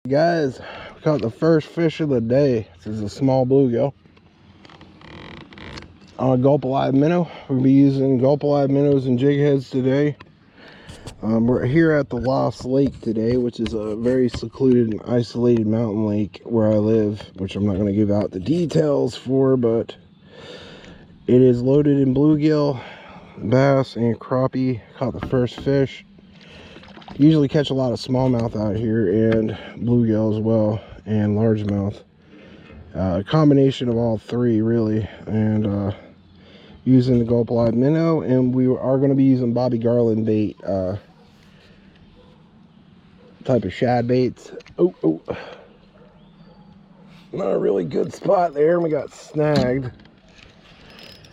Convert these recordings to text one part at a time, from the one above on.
Guys, we caught the first fish of the day. This is a small bluegill on a gulp-alive minnow. We'll be using gulp-alive minnows and jig heads today. We're here at the Lost Lake today, which is a very secluded and isolated mountain lake where I live, which I'm not going to give out the details for, but it is loaded in bluegill, bass, and crappie. Caught the first fish. Usually catch a lot of smallmouth out here and bluegill as well, and largemouth. A combination of all three really, and using the gulp-alive minnow, and we are going to be using Bobby Garland bait, type of shad baits. Oh, not a really good spot there, and we got snagged.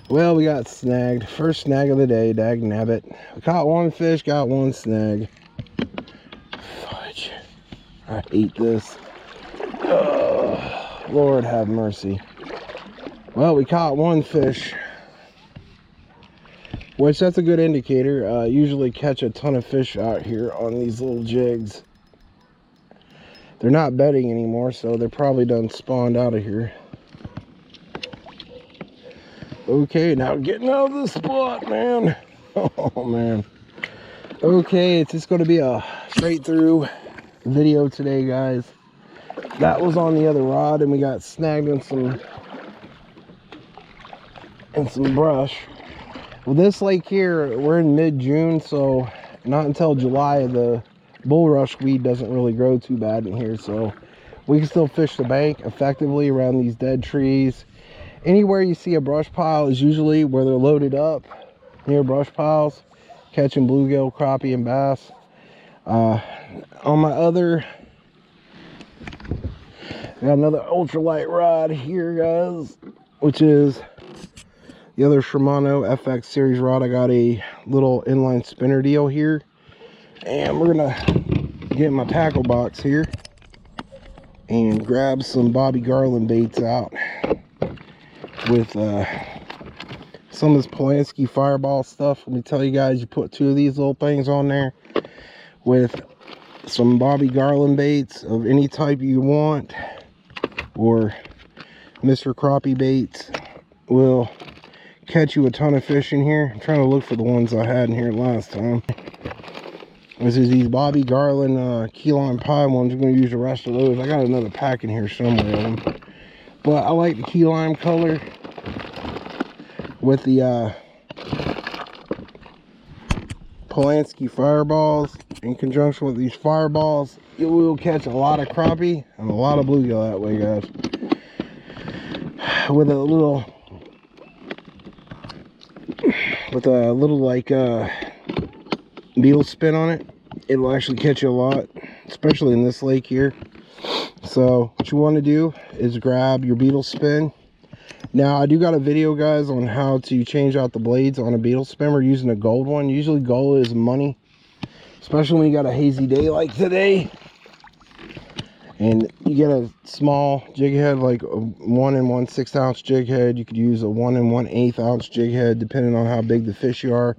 Well, we got snagged. First snag of the day, dag nabbit. We caught one fish, got one snag. Fudge. I hate this. Oh, Lord have mercy. Well, we caught one fish, which that's a good indicator. Usually catch a ton of fish out here on these little jigs. They're not bedding anymore, so they're probably done spawned out of here. Okay, now getting out of the spot, man. Oh, man. Okay, it's just going to be a straight through video today, guys. That was on the other rod, and we got snagged in some brush. Well, this lake here, we're in mid-June, so not until July the bulrush weed doesn't really grow too bad in here, so we can still fish the bank effectively around these dead trees. Anywhere you see a brush pile is usually where they're loaded up, near brush piles, catching bluegill, crappie, and bass. On my other, I got another ultralight rod here, guys, which is the other Shimano FX series rod. I got a little inline spinner deal here, and we're gonna get in my tackle box here and grab some Bobby Garland baits out with some of this Polanski Fireball stuff. Let me tell you guys, you put two of these little things on there with some Bobby Garland baits of any type you want, or Mr. Crappie baits, will catch you a ton of fish in here. I'm trying to look for the ones I had in here last time. This is these Bobby Garland key lime pie ones. I'm going to use the rest of those. I got another pack in here somewhere of them, but I like the key lime color with the Polanski Fireballs. In conjunction with these Fireballs, you will catch a lot of crappie and a lot of bluegill that way, guys. With a little like beetle spin on it, it'll actually catch you a lot, especially in this lake here. So what you want to do is grab your beetle spin. Now, I do got a video, guys, on how to change out the blades on a beetle spin. We're using a gold one. Usually gold is money, especially when you got a hazy day like today and you get a small jig head, like a 1 1/6 ounce jig head. You could use a 1 1/8 ounce jig head, depending on how big the fish you are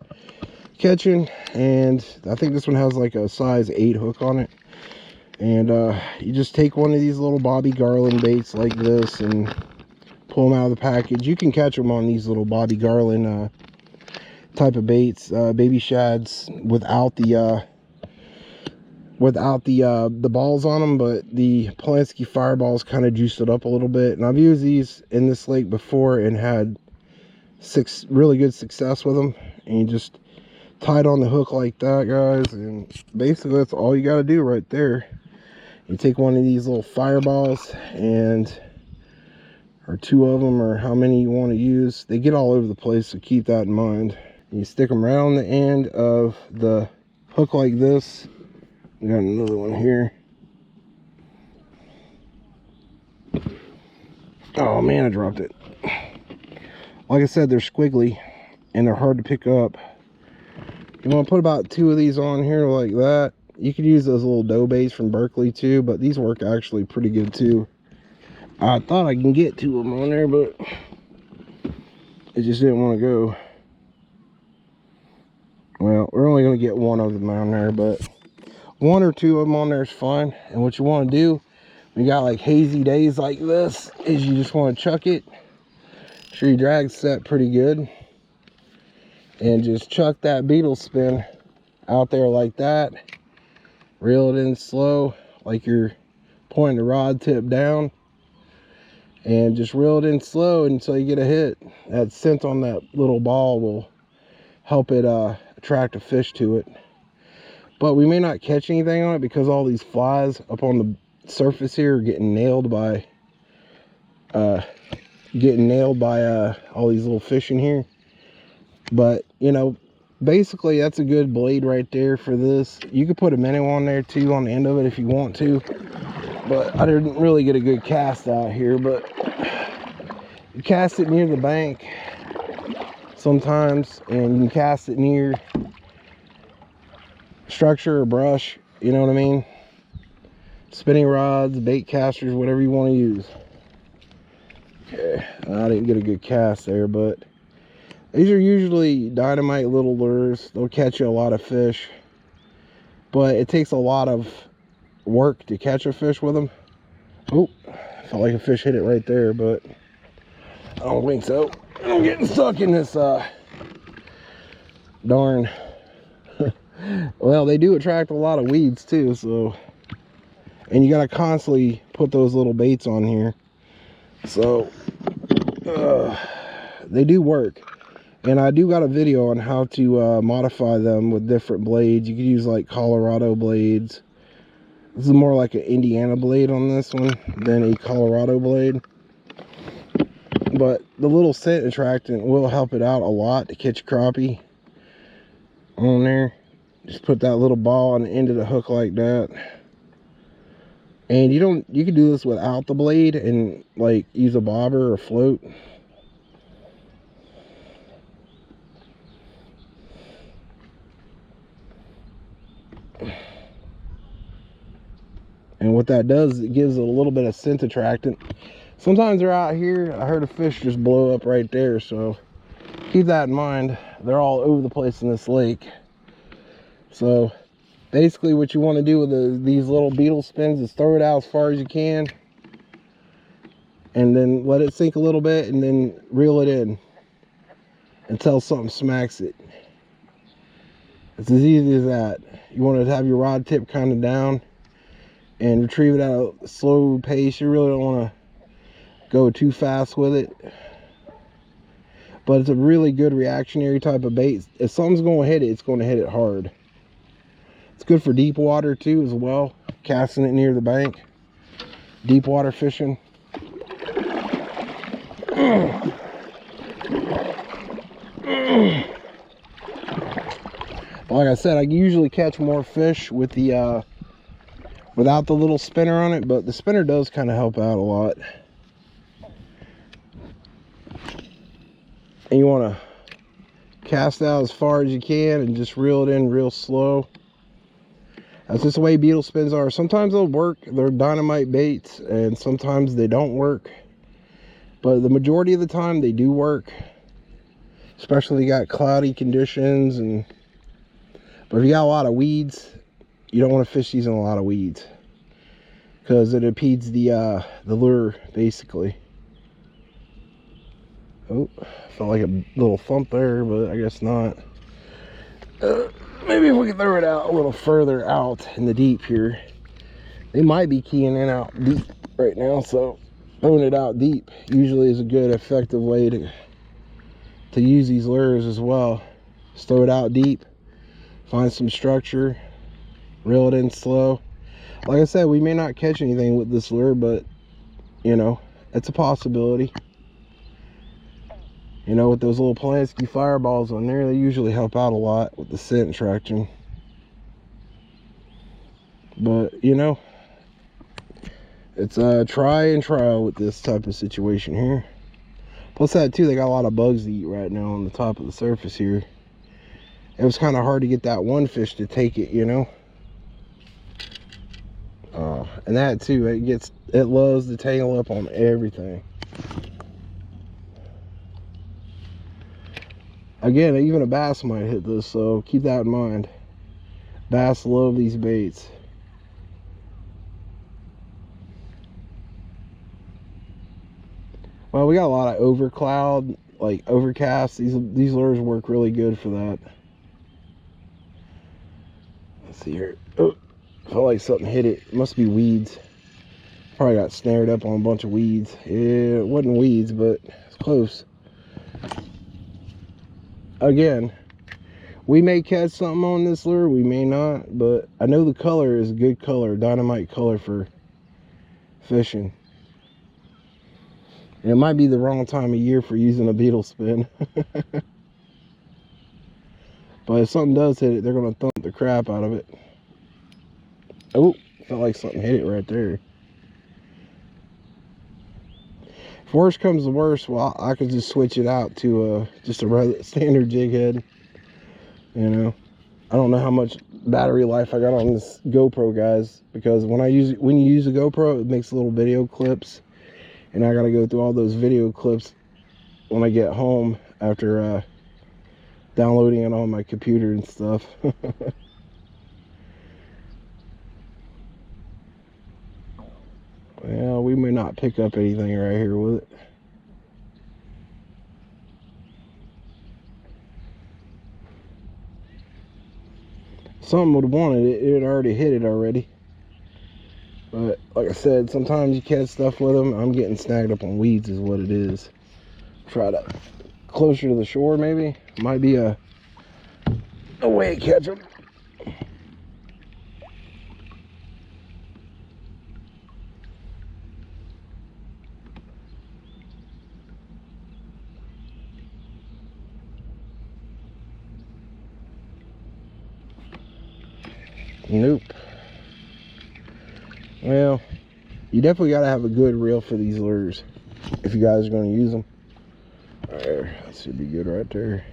catching. And I think this one has like a size 8 hook on it. And you just take one of these little Bobby Garland baits like this and pull them out of the package. You can catch them on these little Bobby Garland type of baits, baby shads, without the balls on them, but the Polanski Fireballs kind of juiced it up a little bit. And I've used these in this lake before and had really good success with them. And you just tie it on the hook like that, guys, and basically that's all you got to do right there. You take one of these little Fireballs, or two of them, or how many you want to use. They get all over the place, so keep that in mind. You stick them right on the end of the hook like this. We got another one here. Oh man, I dropped it. Like I said, they're squiggly and they're hard to pick up. You want to put about 2 of these on here like that. You could use those little dough baits from Berkeley too, but these work actually pretty good too. I thought I can get 2 of them on there, but it just didn't want to go. Well, we're only going to get 1 of them on there, but one or two of them on there is fine. And what you want to do when you got like hazy days like this is you just want to chuck it. Sure your drag's set pretty good. And just chuck that beetle spin out there like that. Reel it in slow, like you're pointing the rod tip down. And just reel it in slow until you get a hit. That scent on that little ball will help it attract a fish to it. But we may not catch anything on it because all these flies up on the surface here are getting nailed by all these little fish in here. But you know, basically that's a good blade right there for this. You could put a minnow on there too on the end of it if you want to, but I didn't really get a good cast out here. But you cast it near the bank sometimes, and you can cast it near structure or brush, you know what I mean? Spinning rods, bait casters, whatever you want to use. Okay, I didn't get a good cast there, but these are usually dynamite little lures. They'll catch you a lot of fish, but it takes a lot of work to catch a fish with them. Oh, felt like a fish hit it right there, but I don't think so. I'm getting stuck in this darn. Well, they do attract a lot of weeds too, so, and you got to constantly put those little baits on here, so they do work. And I do got a video on how to modify them with different blades. You could use like Colorado blades. This is more like an Indiana blade on this one than a Colorado blade, but the little scent attractant will help it out a lot to catch crappie on there. Just put that little ball on the end of the hook like that. And you can do this without the blade and like use a bobber or float. And what that does is it gives it a little bit of scent attractant. Sometimes they're out here. I heard a fish just blow up right there, so keep that in mind. They're all over the place in this lake. So basically what you want to do with these little beetle spins is throw it out as far as you can, and then let it sink a little bit, and then reel it in until something smacks it. It's as easy as that. You want to have your rod tip kind of down and retrieve it at a slow pace. You really don't want to go too fast with it, but it's a really good reactionary type of bait. If something's going to hit it, it's going to hit it hard. It's good for deep water too as well, casting it near the bank, deep water fishing. Like I said, I usually catch more fish with the without the little spinner on it, but the spinner does kind of help out a lot. And you want to cast out as far as you can and just reel it in real slow. That's just the way beetle spins are. Sometimes they'll work, they're dynamite baits, and sometimes they don't work. But the majority of the time they do work. Especially you got cloudy conditions, but if you got a lot of weeds, you don't want to fish these in a lot of weeds, because it impedes the lure basically. Oh, felt like a little thump there, but I guess not. Maybe if we can throw it out a little further out in the deep here. They might be keying in out deep right now, so throwing it out deep usually is a good effective way to use these lures as well. Just throw it out deep, find some structure, reel it in slow. Like I said, we may not catch anything with this lure, but you know, it's a possibility. You know, with those little Polanski fireballs on there, they usually help out a lot with the scent attraction. But you know, it's a try and trial with this type of situation here. Plus that too, they got a lot of bugs to eat right now on the top of the surface here. It was kind of hard to get that one fish to take it, you know. And that too, it loves to tangle up on everything. Again, even a bass might hit this, so keep that in mind. Bass love these baits. Well, we got a lot of overcloud, like overcast. These lures work really good for that. Let's see here. Oh, felt like something hit it. It must be weeds. Probably got snared up on a bunch of weeds. Yeah, it wasn't weeds, but it's close. Again, we may catch something on this lure, we may not, but I know the color is a good color, dynamite color for fishing. And it might be the wrong time of year for using a beetle spin. But if something does hit it, they're going to thump the crap out of it. Oh, felt like something hit it right there. If worse comes to worse, well, I could just switch it out to just a standard jig head. You know, I don't know how much battery life I got on this GoPro, guys, because when you use a GoPro, it makes little video clips, and I got to go through all those video clips when I get home after downloading it on my computer and stuff. Well, we may not pick up anything right here with it. Something would have wanted it. It had already hit it already. But like I said, sometimes you catch stuff with them. I'm getting snagged up on weeds is what it is. Try to closer to the shore maybe. Might be a way to catch them. Nope. Well, you definitely got to have a good reel for these lures if you guys are going to use them. There, that should be good right there.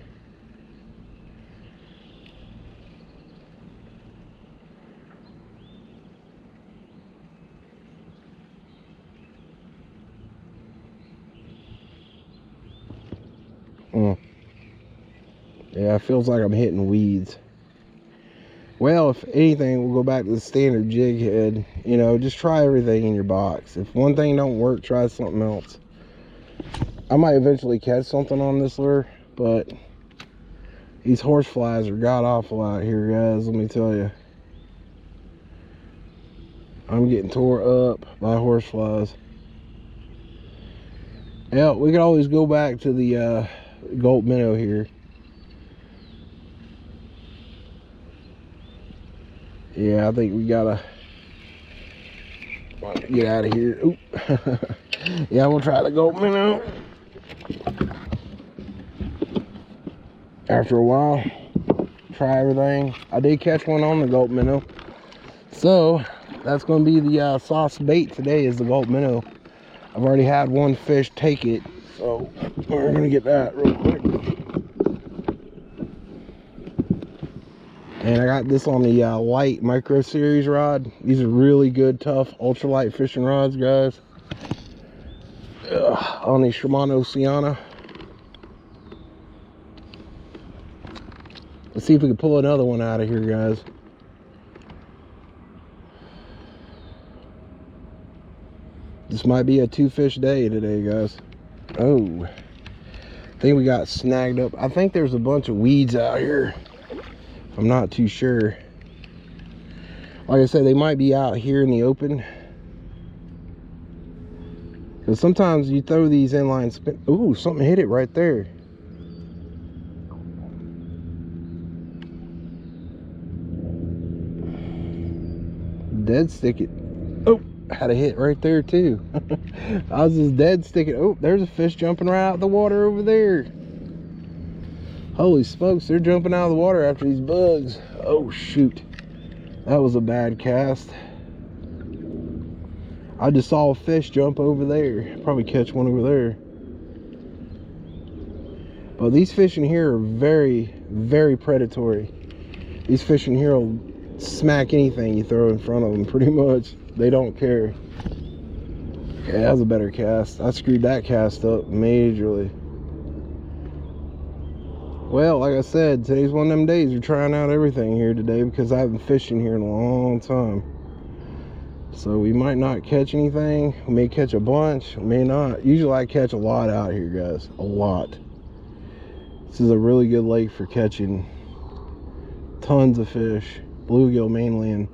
Yeah, it feels like I'm hitting weeds. Well, if anything, we'll go back to the standard jig head. You know, just try everything in your box. If one thing don't work, try something else. I might eventually catch something on this lure, but these horse flies are god awful out here, guys. Let me tell you, I'm getting tore up by horse flies. Yeah, we could always go back to the gulp minnow here. Yeah, I think we gotta get out of here. Oop. Yeah, we'll try the gulp minnow. After a while, try everything. I did catch one on the gulp minnow, so that's going to be the sauce bait today, is the gulp minnow. I've already had one fish take it, so we're going to get that real quick. And I got this on the light micro series rod. These are really good, tough ultralight fishing rods, guys. On the Shimano Sienna. Let's see if we can pull another one out of here, guys. This might be a 2-fish day today, guys. Oh, I think we got snagged up. I think there's a bunch of weeds out here. I'm not too sure. Like I said, they might be out here in the open. Because sometimes you throw these inline spin. Ooh, something hit it right there. Dead stick it. Oh, had a hit right there too. I was just dead sticking. Oh, there's a fish jumping right out the water over there. Holy smokes, they're jumping out of the water after these bugs. Oh shoot, that was a bad cast. I just saw a fish jump over there. Probably catch one over there. But these fish in here are very, very predatory. These fish in here will smack anything you throw in front of them, pretty much. They don't care. Okay, that was a better cast. I screwed that cast up majorly. Well, like I said, today's one of them days we're trying out everything here today, because I haven't fished in here in a long time. So we might not catch anything. We may catch a bunch, we may not. Usually I catch a lot out here, guys, a lot. This is a really good lake for catching tons of fish, bluegill mainly, and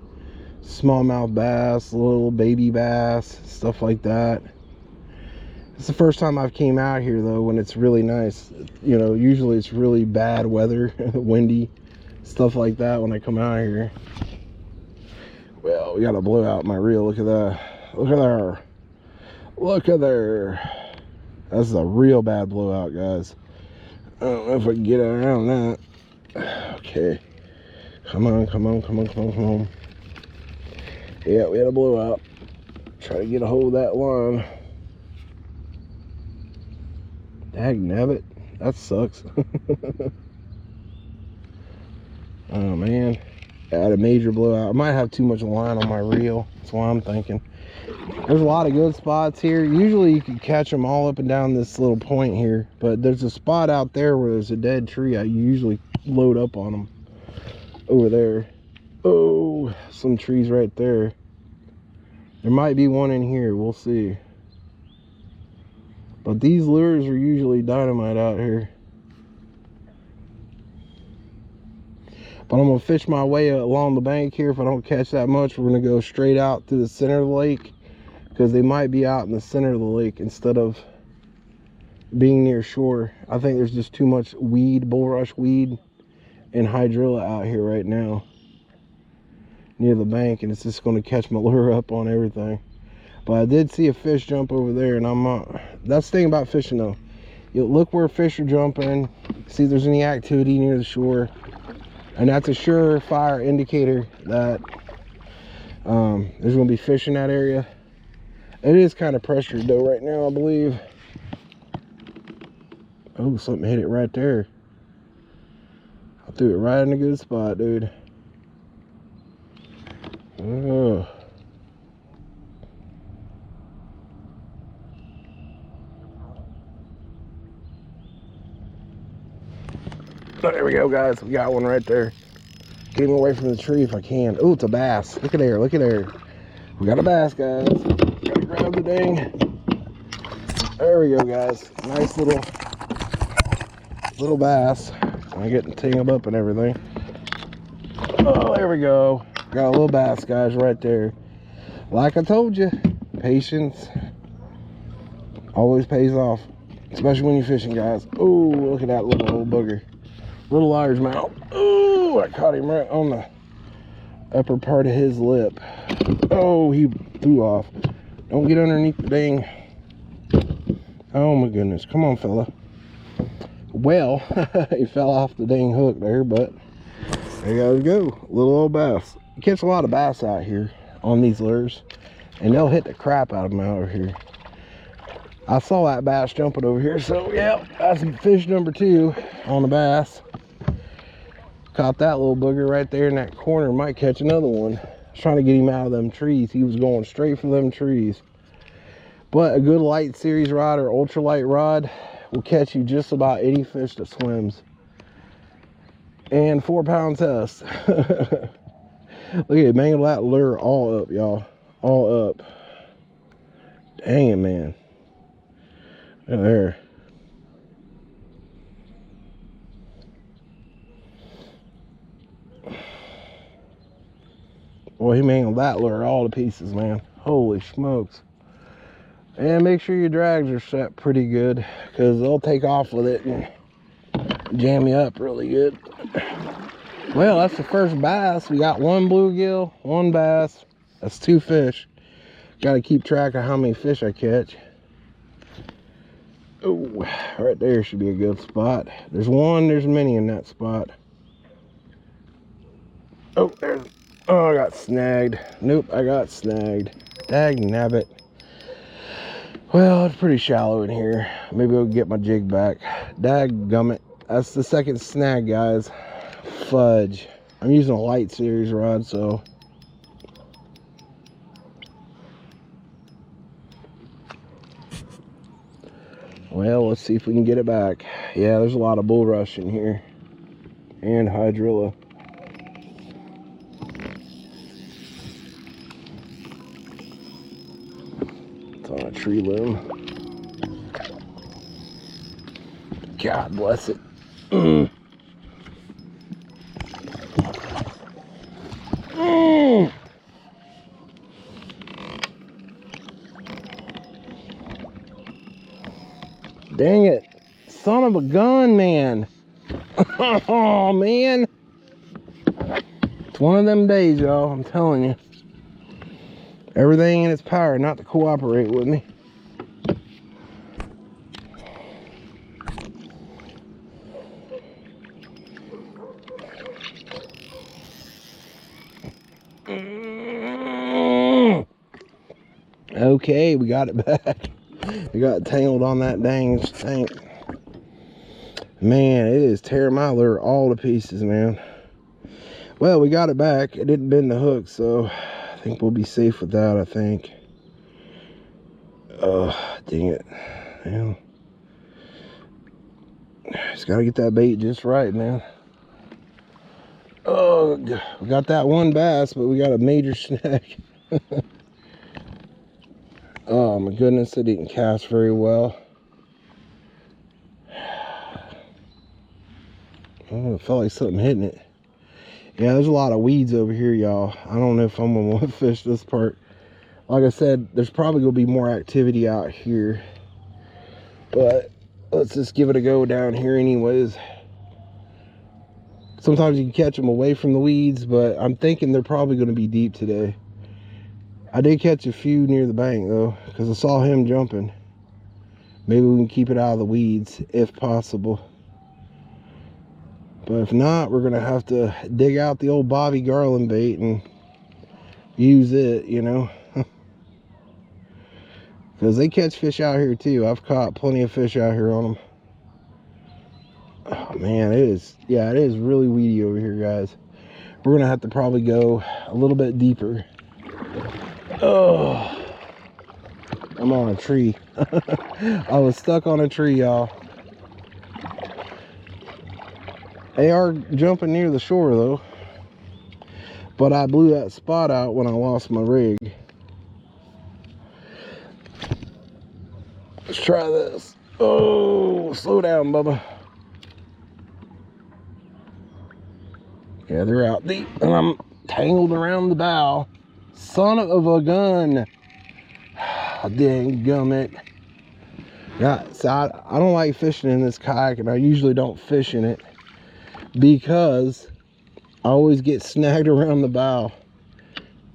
smallmouth bass, little baby bass, stuff like that. It's the first time I've came out here though when it's really nice. You know, usually it's really bad weather, windy, stuff like that when I come out here. Well, we got a blowout in my reel. Look at that. Look at there. Look at there. That's a real bad blowout, guys. I don't know if I can get around that. Okay. Come on, come on, come on, come on, come on. Yeah, we had a blowout. Try to get a hold of that line. Dagnabbit, that sucks. Oh man, I had a major blowout. I might have too much line on my reel. That's what I'm thinking. There's a lot of good spots here. Usually you can catch them all up and down this little point here, but there's a spot out there where there's a dead tree. I usually load up on them over there. Oh, some trees right there. There might be one in here, we'll see. But these lures are usually dynamite out here. But I'm gonna fish my way along the bank here. If I don't catch that much, we're gonna go straight out to the center of the lake, because they might be out in the center of the lake instead of being near shore. I think there's just too much weed, bulrush weed, and hydrilla out here right now near the bank, and it's just going to catch my lure up on everything. But I did see a fish jump over there, and I'm not. That's the thing about fishing though, you look where fish are jumping, see if there's any activity near the shore, and that's a surefire indicator that there's going to be fish in that area. It is kind of pressured though right now, I believe. Oh, something hit it right there. I threw it right in a good spot, dude. Oh. So there we go, guys. We got one right there. Get him away from the tree if I can. Oh, it's a bass. Look at there. Look at there. We got a bass, guys. Gotta grab the ding. There we go, guys. Nice little bass. I'm getting tangled up and everything. Oh, there we go. Got a little bass, guys, right there. Like I told you, patience always pays off, especially when you're fishing, guys. Oh, look at that little old booger. Little largemouth. Oh, I caught him right on the upper part of his lip. Oh, he threw off. Don't get underneath the dang. Oh my goodness. Come on, fella. Well, he fell off the dang hook there, but there you guys go. Little old bass. You catch a lot of bass out here on these lures, and they'll hit the crap out of them out over here. I saw that bass jumping over here, so yeah, that's fish number 2 on the bass. Caught that little booger right there in that corner. Might catch another one. I was trying to get him out of them trees. He was going straight for them trees. But a good light series rod or ultralight rod will catch you just about any fish that swims. And 4-pound test. Look at it, mangled that lure all up, y'all. All up. Dang it, man. Look at there. Boy, he mangled that lure all to pieces, man. Holy smokes. And make sure your drags are set pretty good, because they'll take off with it and jam you up really good. Well, that's the first bass. We got 1 bluegill, 1 bass. That's 2 fish. Got to keep track of how many fish I catch. Oh, right there should be a good spot. There's many in that spot. Oh, I got snagged. Nope, I got snagged. Dagnabbit. Well, it's pretty shallow in here. Maybe I'll get my jig back. Dadgummit. That's the second snag, guys. Fudge. I'm using a light series rod, so. Well, let's see if we can get it back. Yeah, there's a lot of bulrush in here. And hydrilla. tree limb. God bless it. Mm. Mm. Dang it. Son of a gun, man. Oh, man. It's one of them days, y'all. I'm telling you. Everything in its power not to cooperate with me. Okay, we got it back. We got tangled on that dang thing. Man, it is tearing my lure all to pieces, man. Well, we got it back. It didn't bend the hook, so I think we'll be safe with that, I think. Oh, dang it. Man. Just gotta get that bait just right, man. Oh, we got that one bass, but we got a major snag. Oh my goodness, it didn't cast very well. Oh, it felt like something hitting it. Yeah, there's a lot of weeds over here, y'all. I don't know if I'm gonna want to fish this part. Like I said, there's probably gonna be more activity out here, but let's just give it a go down here anyways. Sometimes you can catch them away from the weeds, but I'm thinking they're probably gonna be deep today. I did catch a few near the bank though, because I saw him jumping. Maybe we can keep it out of the weeds if possible. But if not, we're gonna have to dig out the old Bobby Garland bait and use it, you know. Because they catch fish out here too. I've caught plenty of fish out here on them. Oh man, it is really weedy over here, guys. We're gonna have to probably go a little bit deeper. Oh, I'm on a tree. I was stuck on a tree, y'all. They are jumping near the shore though, but I blew that spot out when I lost my rig. Let's try this. Oh, slow down, Bubba. Yeah, they're out deep, and I'm tangled around the bow. Son of a gun. Dang gummit. Yeah, so I don't like fishing in this kayak, and I usually don't fish in it because I always get snagged around the bow.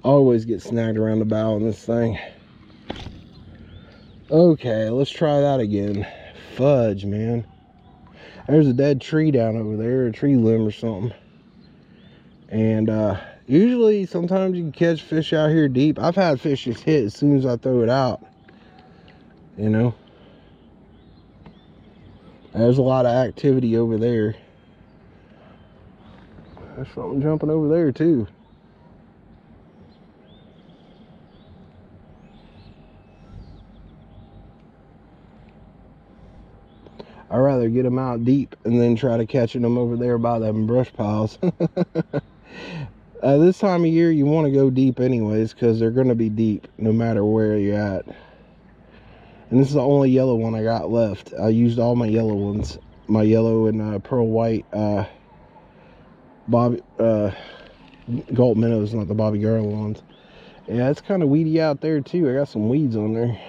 Always get snagged around the bow in this thing. Okay, let's try that again. Fudge, man. There's a dead tree down over there, a tree limb or something. And usually, sometimes you can catch fish out here deep. I've had fish just hit as soon as I throw it out. You know? There's a lot of activity over there. There's something jumping over there too. I'd rather get them out deep and then try to catching them over there by them brush piles. This time of year, you want to go deep anyways, because they're going to be deep no matter where you're at. And this is the only yellow one I got left. I used all my yellow ones. My yellow and pearl white Gulp minnows, not the Bobby Garland ones. Yeah, it's kind of weedy out there too. I got some weeds on there.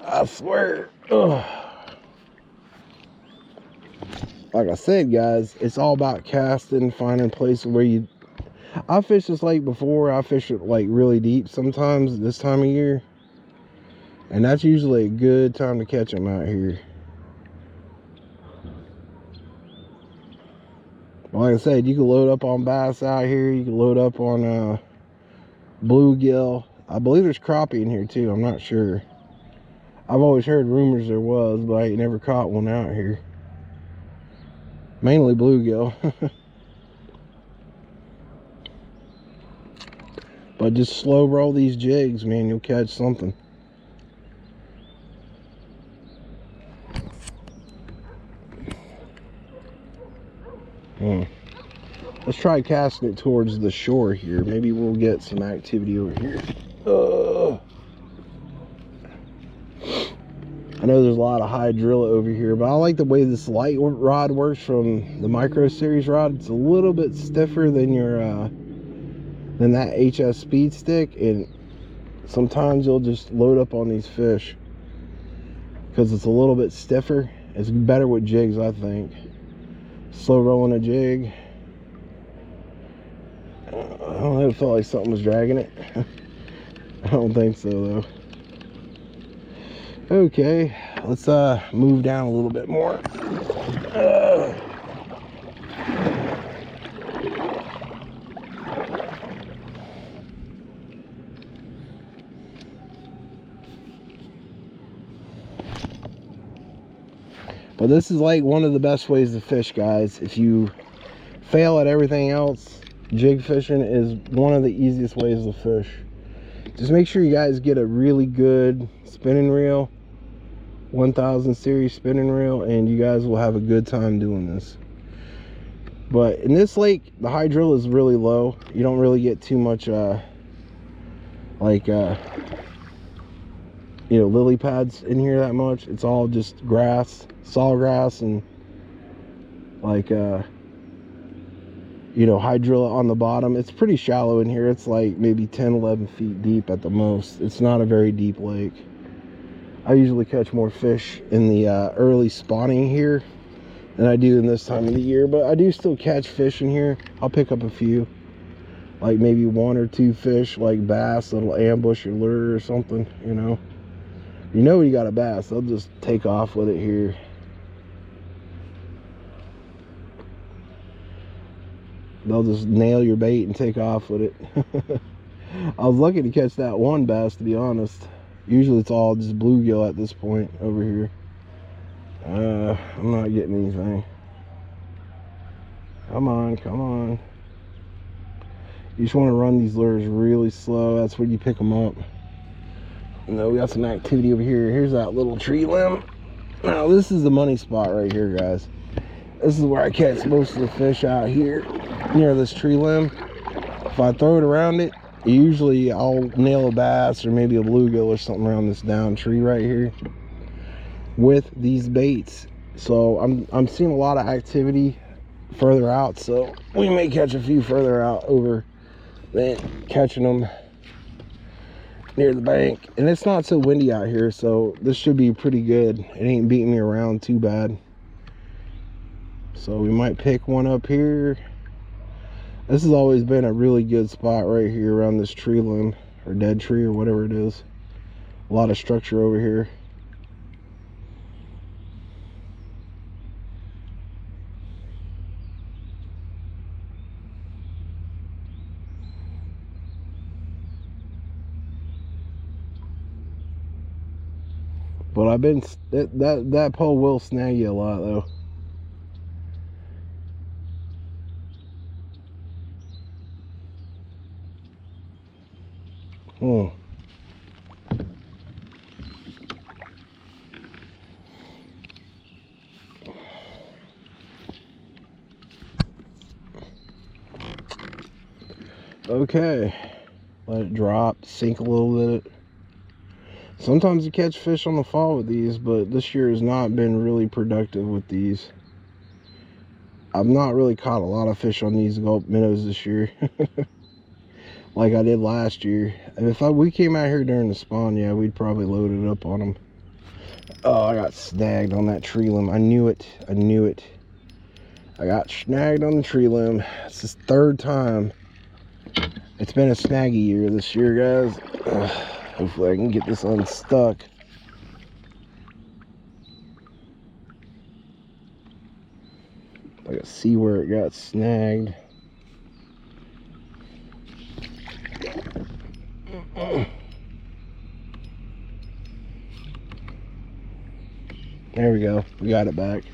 I swear. Ugh. Like I said, guys, it's all about casting, finding places where you... I fished this lake before. I fish it like really deep sometimes this time of year. And that's usually a good time to catch them out here. Like I said, you can load up on bass out here. You can load up on bluegill. I believe there's crappie in here too. I'm not sure. I've always heard rumors there was, but I ain't never caught one out here. Mainly bluegill. But just slow roll these jigs, man. You'll catch something. Let's try casting it towards the shore here. Maybe we'll get some activity over here. I know there's a lot of hydrilla over here, but I like the way this light rod works from the Micro Series rod. It's a little bit stiffer than your than that HS Speed Stick, and sometimes you'll just load up on these fish because it's a little bit stiffer. It's better with jigs, I think. Slow rolling a jig. I don't know, it felt like something was dragging it. I don't think so though. Okay, let's move down a little bit more. But this is like one of the best ways to fish, guys. If you fail at everything else, jig fishing is one of the easiest ways to fish. Just make sure you guys get a really good spinning reel, 1000 series spinning reel, and you guys will have a good time doing this. But in this lake, the hydrilla is really low. You don't really get too much you know, lily pads in here that much. It's all just grass, sawgrass, and like you know, hydrilla on the bottom. It's pretty shallow in here. It's like maybe 10-11 feet deep at the most. It's not a very deep lake. I usually catch more fish in the early spawning here than I do in this time of the year, but I do still catch fish in here. I'll pick up a few, like maybe 1 or 2 fish, like bass that'll ambush your lure or something. You know you got a bass, they'll just take off with it here. They'll just nail your bait and take off with it. I was lucky to catch that one bass, to be honest. Usually it's all just bluegill at this point over here. I'm not getting anything. Come on, come on. You just want to run these lures really slow. That's when you pick them up. No, we got some activity over here. Here's that little tree limb. Now this is the money spot right here, guys. This is where I catch most of the fish out here, near this tree limb. If I throw it around it, usually I'll nail a bass or maybe a bluegill or something around this down tree right here with these baits. So I'm seeing a lot of activity further out, so we may catch a few further out over than catching them near the bank. And it's not so windy out here, so this should be pretty good. It ain't beating me around too bad. So we might pick one up here. This has always been a really good spot right here around this tree limb, or dead tree, or whatever it is. A lot of structure over here. But I've been, that pole will snag you a lot though. Okay, let it drop, sink a little bit. Sometimes you catch fish on the fall with these, but this year has not been really productive with these. I've not really caught a lot of fish on these gulp minnows this year like I did last year. And if we came out here during the spawn, yeah, we'd probably load it up on them. Oh, I got snagged on that tree limb. I knew it. I knew it. I got snagged on the tree limb. It's the 3rd time. It's been a snaggy year this year, guys. Hopefully I can get this unstuck. I can see where it got snagged. There we go. We got it back.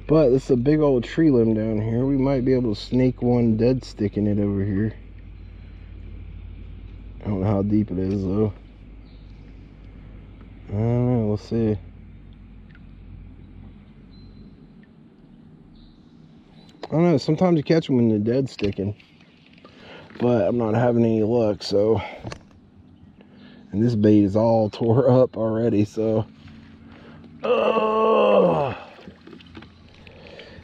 But it's a big old tree limb down here. We might be able to snake one dead stick in it over here. I don't know how deep it is though. I don't know, we'll see. I don't know, sometimes you catch them when they're dead sticking. But I'm not having any luck, so. And this bait is all tore up already, so Oh,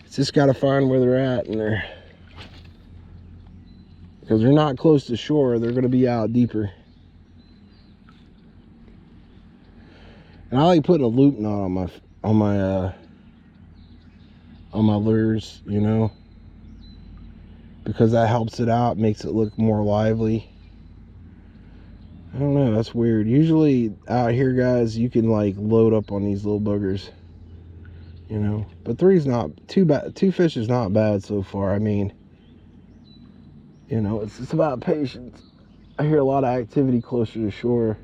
it's just got to find where they're at, and because they're not close to shore, they're going to be out deeper. And I like putting a loop knot on my lures, you know, because that helps it out, makes it look more lively. I don't know, that's weird. Usually out here, guys, you can like load up on these little buggers, you know, but three's not too bad. 2 fish is not bad so far. I mean, you know, it's about patience. I hear a lot of activity closer to shore,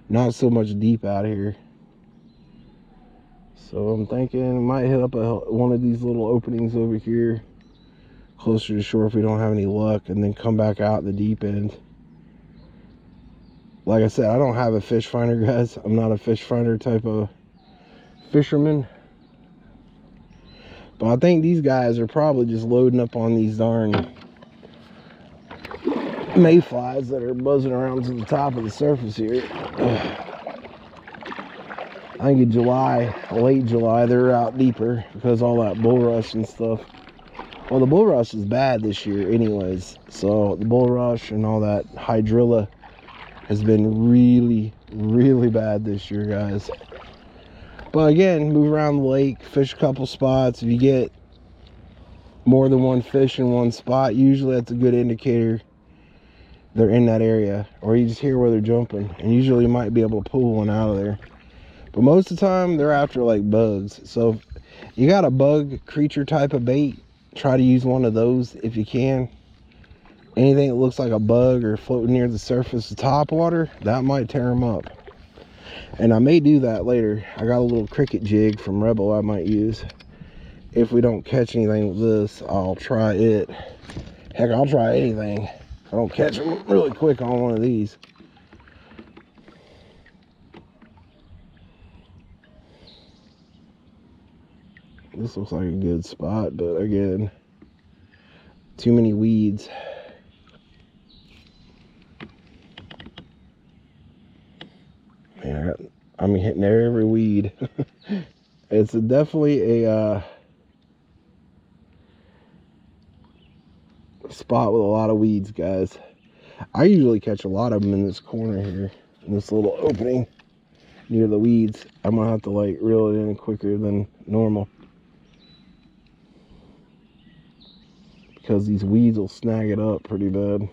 not so much deep out here. So I'm thinking I might hit up one of these little openings over here closer to shore if we don't have any luck, and then come back out in the deep end. Like I said, I don't have a fish finder, guys. I'm not a fish finder type of fisherman. But I think these guys are probably just loading up on these darn mayflies that are buzzing around to the top of the surface here. I think in July, late July, they're out deeper because all that bulrush and stuff. Well, the bulrush is bad this year anyways. So the bulrush and all that hydrilla has been really, really bad this year, guys. But again, move around the lake, fish a couple spots. If you get more than one fish in one spot, usually that's a good indicator they're in that area, or you just hear where they're jumping, and usually you might be able to pull one out of there. But most of the time they're after like bugs. So if you got a bug creature type of bait, try to use one of those if you can. Anything that looks like a bug or floating near the surface of top water, that might tear them up. And I may do that later. I got a little cricket jig from Rebel I might use. If we don't catch anything with this, I'll try it. Heck, I'll try anything if I don't catch them really quick on one of these. This looks like a good spot, but again, too many weeds. Man, I'm hitting every weed. It's definitely a spot with a lot of weeds, guys. I usually catch a lot of them in this corner here, in this little opening near the weeds. I'm gonna have to like reel it in quicker than normal, because these weeds will snag it up pretty bad.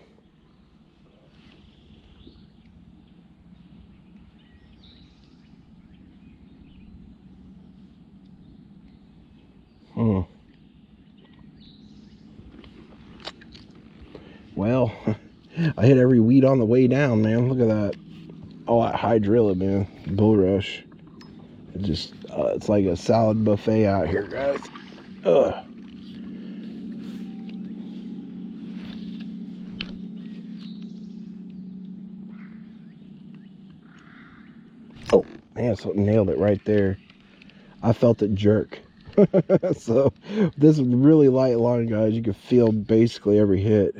Well, I hit every weed on the way down, man. Look at that. Oh, that hydrilla, man. Bulrush. It just, it's like a salad buffet out here, guys. Ugh. Oh, man, something nailed it right there. I felt it jerk. So, this is really light line, guys. You can feel basically every hit.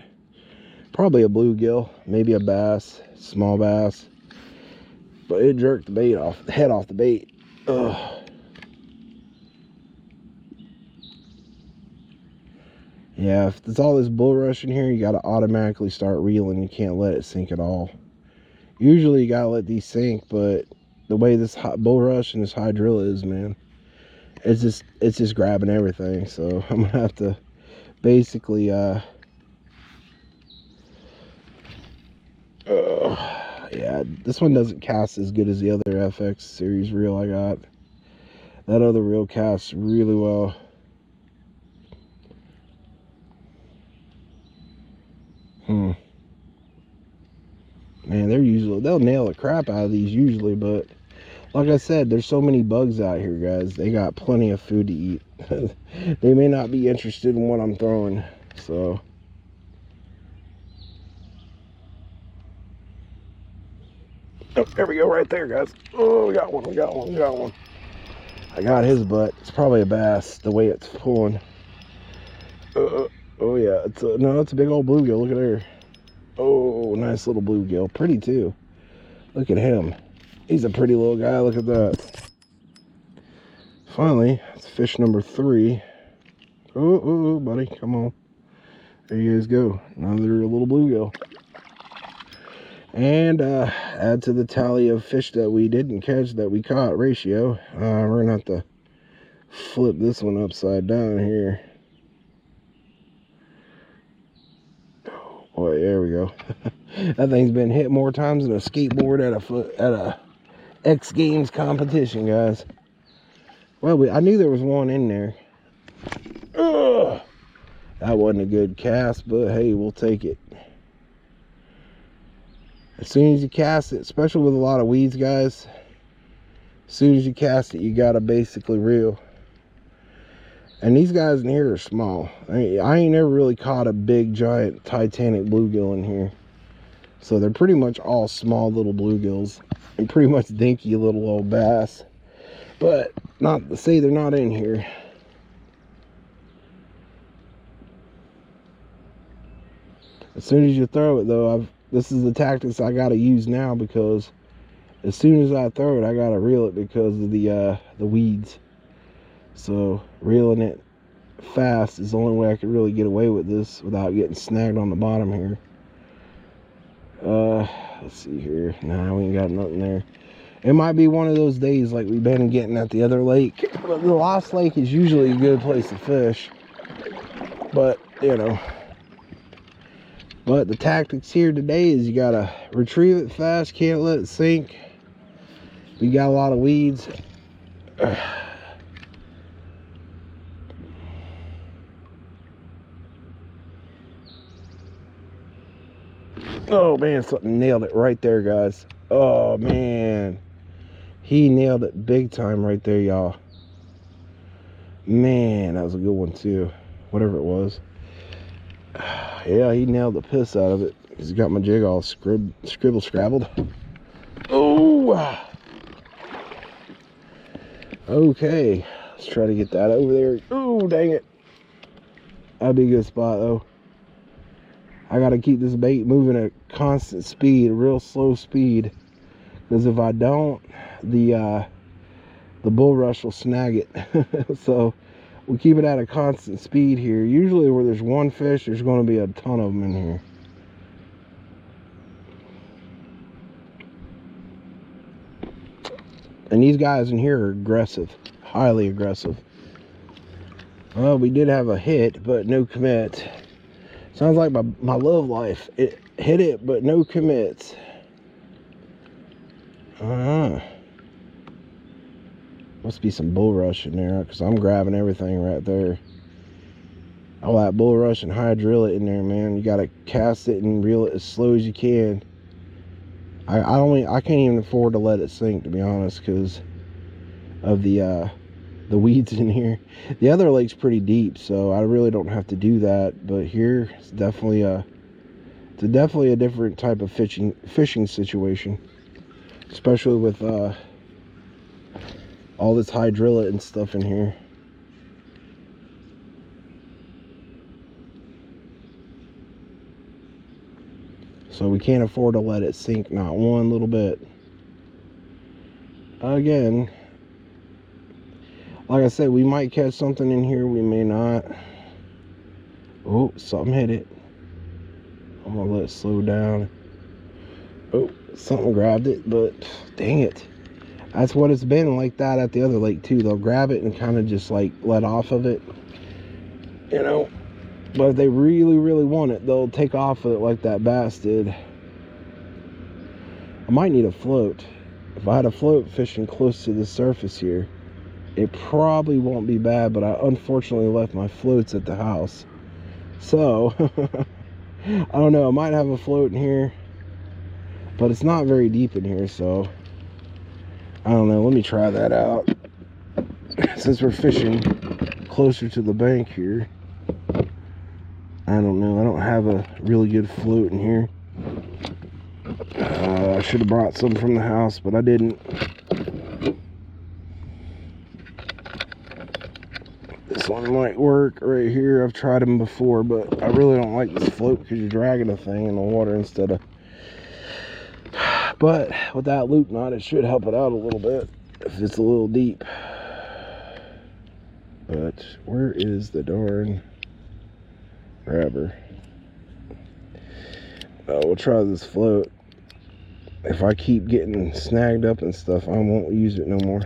Probably a bluegill, maybe a bass, small bass. But it jerked the bait off, the head off the bait. Ugh. Yeah, if there's all this bulrush in here, you got to automatically start reeling. You can't let it sink at all. Usually you got to let these sink, but the way this bulrush and this hydrilla is, man, it's just grabbing everything. So I'm going to have to basically, yeah, this one doesn't cast as good as the other FX series reel I got. That other reel casts really well. Man, they'll nail the crap out of these usually, but like I said, there's so many bugs out here, guys. They got plenty of food to eat. They may not be interested in what I'm throwing, so. Oh, there we go, right there, guys. Oh, we got one. I got his butt. It's probably a bass, the way it's pulling. Oh yeah, no, it's a big old bluegill. Look at her. Oh, nice little bluegill. Pretty too. Look at him. He's a pretty little guy. Look at that. Finally, it's fish number 3. Oh, buddy, come on. There you guys go. Another little bluegill. And add to the tally of fish that we didn't catch that we caught ratio. We're gonna have to flip this one upside down here. Oh boy, there we go. That thing's been hit more times than a skateboard at a X Games competition, guys. Well, I knew there was one in there. Ugh. That wasn't a good cast, but hey, we'll take it. As soon as you cast it, especially with a lot of weeds, guys, as soon as you cast it, you gotta basically reel. And these guys in here are small. I ain't never really caught a big, giant, Titanic bluegill in here. So they're pretty much all small little bluegills and pretty much dinky little old bass. But not to say they're not in here. As soon as you throw it, though, this is the tactics I gotta use now, because as soon as I throw it, I gotta reel it because of the weeds. So reeling it fast is the only way I could really get away with this without getting snagged on the bottom here. Let's see here. Nah, we ain't got nothing there. It might be one of those days like we've been getting at the other lake. But the Lost Lake is usually a good place to fish. But, you know. But the tactics here today is you gotta retrieve it fast, can't let it sink. We got a lot of weeds. Oh man, something nailed it right there, guys. Oh man, he nailed it big time right there, y'all. Man, that was a good one too, whatever it was. Yeah, he nailed the piss out of it. He's got my jig all scribble scrabbled. Oh, okay, let's try to get that over there. Oh, dang it. That'd be a good spot though. I gotta keep this bait moving at constant speed, a real slow speed, because if I don't, the bulrush will snag it. So we keep it at a constant speed here. Usually where there's one fish, there's going to be a ton of them in here. And these guys in here are aggressive, highly aggressive. Well, we did have a hit, but no commit. Sounds like my love life. It hit it, but no commits. Must be some bulrush in there, because I'm grabbing everything right there. All that bulrush and high drill it in there, man. You gotta cast it and reel it as slow as you can. I can't even afford to let it sink, to be honest, because of the weeds in here. The other lake's pretty deep, so I really don't have to do that. But here, it's definitely a different type of fishing situation, especially with all this hydrillet and stuff in here. So we can't afford to let it sink, not one little bit. Again, like I said, we might catch something in here, we may not. Oh, something hit it. I'm gonna let it slow down. Oh, something grabbed it, but dang it. That's what it's been like that at the other lake too. They'll grab it and kind of just like let off of it, you know. But if they really, really want it, they'll take off of it like that bass did. I might need a float. If I had a float fishing close to the surface here, it probably won't be bad, but I unfortunately left my floats at the house. So, I don't know, I might have a float in here, but it's not very deep in here, so I don't know. Let me try that out. Since we're fishing closer to the bank here, I don't know. I don't have a really good float in here. I should have brought some from the house, but I didn't. This one might work right here. I've tried them before, but I really don't like this float because you're dragging a thing in the water instead of... But with that loop knot, it should help it out a little bit if it's a little deep. But where is the darn grabber? We'll try this float. If I keep getting snagged up and stuff, I won't use it no more.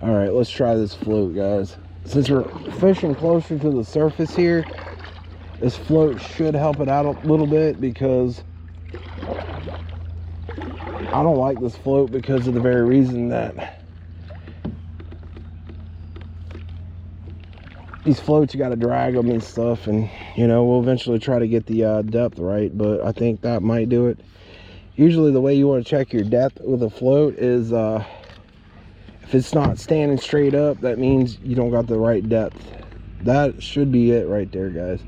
Alright, let's try this float, guys. Since we're fishing closer to the surface here, this float should help it out a little bit, because I don't like this float because of the very reason that these floats, you got to drag them and stuff, and you know, we'll eventually try to get the depth right, but I think that might do it. Usually the way you want to check your depth with a float is if it's not standing straight up, that means you don't got the right depth. That should be it right there, guys.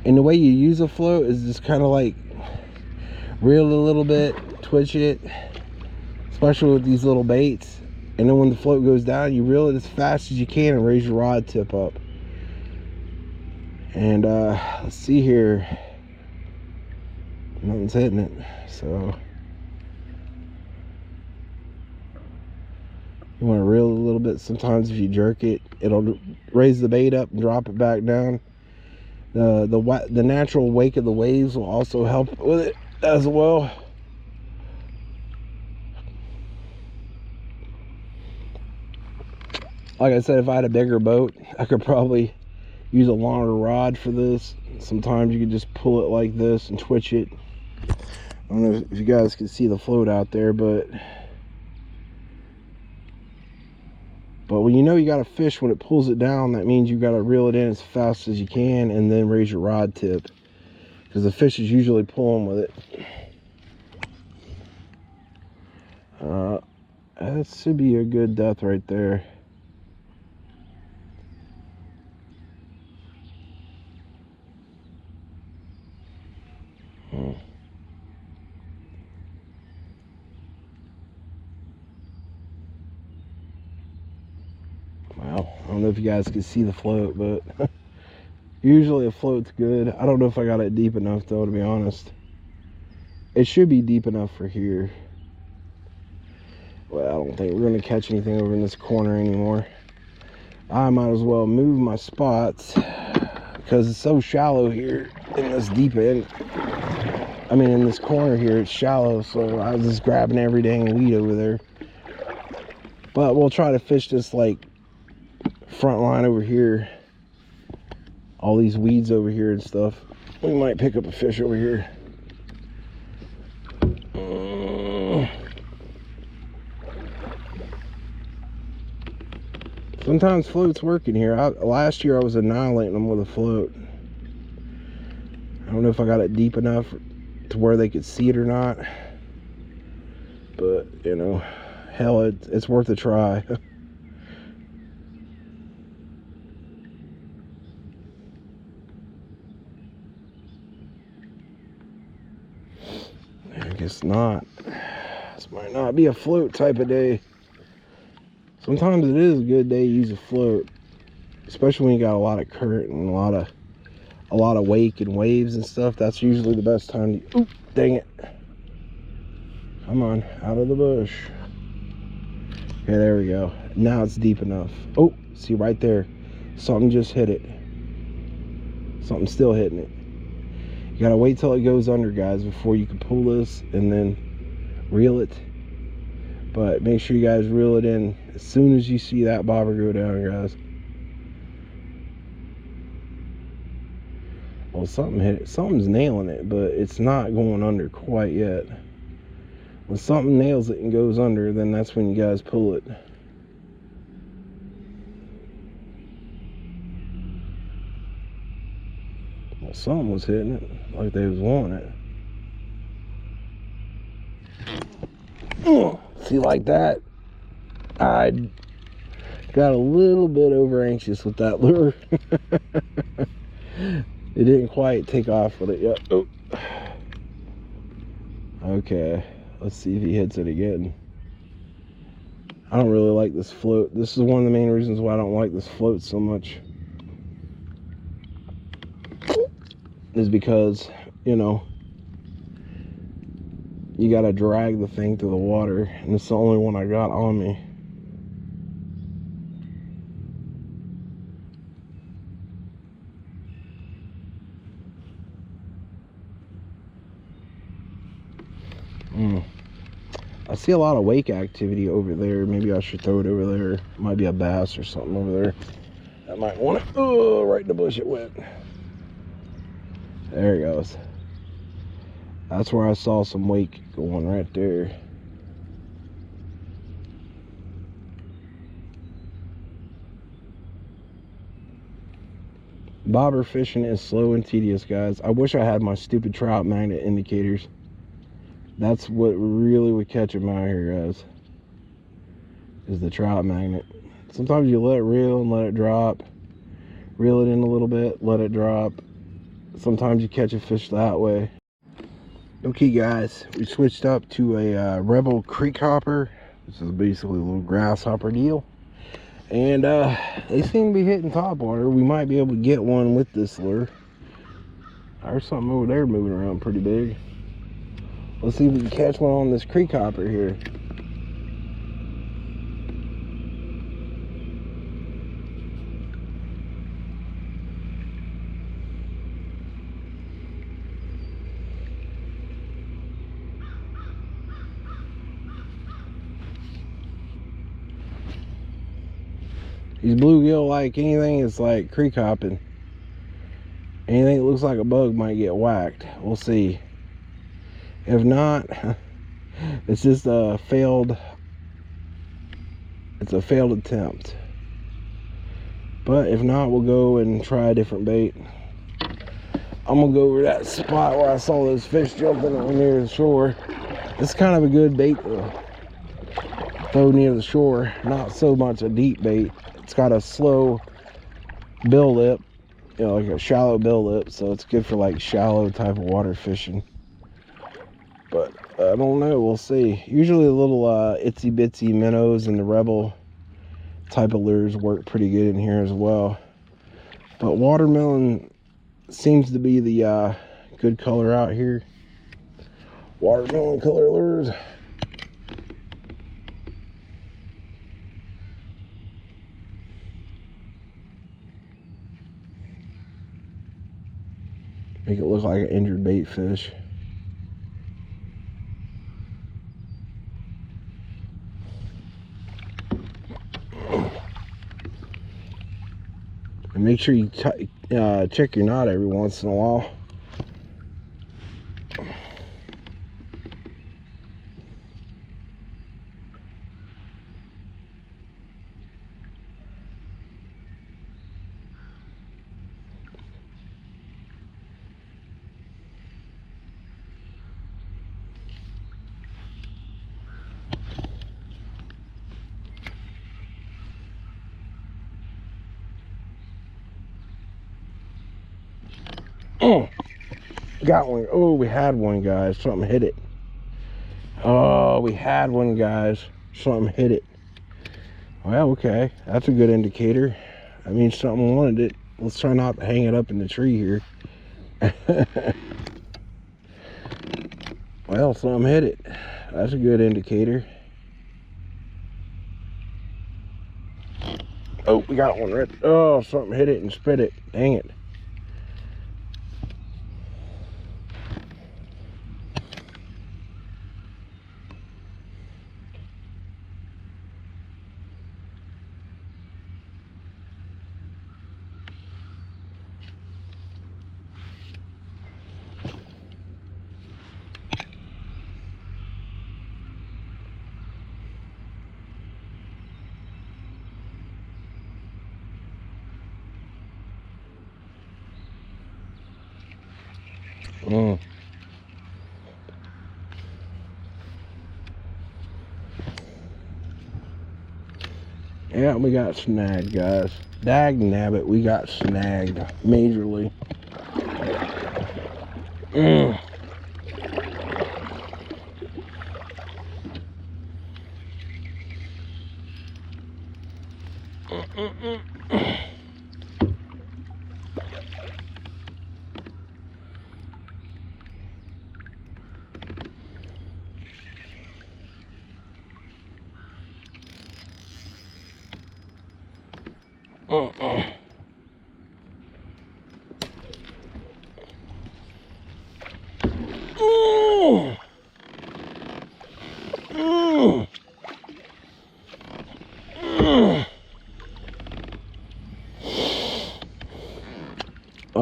And the way you use a float is just kind of like reel it a little bit, twitch it, especially with these little baits, and then when the float goes down, you reel it as fast as you can and raise your rod tip up. And let's see here, nothing's hitting it, so you want to reel it a little bit. Sometimes if you jerk it, it'll raise the bait up and drop it back down. The natural wake of the waves will also help with it as well. Like I said, if I had a bigger boat, I could probably use a longer rod for this. Sometimes you can just pull it like this and twitch it. I don't know if you guys can see the float out there, but when you know you got a fish, when it pulls it down, that means you got to reel it in as fast as you can and then raise your rod tip, because the fish is usually pulling with it. That should be a good depth right there. Well, I don't know if you guys can see the float, but usually a float's good. I don't know if I got it deep enough though, to be honest. It should be deep enough for here. Well, I don't think we're going to catch anything over in this corner anymore. I might as well move my spots because it's so shallow here in this deep end. I mean, in this corner here, it's shallow, so I was just grabbing every dang weed over there. But we'll try to fish this like front line over here. All these weeds over here and stuff. We might pick up a fish over here. Sometimes floats work in here. Last year I was annihilating them with a float. I don't know if I got it deep enough to where they could see it or not, but you know, hell, it's worth a try. I guess not. This might not be a float type of day. Sometimes it is a good day to use a float, especially when you got a lot of current and a lot of wake and waves and stuff. That's usually the best time to, oop, dang it. Come on, out of the bush. Okay, there we go. Now it's deep enough. Oh, see right there. Something just hit it. Something's still hitting it. You gotta wait till it goes under, guys, before you can pull this and then reel it. But make sure you guys reel it in as soon as you see that bobber go down, guys. Well, something hit it. Something's nailing it, but it's not going under quite yet. When something nails it and goes under, then that's when you guys pull it. Well, something was hitting it, like they was wanting it. See, like that, I got a little bit over anxious with that lure. It didn't quite take off with it yet. Oh. Okay, let's see if he hits it again. I don't really like this float. This is one of the main reasons why I don't like this float so much, is because, you know, you gotta drag the thing through the water, and it's the only one I got on me. I see a lot of wake activity over there. Maybe I should throw it over there. Might be a bass or something over there. I might want it. Oh, right in the bush it went. There it goes. That's where I saw some wake going right there. Bobber fishing is slow and tedious, guys. I wish I had my stupid trout magnet indicators. That's what really would catch them out here, guys, is the trout magnet. Sometimes you let it reel and let it drop. Reel it in a little bit, let it drop. Sometimes you catch a fish that way. Okay, guys, we switched up to a Rebel Creek Hopper. This is basically a little grasshopper deal. And they seem to be hitting topwater. We might be able to get one with this lure. There's something over there moving around pretty big. Let's see if we can catch one on this creek hopper here. These bluegill, like anything, it's like creek hopping. Anything that looks like a bug might get whacked. We'll see. If not, it's just a failed attempt. But if not, we'll go and try a different bait. I'm gonna go over that spot where I saw those fish jumping near the shore. It's kind of a good bait to throw near the shore. Not so much a deep bait. It's got a slow bill lip, you know, like a shallow bill lip, so it's good for like shallow type of water fishing. But I don't know, we'll see. Usually the little itsy bitsy minnows and the Rebel type of lures work pretty good in here as well. But watermelon seems to be the good color out here. Watermelon color lures. Make it look like an injured bait fish. And make sure you check your knot every once in a while. Got one. Oh, we had one, guys. Something hit it. Oh, we had one, guys. Something hit it. Well, okay. That's a good indicator. That means something wanted it. Let's try not to hang it up in the tree here. Well, something hit it. That's a good indicator. Oh, we got one right. Oh, something hit it and spit it. Dang it. Yeah, we got snagged, guys. Dag nabbit, we got snagged majorly. Oh,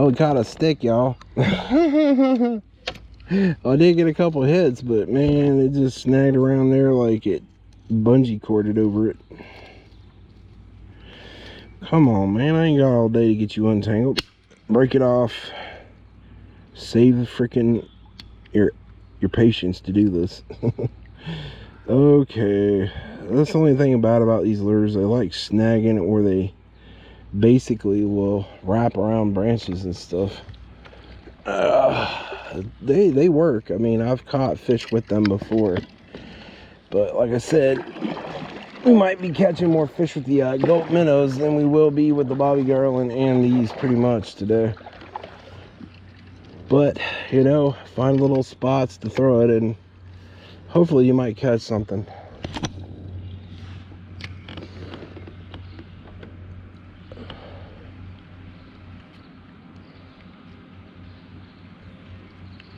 it caught a stick, y'all. I did get a couple hits, but man, it just snagged around there like it bungee corded over it. Come on, man, I ain't got all day to get you untangled. Break it off. Save the freaking your patience to do this. Okay, that's the only thing about these lures. They like snagging it where they basically will wrap around branches and stuff. They work. I mean, I've caught fish with them before, but like I said, we might be catching more fish with the goat minnows than we will be with the bobby garland and these pretty much today. But you know, find little spots to throw it and hopefully you might catch something.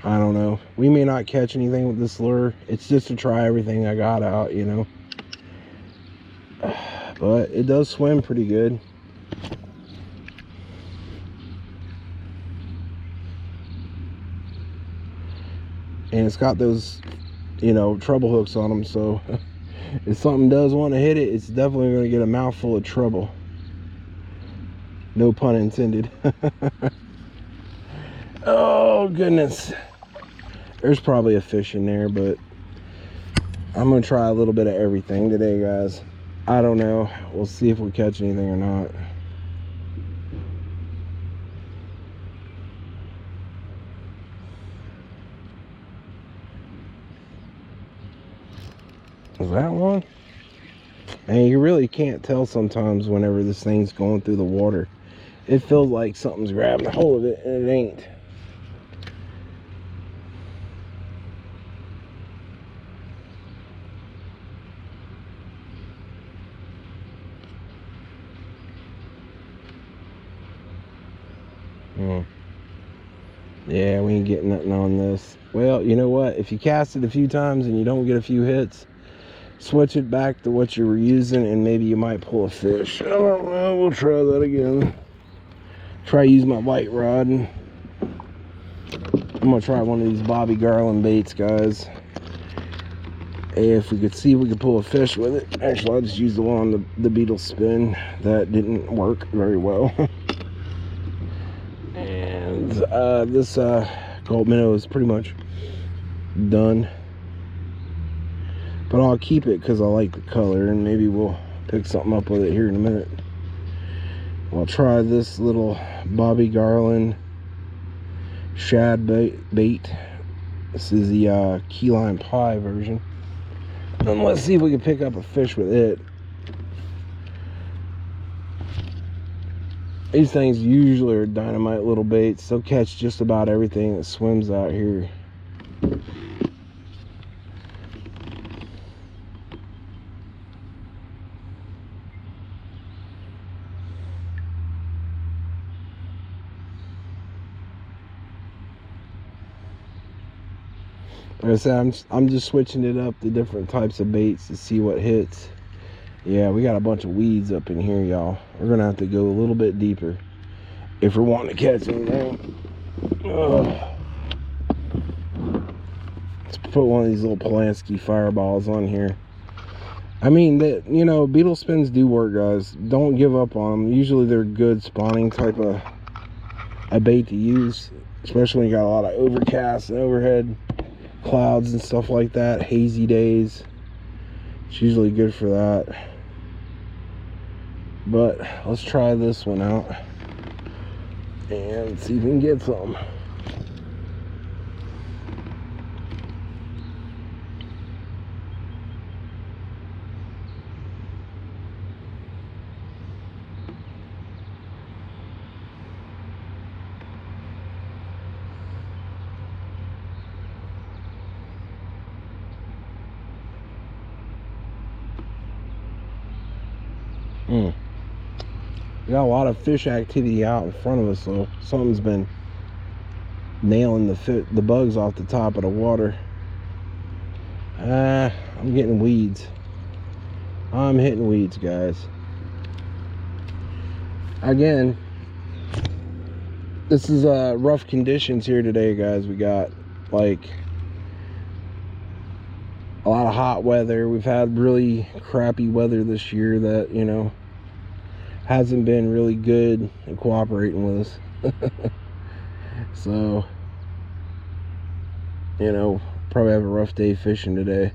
I don't know. We may not catch anything with this lure. It's just to try everything I got out, you know. But it does swim pretty good. And it's got those, you know, treble hooks on them. So if something does want to hit it, it's definitely going to get a mouthful of trouble. No pun intended. Oh, goodness. There's probably a fish in there, but I'm going to try a little bit of everything today, guys. I don't know. We'll see if we catch anything or not. Is that one? And you really can't tell sometimes whenever this thing's going through the water. It feels like something's grabbing a hold of it, and it ain't. Yeah, we ain't getting nothing on this. Well, you know what? If you cast it a few times and you don't get a few hits, switch it back to what you were using and maybe you might pull a fish. I don't know. We'll try that again. Try use my light rod. And I'm going to try one of these bobby garland baits, guys. If we could see if we could pull a fish with it. Actually, I just used the one on the beetle spin. That didn't work very well. And this gold minnow is pretty much done. But I'll keep it because I like the color, and maybe we'll pick something up with it here in a minute. I'll try this little bobby garland shad bait. This is the key lime pie version. And let's see if we can pick up a fish with it. These things usually are dynamite little baits. They'll catch just about everything that swims out here. Like I said, I'm just switching it up to different types of baits to see what hits. Yeah, we got a bunch of weeds up in here, y'all. We're gonna have to go a little bit deeper if we're wanting to catch anything. Let's put one of these little Polanski fireballs on here. I mean, you know, beetle spins do work, guys. Don't give up on them. Usually they're good spawning type of a bait to use, especially when you got a lot of overcast and overhead clouds and stuff like that, hazy days. It's usually good for that. But let's try this one out and see if we can get some. We got a lot of fish activity out in front of us, so something's been nailing the bugs off the top of the water. I'm getting weeds. I'm hitting weeds, guys. Again, this is rough conditions here today, guys. We got like a lot of hot weather. We've had really crappy weather this year that, you know, hasn't been really good in cooperating with us. So, you know, probably have a rough day fishing today.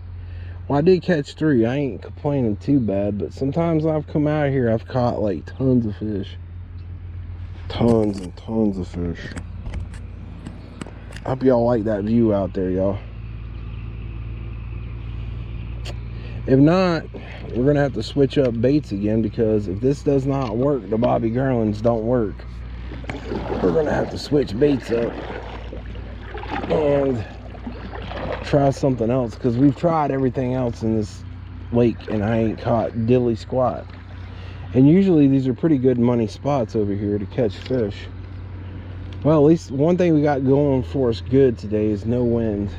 Well, I did catch 3. I ain't complaining too bad, but sometimes I've come out here, I've caught like tons of fish. Tons and tons of fish. I hope y'all like that view out there, y'all. If not, we're gonna have to switch up baits again, because if this does not work, the Bobby Garlands don't work. We're gonna have to switch baits up and try something else, because we've tried everything else in this lake and I ain't caught diddly squat. And usually these are pretty good money spots over here to catch fish. Well, at least one thing we got going for us good today is no wind.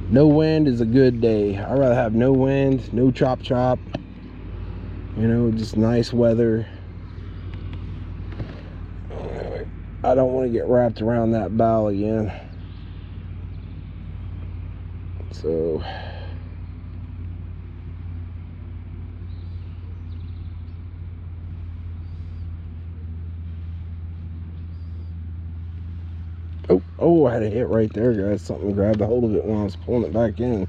No wind is a good day. I'd rather have no wind, no chop chop, you know, just nice weather. I don't want to get wrapped around that bow again. So oh, I had a hit right there, guys. Something grabbed a hold of it when I was pulling it back in.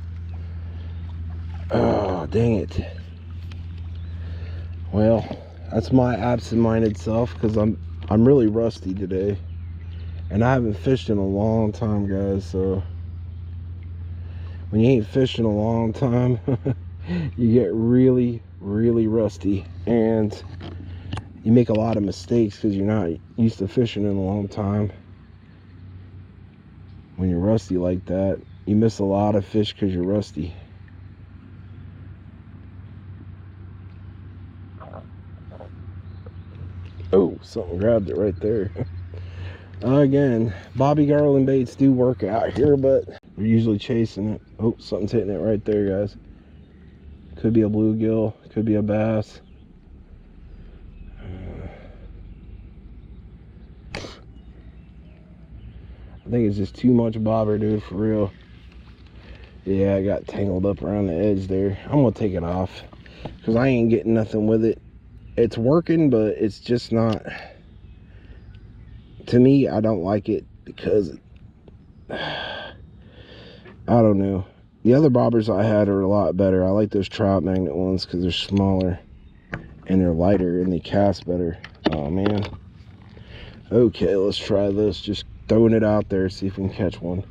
Oh, dang it. Well, that's my absent-minded self, because I'm really rusty today. And I haven't fished in a long time, guys, so when you ain't fished in a long time, you get really, really rusty. And you make a lot of mistakes because you're not used to fishing in a long time. When you're rusty like that, you miss a lot of fish because you're rusty. Oh, something grabbed it right there. Again, Bobby Garland baits do work out here, but we're usually chasing it. Oh, something's hitting it right there, guys. Could be a bluegill, could be a bass. I think it's just too much bobber, dude, for real. Yeah, I got tangled up around the edge there. I'm gonna take it off because I ain't getting nothing with it. It's working, but it's just not, to me, I don't like it because I don't know. The other bobbers I had are a lot better. I like those trout magnet ones because they're smaller and they're lighter and they cast better. Oh man. Okay, let's try this. Just throwing it out there, see if we can catch one.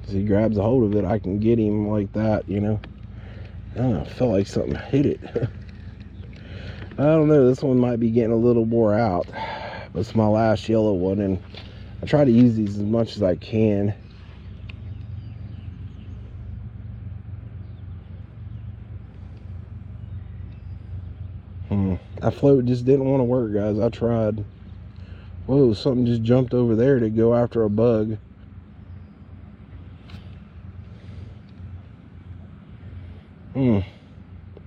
As he grabs a hold of it, I can get him like that, you know. I felt like something hit it. I don't know, this one might be getting a little wore out, but it's my last yellow one, and I try to use these as much as I can. That float just didn't want to work, guys. I tried. Whoa, something just jumped over there to go after a bug.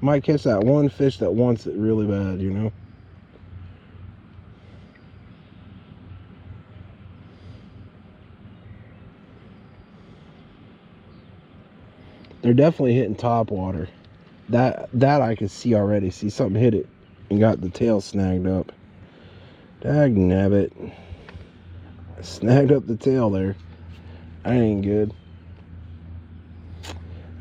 Might catch that one fish that wants it really bad, you know. They're definitely hitting top water. That I can see already. See, something hit it and got the tail snagged up. Dag nabbit. Snagged up the tail there. That ain't good.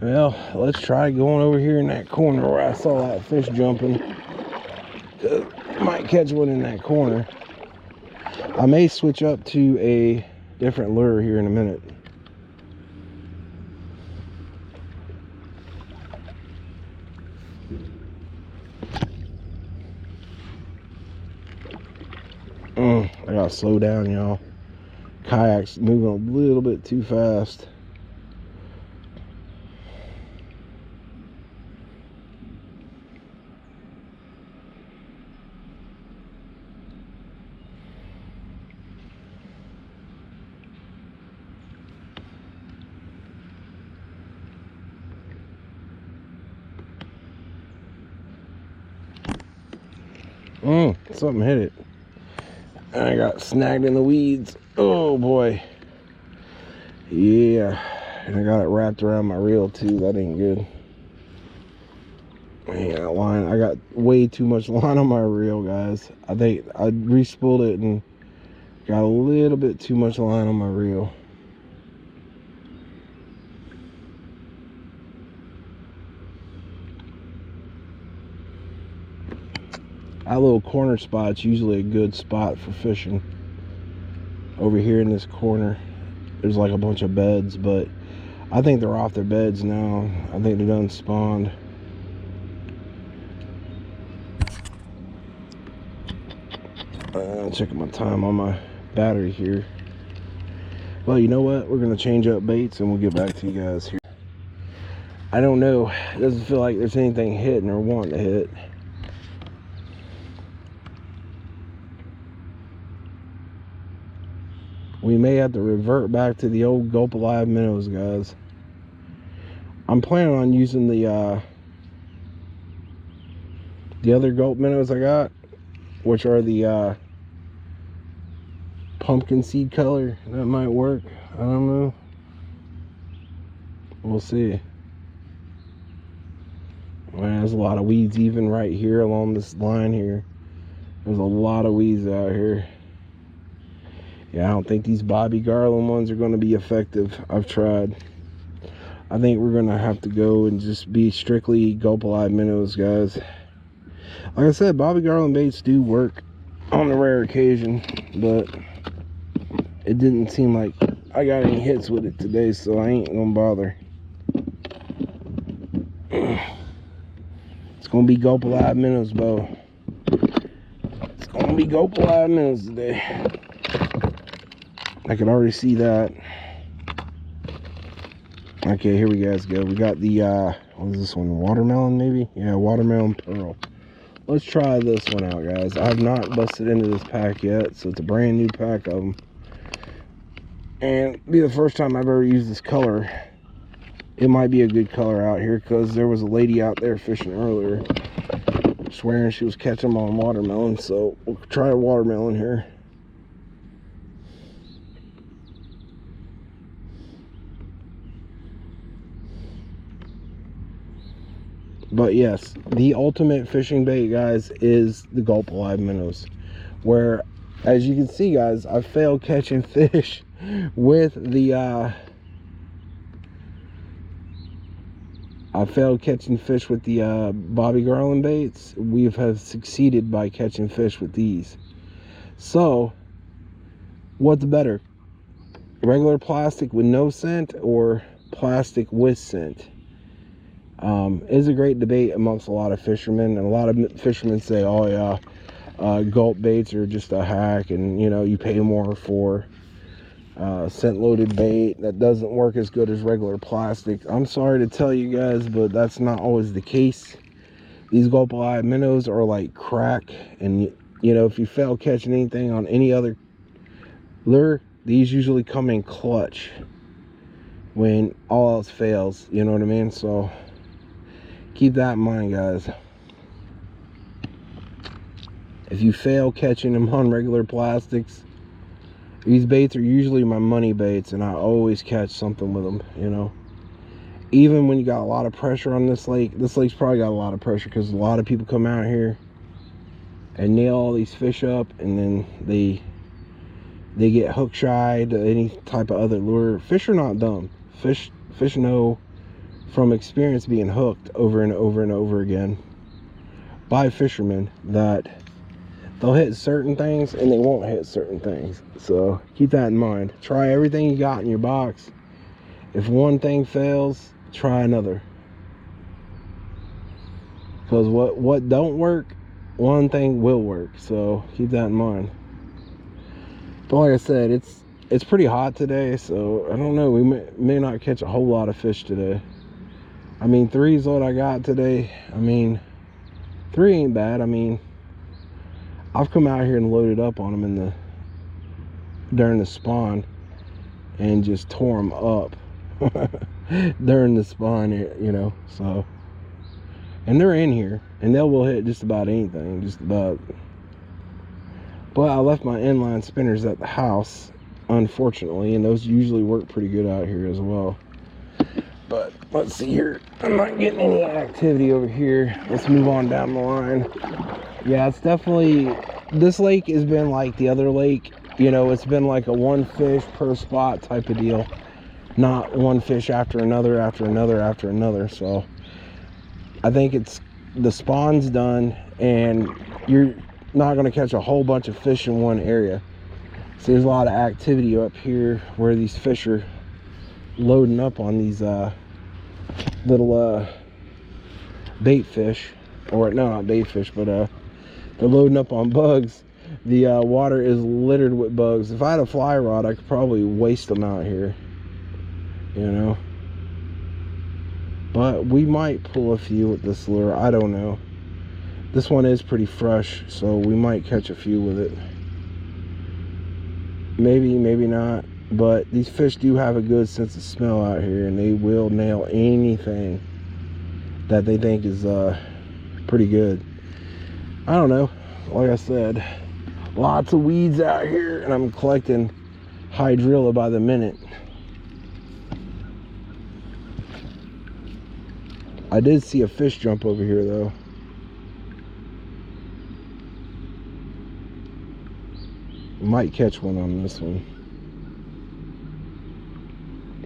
Well, let's try going over here in that corner where I saw that fish jumping. Might catch one in that corner. I may switch up to a different lure here in a minute. I gotta slow down, y'all. kayak's moving a little bit too fast. Something hit it. And I got snagged in the weeds. Oh boy. Yeah. And I got it wrapped around my reel too. That ain't good. Yeah, line. I got way too much line on my reel, guys. I think I re-spooled it and got a little bit too much line on my reel. That little corner spot's usually a good spot for fishing. Over here in this corner, there's like a bunch of beds, but I think they're off their beds now. I think they're done spawned. Checking my time on my battery here. Well, you know what? We're gonna change up baits and we'll get back to you guys here. I don't know. It doesn't feel like there's anything hitting or wanting to hit. We may have to revert back to the old Gulp Alive minnows, guys. I'm planning on using the other Gulp minnows I got, which are the pumpkin seed color. That might work. I don't know. We'll see. Man, there's a lot of weeds even right here along this line here. There's a lot of weeds out here. Yeah, I don't think these Bobby Garland ones are going to be effective. I've tried. I think we're going to have to go and just be strictly Gulp Alive minnows, guys. Like I said, Bobby Garland baits do work on a rare occasion, but it didn't seem like I got any hits with it today, so I ain't going to bother. It's going to be Gulp Alive minnows, Bo. It's going to be Gulp Alive minnows today. I can already see that. Okay, here we guys go. We got the what is this one? Watermelon, maybe? Yeah, watermelon pearl. Let's try this one out, guys. I have not busted into this pack yet, so it's a brand new pack of them. And it'll be the first time I've ever used this color. It might be a good color out here because there was a lady out there fishing earlier swearing she was catching them on watermelon, so we'll try a watermelon here. But yes, the ultimate fishing bait, guys, is the Gulp Alive minnows. Where, as you can see, guys, I failed catching fish with the Bobby Garland baits. We have succeeded by catching fish with these. So, what's better? Regular plastic with no scent or plastic with scent? Is a great debate amongst a lot of fishermen, and a lot of fishermen say, oh yeah, gulp baits are just a hack, and you know, you pay more for scent loaded bait that doesn't work as good as regular plastic. I'm sorry to tell you guys, but that's not always the case. These Gulp Alive minnows are like crack, and you know, if you fail catching anything on any other lure, these usually come in clutch when all else fails, you know what I mean? So keep that in mind, guys. If you fail catching them on regular plastics, these baits are usually my money baits, and I always catch something with them, you know. Even when you got a lot of pressure on this lake's probably got a lot of pressure because a lot of people come out here and nail all these fish up, and then they get hook shy to any type of other lure. Fish are not dumb. Fish know from experience being hooked over and over and over again by fishermen that they'll hit certain things and they won't hit certain things. So keep that in mind. Try everything you got in your box. If one thing fails, try another. Because what don't work, one thing will work. So keep that in mind. But like I said, it's pretty hot today, so I don't know, we may not catch a whole lot of fish today. I mean, 3 is what I got today. I mean, 3 ain't bad. I mean, I've come out here and loaded up on them during the spawn and just tore them up during the spawn, you know. So, and they're in here and they will hit just about anything, just about. But I left my inline spinners at the house, unfortunately, and those usually work pretty good out here as well. But let's see here, I'm not getting any activity over here. Let's move on down the line. Yeah, it's definitely, this lake has been like the other lake, you know, it's been like a 1 fish per spot type of deal, not 1 fish after another after another after another. So I think it's, the spawn's done and you're not going to catch a whole bunch of fish in one area. So there's a lot of activity up here where these fish are loading up on these little bait fish, or no, not bait fish, but they're loading up on bugs. The water is littered with bugs. If I had a fly rod, I could probably waste them out here, you know. But we might pull a few with this lure. I don't know. This one is pretty fresh, so we might catch a few with it. Maybe, maybe not. But these fish do have a good sense of smell out here, and they will nail anything that they think is pretty good. I don't know. Like I said, lots of weeds out here, and I'm collecting hydrilla by the minute. I did see a fish jump over here though. Might catch one on this one.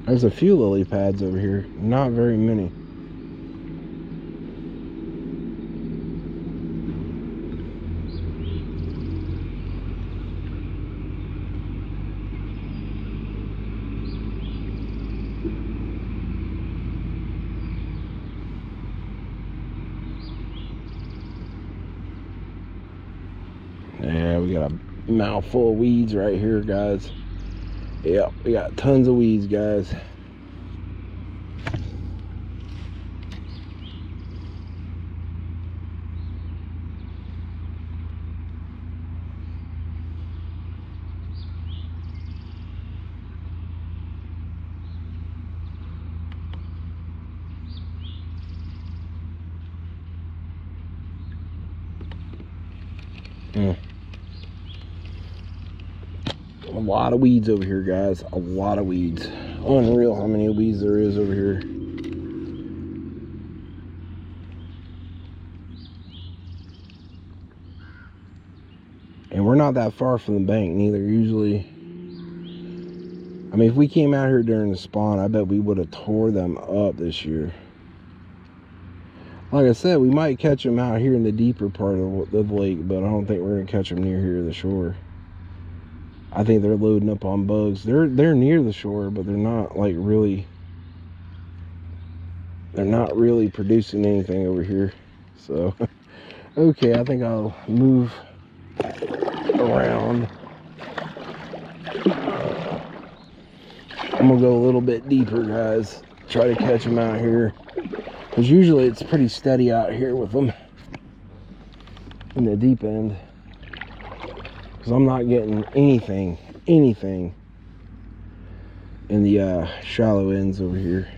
There's a few lily pads over here, not very many. Yeah, we got a mouthful of weeds right here, guys. Yep, we got tons of weeds, guys. A lot of weeds over here, guys. A lot of weeds. Unreal how many weeds there is over here. And we're not that far from the bank neither. Usually, I mean, if we came out here during the spawn, I bet we would have tore them up this year. Like I said, we might catch them out here in the deeper part of the lake, but I don't think we're going to catch them near here the shore. I think they're loading up on bugs. They're near the shore, but they're not like really, they're not really producing anything over here. So, okay, I think I'll move around. I'm gonna go a little bit deeper, guys. Try to catch them out here, because usually it's pretty steady out here with them in the deep end. Because I'm not getting anything in the shallow ends over here.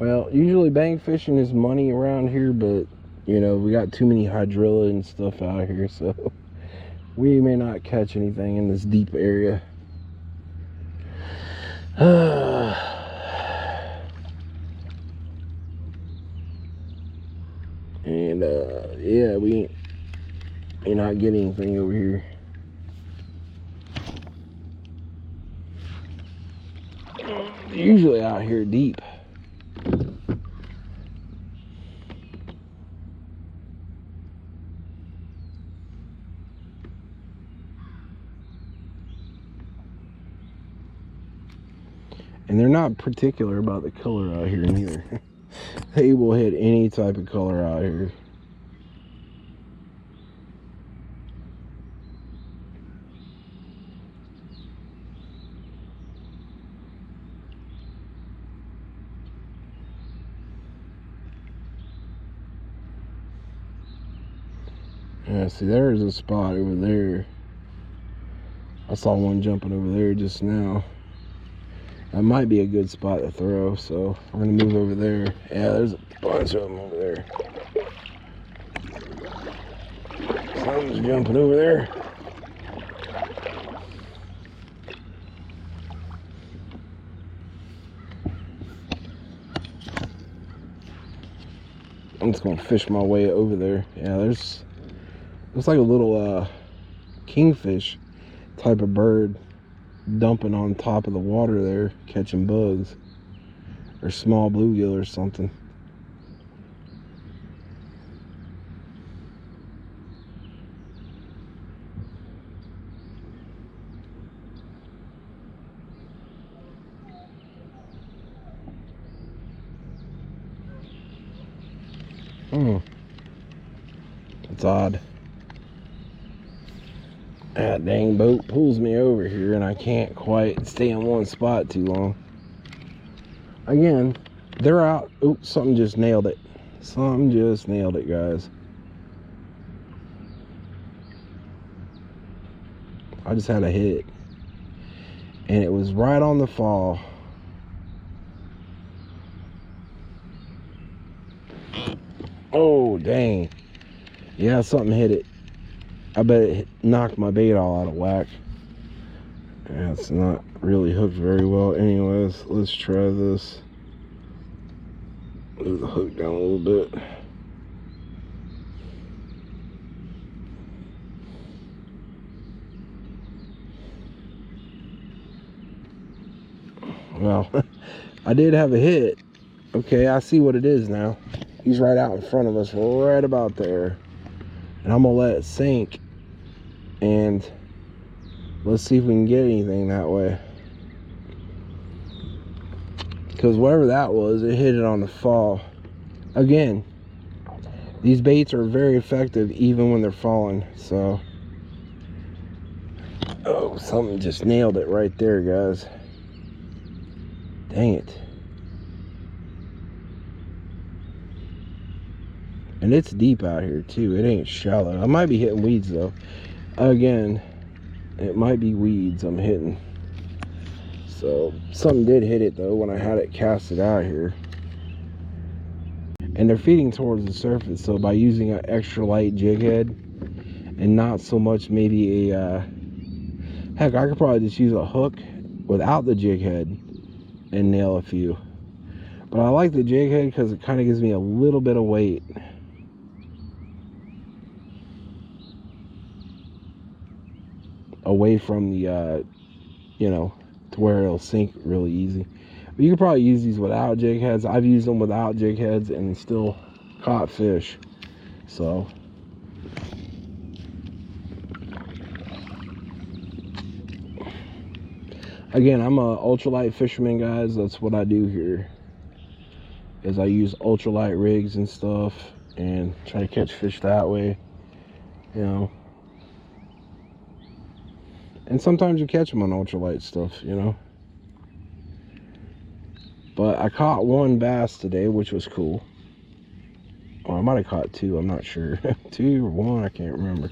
Well, usually bank fishing is money around here, but you know, we got too many hydrilla and stuff out here, so we may not catch anything in this deep area. And yeah, we may not get anything over here. They're usually out here deep. And they're not particular about the color out here neither. They will hit any type of color out here. Yeah, see, there's a spot over there. I saw one jumping over there just now. That might be a good spot to throw, so we're gonna move over there. Yeah, there's a bunch of them over there. Something's jumping over there. I'm just gonna fish my way over there. Yeah, looks like a little kingfish type of bird dumping on top of the water there, catching bugs, or small bluegill or something. That's odd. That dang boat pulls me over here and I can't quite stay in one spot too long. Again, they're out. Oops, something just nailed it. Something just nailed it, guys. I just had a hit. And it was right on the fall. Oh, dang. Yeah, something hit it. I bet it knocked my bait all out of whack. Yeah, it's not really hooked very well. Anyways, let's try this. Move the hook down a little bit. Well, I did have a hit. Okay, I see what it is now. He's right out in front of us, right about there. And I'm gonna let it sink. And let's see if we can get anything that way. Because whatever that was, it hit it on the fall. Again, these baits are very effective even when they're falling. So, oh, something just nailed it right there, guys. Dang it. And it's deep out here too. It ain't shallow. I might be hitting weeds though. Again, it might be weeds I'm hitting. So something did hit it though when I had it casted out here. And they're feeding towards the surface, so by using an extra light jig head and not so much maybe a heck, I could probably just use a hook without the jig head and nail a few. But I like the jig head because it kind of gives me a little bit of weight. Away from the you know, to where it'll sink really easy. But you can probably use these without jig heads. I've used them without jig heads and still caught fish. So again, I'm a ultralight fisherman, guys. That's what I do here, is I use ultralight rigs and stuff and try to catch fish that way, you know. And sometimes you catch them on ultralight stuff, you know. But I caught one bass today, which was cool. Or I might have caught two, I'm not sure. Two or one, I can't remember.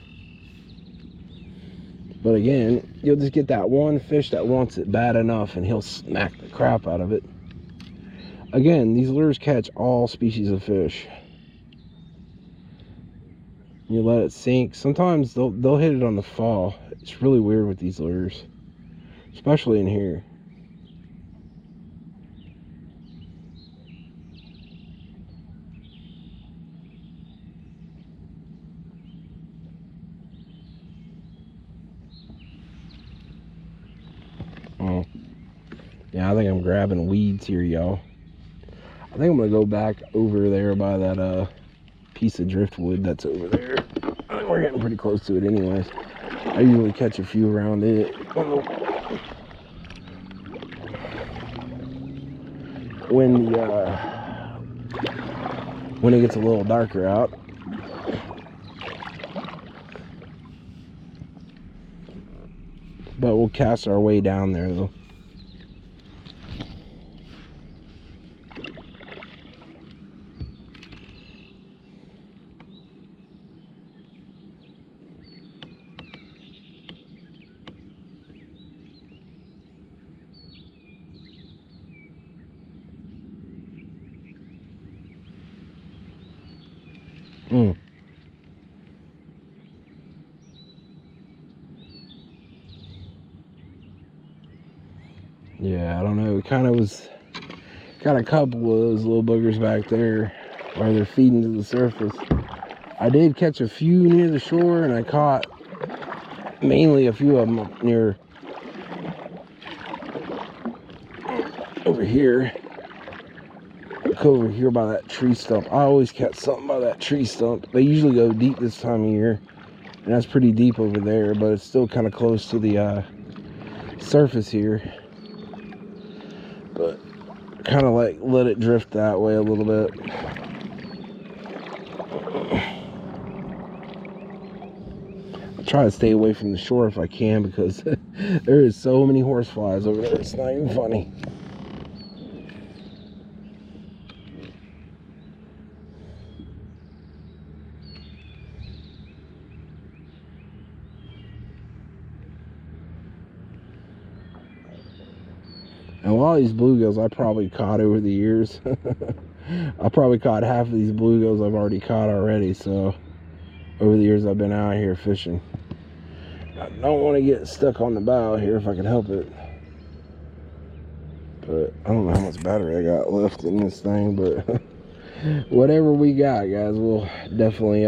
But again, you'll just get that one fish that wants it bad enough and he'll smack the crap out of it. Again, these lures catch all species of fish. You let it sink. Sometimes they'll hit it on the fall. It's really weird with these lures, especially in here. Oh, yeah, I think I'm grabbing weeds here, y'all. I think I'm gonna go back over there by that piece of driftwood that's over there. I think we're getting pretty close to it anyways. I usually catch a few around it. when it gets a little darker out. But we'll cast our way down there though. Yeah, I don't know. It kind of was, got a couple of those little boogers back there where they're feeding to the surface. I did catch a few near the shore, and I caught mainly a few of them up near over here. Over here by that tree stump. I always catch something by that tree stump. They usually go deep this time of year, and that's pretty deep over there, but it's still kind of close to the surface here. But kind of like let it drift that way a little bit. I try to stay away from the shore if I can, because there is so many horseflies over there. It's not even funny. And a lot of these bluegills I probably caught over the years. I probably caught half of these bluegills I've already caught already, so over the years I've been out here fishing. I don't want to get stuck on the bow here if I can help it. But I don't know how much battery I got left in this thing, but whatever we got, guys, we'll definitely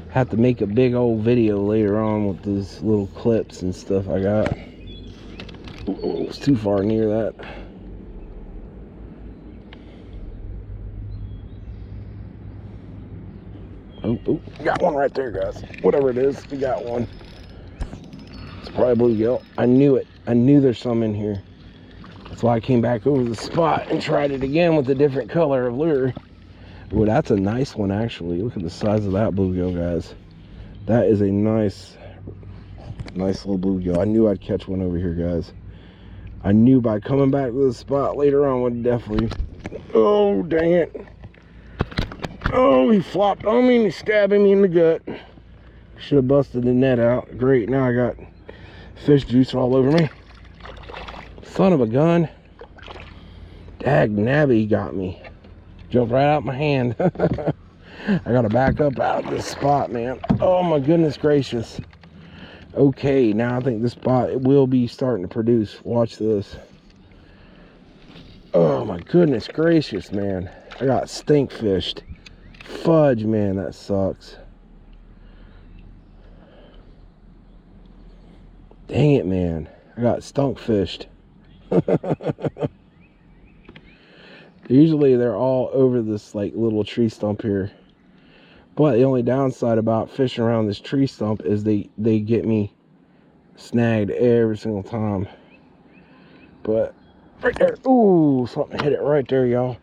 have to make a big old video later on with these little clips and stuff I got. Oh, it's too far near that. Oh, got one right there, guys. Whatever it is, we got one. It's probably bluegill. I knew it. I knew there's some in here. That's why I came back over the spot and tried it again with a different color of lure. Oh, that's a nice one, actually. Look at the size of that bluegill, guys. That is a nice little bluegill. I knew I'd catch one over here, guys. I knew by coming back to the spot later on would definitely... Oh, dang it. Oh, he flopped on me and he's stabbing me in the gut. Should have busted the net out. Great, now I got fish juice all over me. Son of a gun. Dag nabby got me. Jumped right out my hand. I gotta back up out of this spot, man. Oh my goodness gracious. Okay, now I think this spot will be starting to produce. Watch this. Oh my goodness gracious, man. I got stink fished. Fudge, man, that sucks. Dang it, man. I got stunk fished. Usually they're all over this like little tree stump here. But the only downside about fishing around this tree stump is they get me snagged every single time. But right there, ooh, something hit it right there, y'all.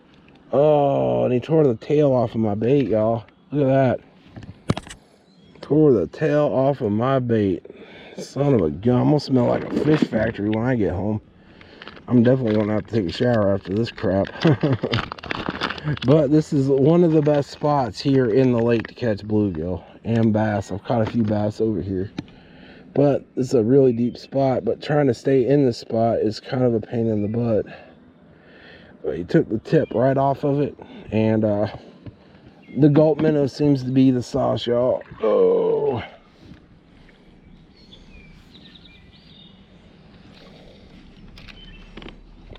Oh, and he tore the tail off of my bait, y'all. Look at that. Tore the tail off of my bait. Son of a gun. I'm gonna smell like a fish factory when I get home. I'm definitely gonna have to take a shower after this crap. But this is one of the best spots here in the lake to catch bluegill and bass. I've caught a few bass over here. But it's a really deep spot, but trying to stay in this spot is kind of a pain in the butt. But he took the tip right off of it, and the gulp minnow seems to be the sauce, y'all. Oh.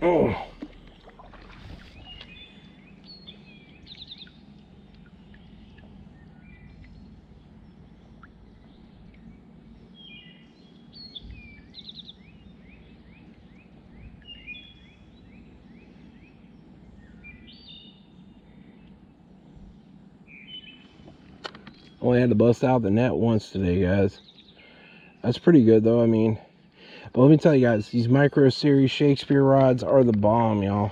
Oh. Only had to bust out the net once today, guys. That's pretty good, though. I mean, but let me tell you guys, these micro series Shakespeare rods are the bomb, y'all.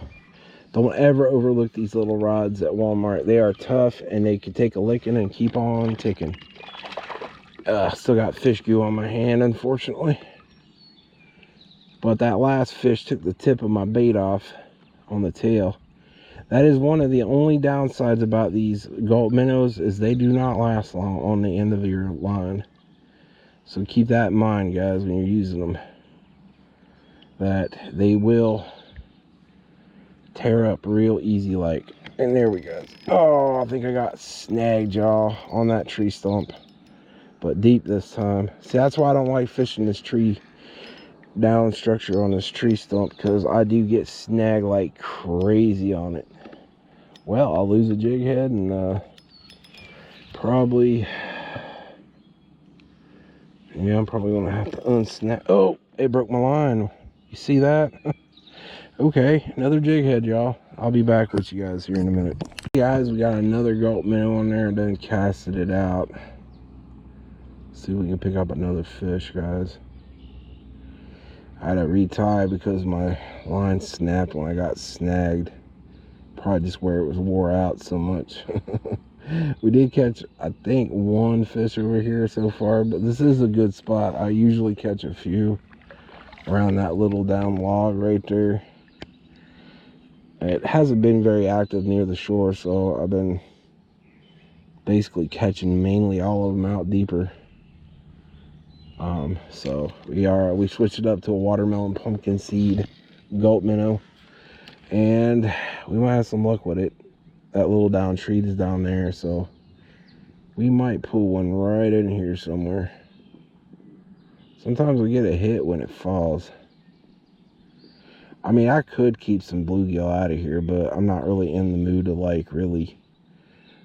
Don't ever overlook these little rods at Walmart. They are tough and they can take a licking and keep on ticking. Still got fish goo on my hand, unfortunately. But that last fish took the tip of my bait off on the tail. That is one of the only downsides about these gulp minnows, is they do not last long on the end of your line. So keep that in mind, guys, when you're using them. That they will tear up real easy like. And there we go. Oh, I think I got snagged, y'all, on that tree stump. But deep this time. See, that's why I don't like fishing this tree down structure on this tree stump, because I do get snagged like crazy on it. Well, I'll lose a jig head and probably, yeah, I'm probably gonna have to unsnap. Oh, it broke my line. You see that? Okay, another jig head, y'all. I'll be back with you guys here in a minute. Hey guys, we got another gulp minnow on there and then casted it out. See if we can pick up another fish, guys. I had to retie because my line snapped when I got snagged. Probably just where it was wore out so much. We did catch, I think, one fish over here so far, but this is a good spot. I usually catch a few around that little down log right there. It hasn't been very active near the shore, so I've been basically catching mainly all of them out deeper. So we switched it up to a watermelon pumpkin seed gulp minnow, and we might have some luck with it. That little down tree is down there, so we might pull one right in here somewhere. Sometimes we get a hit when it falls. I mean, I could keep some bluegill out of here, but I'm not really in the mood to like really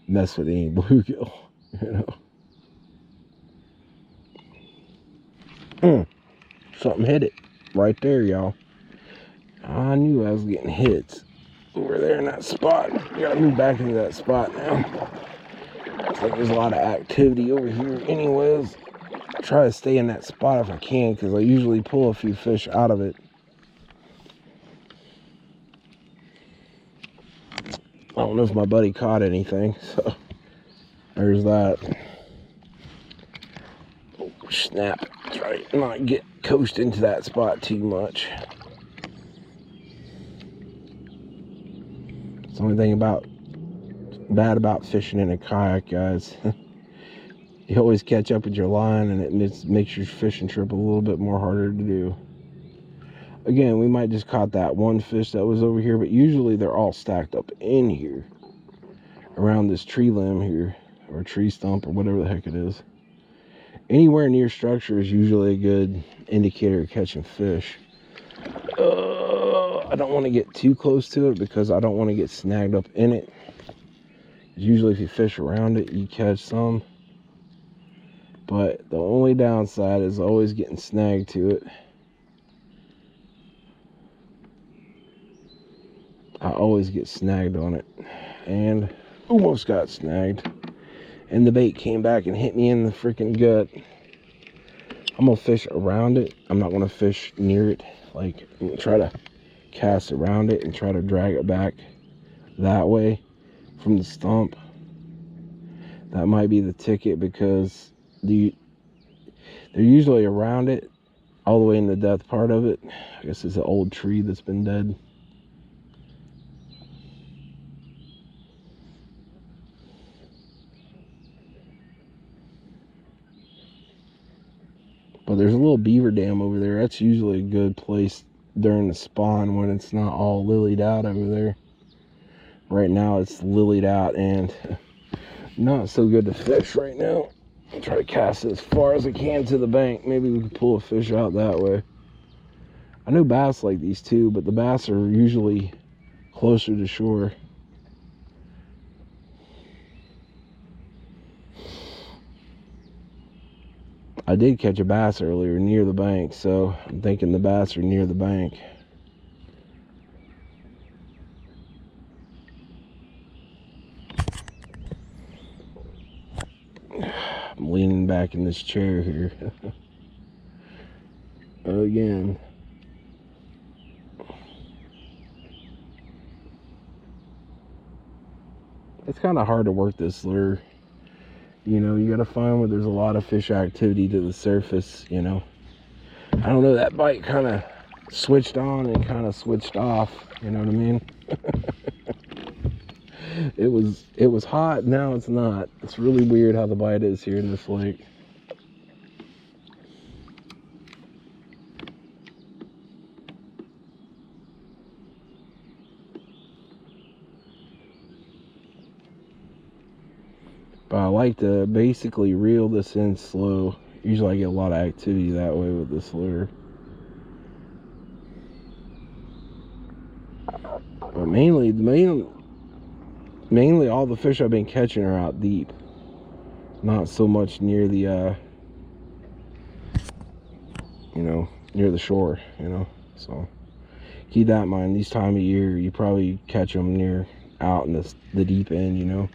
mess with any bluegill, you know. Something hit it right there, y'all. I knew I was getting hits over there in that spot. I gotta move back into that spot now. Looks like there's a lot of activity over here anyways. I try to stay in that spot if I can, because I usually pull a few fish out of it. I don't know if my buddy caught anything, so there's that. Oh, snap. Try to not get coasted into that spot too much. It's the only thing bad about fishing in a kayak, guys. You always catch up with your line, and it makes your fishing trip a little bit more harder to do. Again, we might just caught that one fish that was over here, but usually they're all stacked up in here around this tree limb here, or tree stump, or whatever the heck it is. Anywhere near structure is usually a good indicator of catching fish. I don't want to get too close to it because I don't want to get snagged up in it. Usually if you fish around it, you catch some. But the only downside is always getting snagged to it. I always get snagged on it. And almost got snagged. And the bait came back and hit me in the freaking gut. I'm going to fish around it. I'm not going to fish near it. Like, try to cast around it and try to drag it back that way from the stump. That might be the ticket, because they're usually around it all the way in the depth part of it. I guess it's an old tree that's been dead. But there's a little beaver dam over there. That's usually a good place during the spawn when it's not all lilied out over there. Right now it's lilied out and not so good to fish right now. I'll try to cast it as far as I can to the bank. Maybe we can pull a fish out that way. I know bass like these too, but the bass are usually closer to shore. I did catch a bass earlier near the bank, so I'm thinking the bass are near the bank. I'm leaning back in this chair here. Again. It's kind of hard to work this lure. You know, you gotta find where there's a lot of fish activity to the surface, you know. I don't know, that bite kind of switched on and kind of switched off, you know what I mean? It was hot, now it's not. It's really weird how the bite is here in this lake. But I like to basically reel this in slow. Usually I get a lot of activity that way with this lure. But mainly all the fish I've been catching are out deep. Not so much near the, you know, near the shore, you know. So keep that in mind. This time of year, you probably catch them near out in the deep end, you know.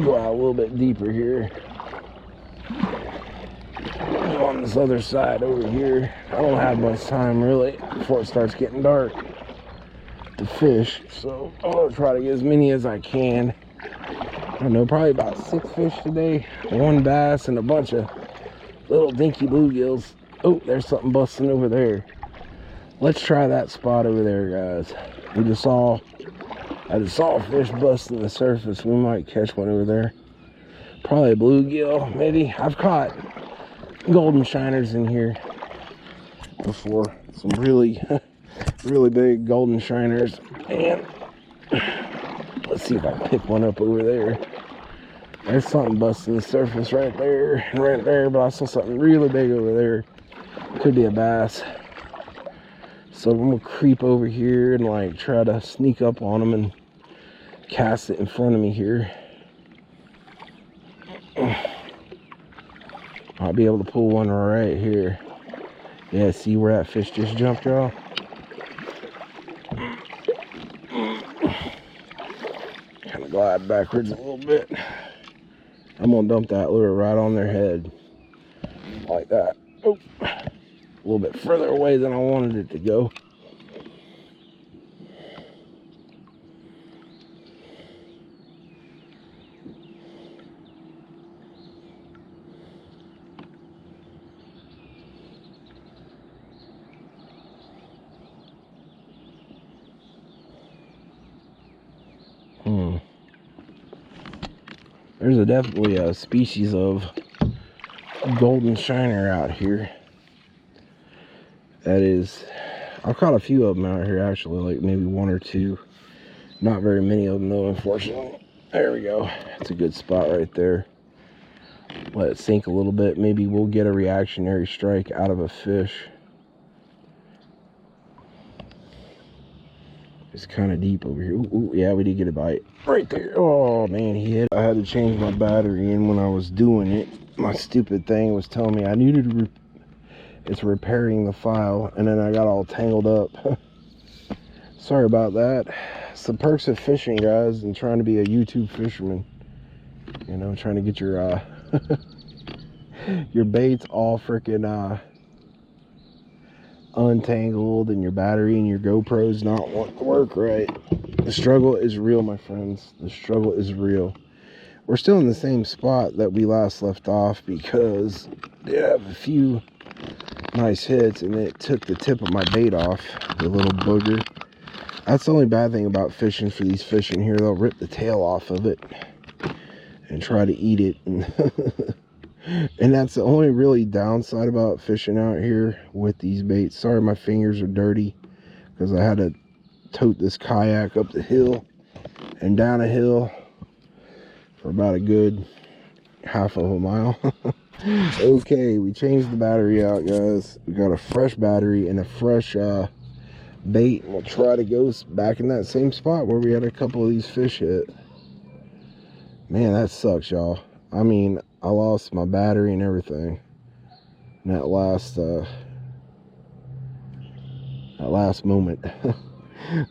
Go out a little bit deeper here. Go on this other side over here. I don't have much time really before it starts getting dark to fish, so I'm gonna try to get as many as I can. I don't know, probably about 6 fish today, 1 bass and a bunch of little dinky bluegills. Oh, there's something busting over there. Let's try that spot over there, guys. I just saw a fish busting the surface. We might catch one over there. Probably a bluegill, maybe. I've caught golden shiners in here before. Some really, really big golden shiners. And let's see if I can pick one up over there. There's something busting the surface right there and right there, but I saw something really big over there. Could be a bass. So I'm gonna creep over here and like try to sneak up on them and cast it in front of me here. I'll be able to pull one right here. Yeah, see where that fish just jumped, y'all? Kind of glide backwards a little bit. I'm gonna dump that lure right on their head. Like that. Oh, a little bit further away than I wanted it to go. There's definitely a species of golden shiner out here. That is, I've caught a few of them out here actually, like maybe 1 or 2. Not very many of them though, unfortunately. There we go. That's a good spot right there. Let it sink a little bit. Maybe we'll get a reactionary strike out of a fish. It's kind of deep over here. Ooh, yeah, we did get a bite right there. Oh man, he hit. I had to change my battery in when I was doing it. My stupid thing was telling me I needed to it's repairing the file, and then I got all tangled up. Sorry about that. It's the perks of fishing, guys, and trying to be a YouTube fisherman. You know, trying to get your your baits all freaking untangled, and your battery and your GoPro's not wanting to work right. The struggle is real, my friends. The struggle is real. We're still in the same spot that we last left off because they have a few nice hits, and it took the tip of my bait off, the little booger. That's the only bad thing about fishing for these fish in here. They'll rip the tail off of it and try to eat it. And that's the only really downside about fishing out here with these baits. Sorry, my fingers are dirty because I had to tote this kayak up the hill and down a hill for about a good half of a mile. Okay, we changed the battery out, guys. We got a fresh battery and a fresh bait, and we'll try to go back in that same spot where we had a couple of these fish hit. Man, that sucks, y'all. I mean, I lost my battery and everything in that last moment.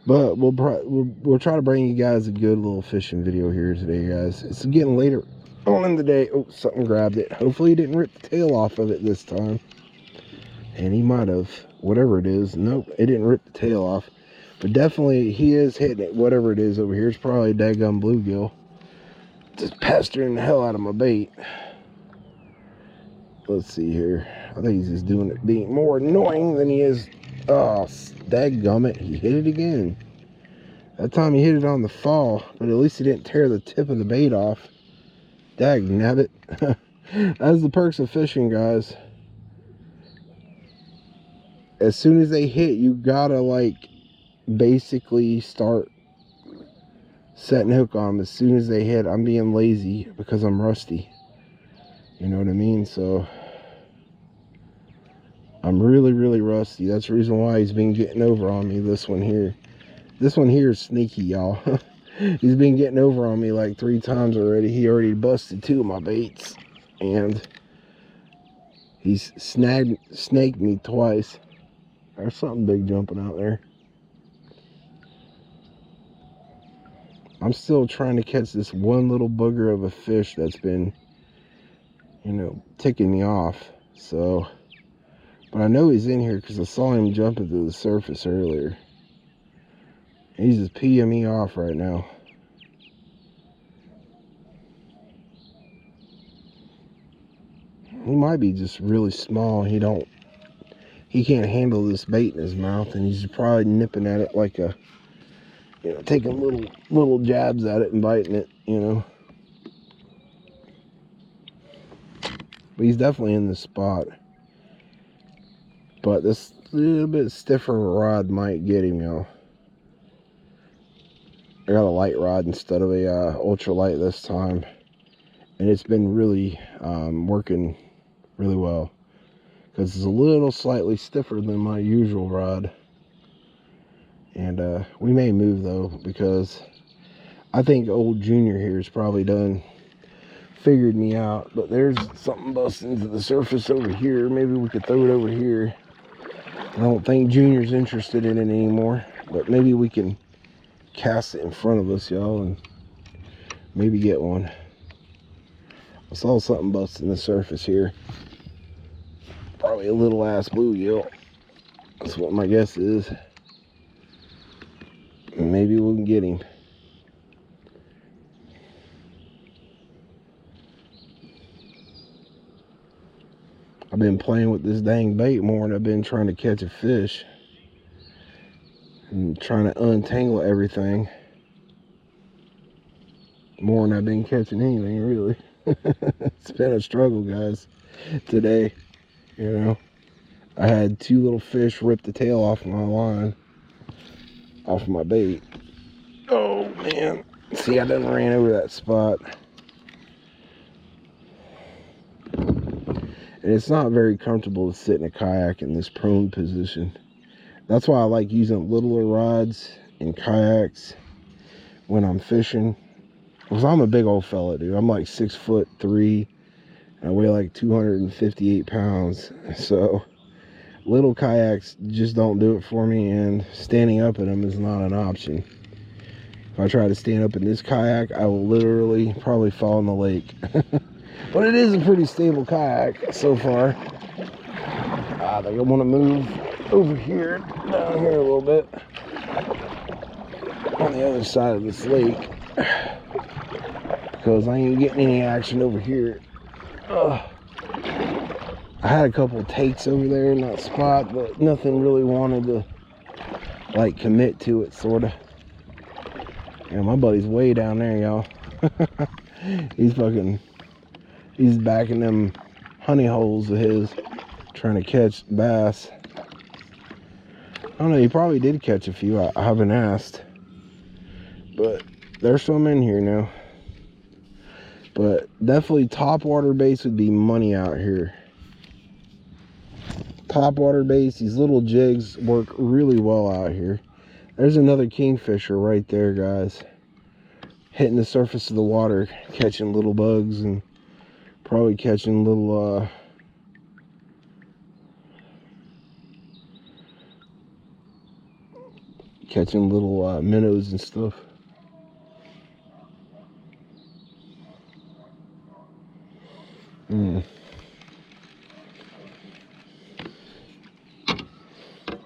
But we'll try to bring you guys a good little fishing video here today, guys. It's getting later. on in the day. Oh, something grabbed it. Hopefully he didn't rip the tail off of it this time. And he might have. Whatever it is. Nope, it didn't rip the tail off. But definitely he is hitting it. Whatever it is over here. It's probably a daggum bluegill. Just pestering the hell out of my bait. Let's see here. I think he's just doing it being more annoying than he is. Oh, dadgummit. He hit it again. That time he hit it on the fall, but at least he didn't tear the tip of the bait off. Dagnabbit. That's the perks of fishing, guys. As soon as they hit, you gotta, like, basically start setting hook on them as soon as they hit. I'm being lazy because I'm rusty. You know what I mean? So I'm really, really rusty. That's the reason why he's been getting over on me. This one here. This one here is sneaky, y'all. He's been getting over on me like 3 times already. He already busted 2 of my baits. And he's snaked me twice. There's something big jumping out there. I'm still trying to catch this one little booger of a fish that's been, you know, ticking me off. So, but I know he's in here because I saw him jumping to the surface earlier. He's just peeing me off right now. He might be just really small. He can't handle this bait in his mouth, and he's probably nipping at it like a, you know, taking little jabs at it and biting it, you know. But he's definitely in this spot. But this little bit stiffer rod might get him, y'all. I got a light rod instead of a ultralight this time, and it's been really working really well because it's a little slightly stiffer than my usual rod. And we may move though, because I think old Junior here is probably done figured me out. But there's something busting to the surface over here. Maybe we could throw it over here. I don't think Junior's interested in it anymore, but maybe we can cast it in front of us, y'all, and maybe get one. I saw something busting the surface here. Probably a little ass bluegill. That's what my guess is. Maybe we can get him. I've been playing with this dang bait more than I've been trying to catch a fish. And trying to untangle everything. More than I've been catching anything, really. It's been a struggle, guys, today. You know, I had 2 little fish rip the tail off my line, off of my bait. Oh, man. See, I done ran over that spot. And it's not very comfortable to sit in a kayak in this prone position. That's why I like using littler rods in kayaks when I'm fishing. Because I'm a big old fella, dude. I'm like 6'3", and I weigh like 258 pounds. So little kayaks just don't do it for me, and standing up in them is not an option. If I try to stand up in this kayak, I will literally probably fall in the lake. But it is a pretty stable kayak so far. I think I want to move over here, down here a little bit, on the other side of this lake, because I ain't getting any action over here. I had a couple of takes over there in that spot, but nothing really wanted to, like, commit to it, sort of. And my buddy's way down there, y'all. He's back in them honey holes of his, trying to catch bass. I don't know, he probably did catch a few. I haven't asked. But there's some in here now. But definitely top water baits would be money out here. Top water baits, these little jigs work really well out here. There's another kingfisher right there, guys. Hitting the surface of the water, catching little bugs, and probably catching little minnows and stuff.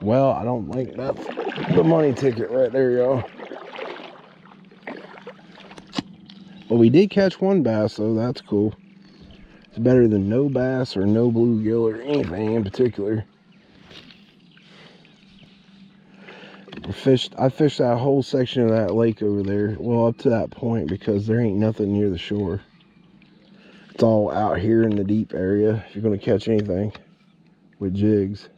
Well, I don't think that's the money ticket right there, y'all. But we did catch one bass, so that's cool. It's better than no bass or no bluegill or anything in particular. I fished that whole section of that lake over there, well, up to that point, because there ain't nothing near the shore. It's all out here in the deep area if you're going to catch anything with jigs.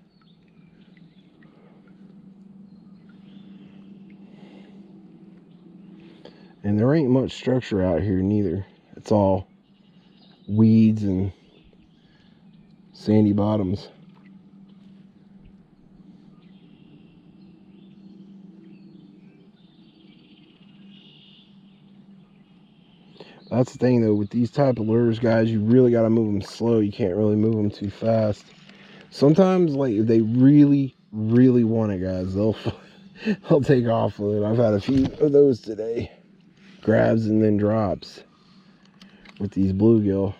And there ain't much structure out here neither. It's all weeds and sandy bottoms. That's the thing though, with these type of lures, guys, you really got to move them slow. You can't really move them too fast. Sometimes, like, if they really want it, guys, they'll take off with it. I've had a few of those today. Grabs and then drops with these bluegill.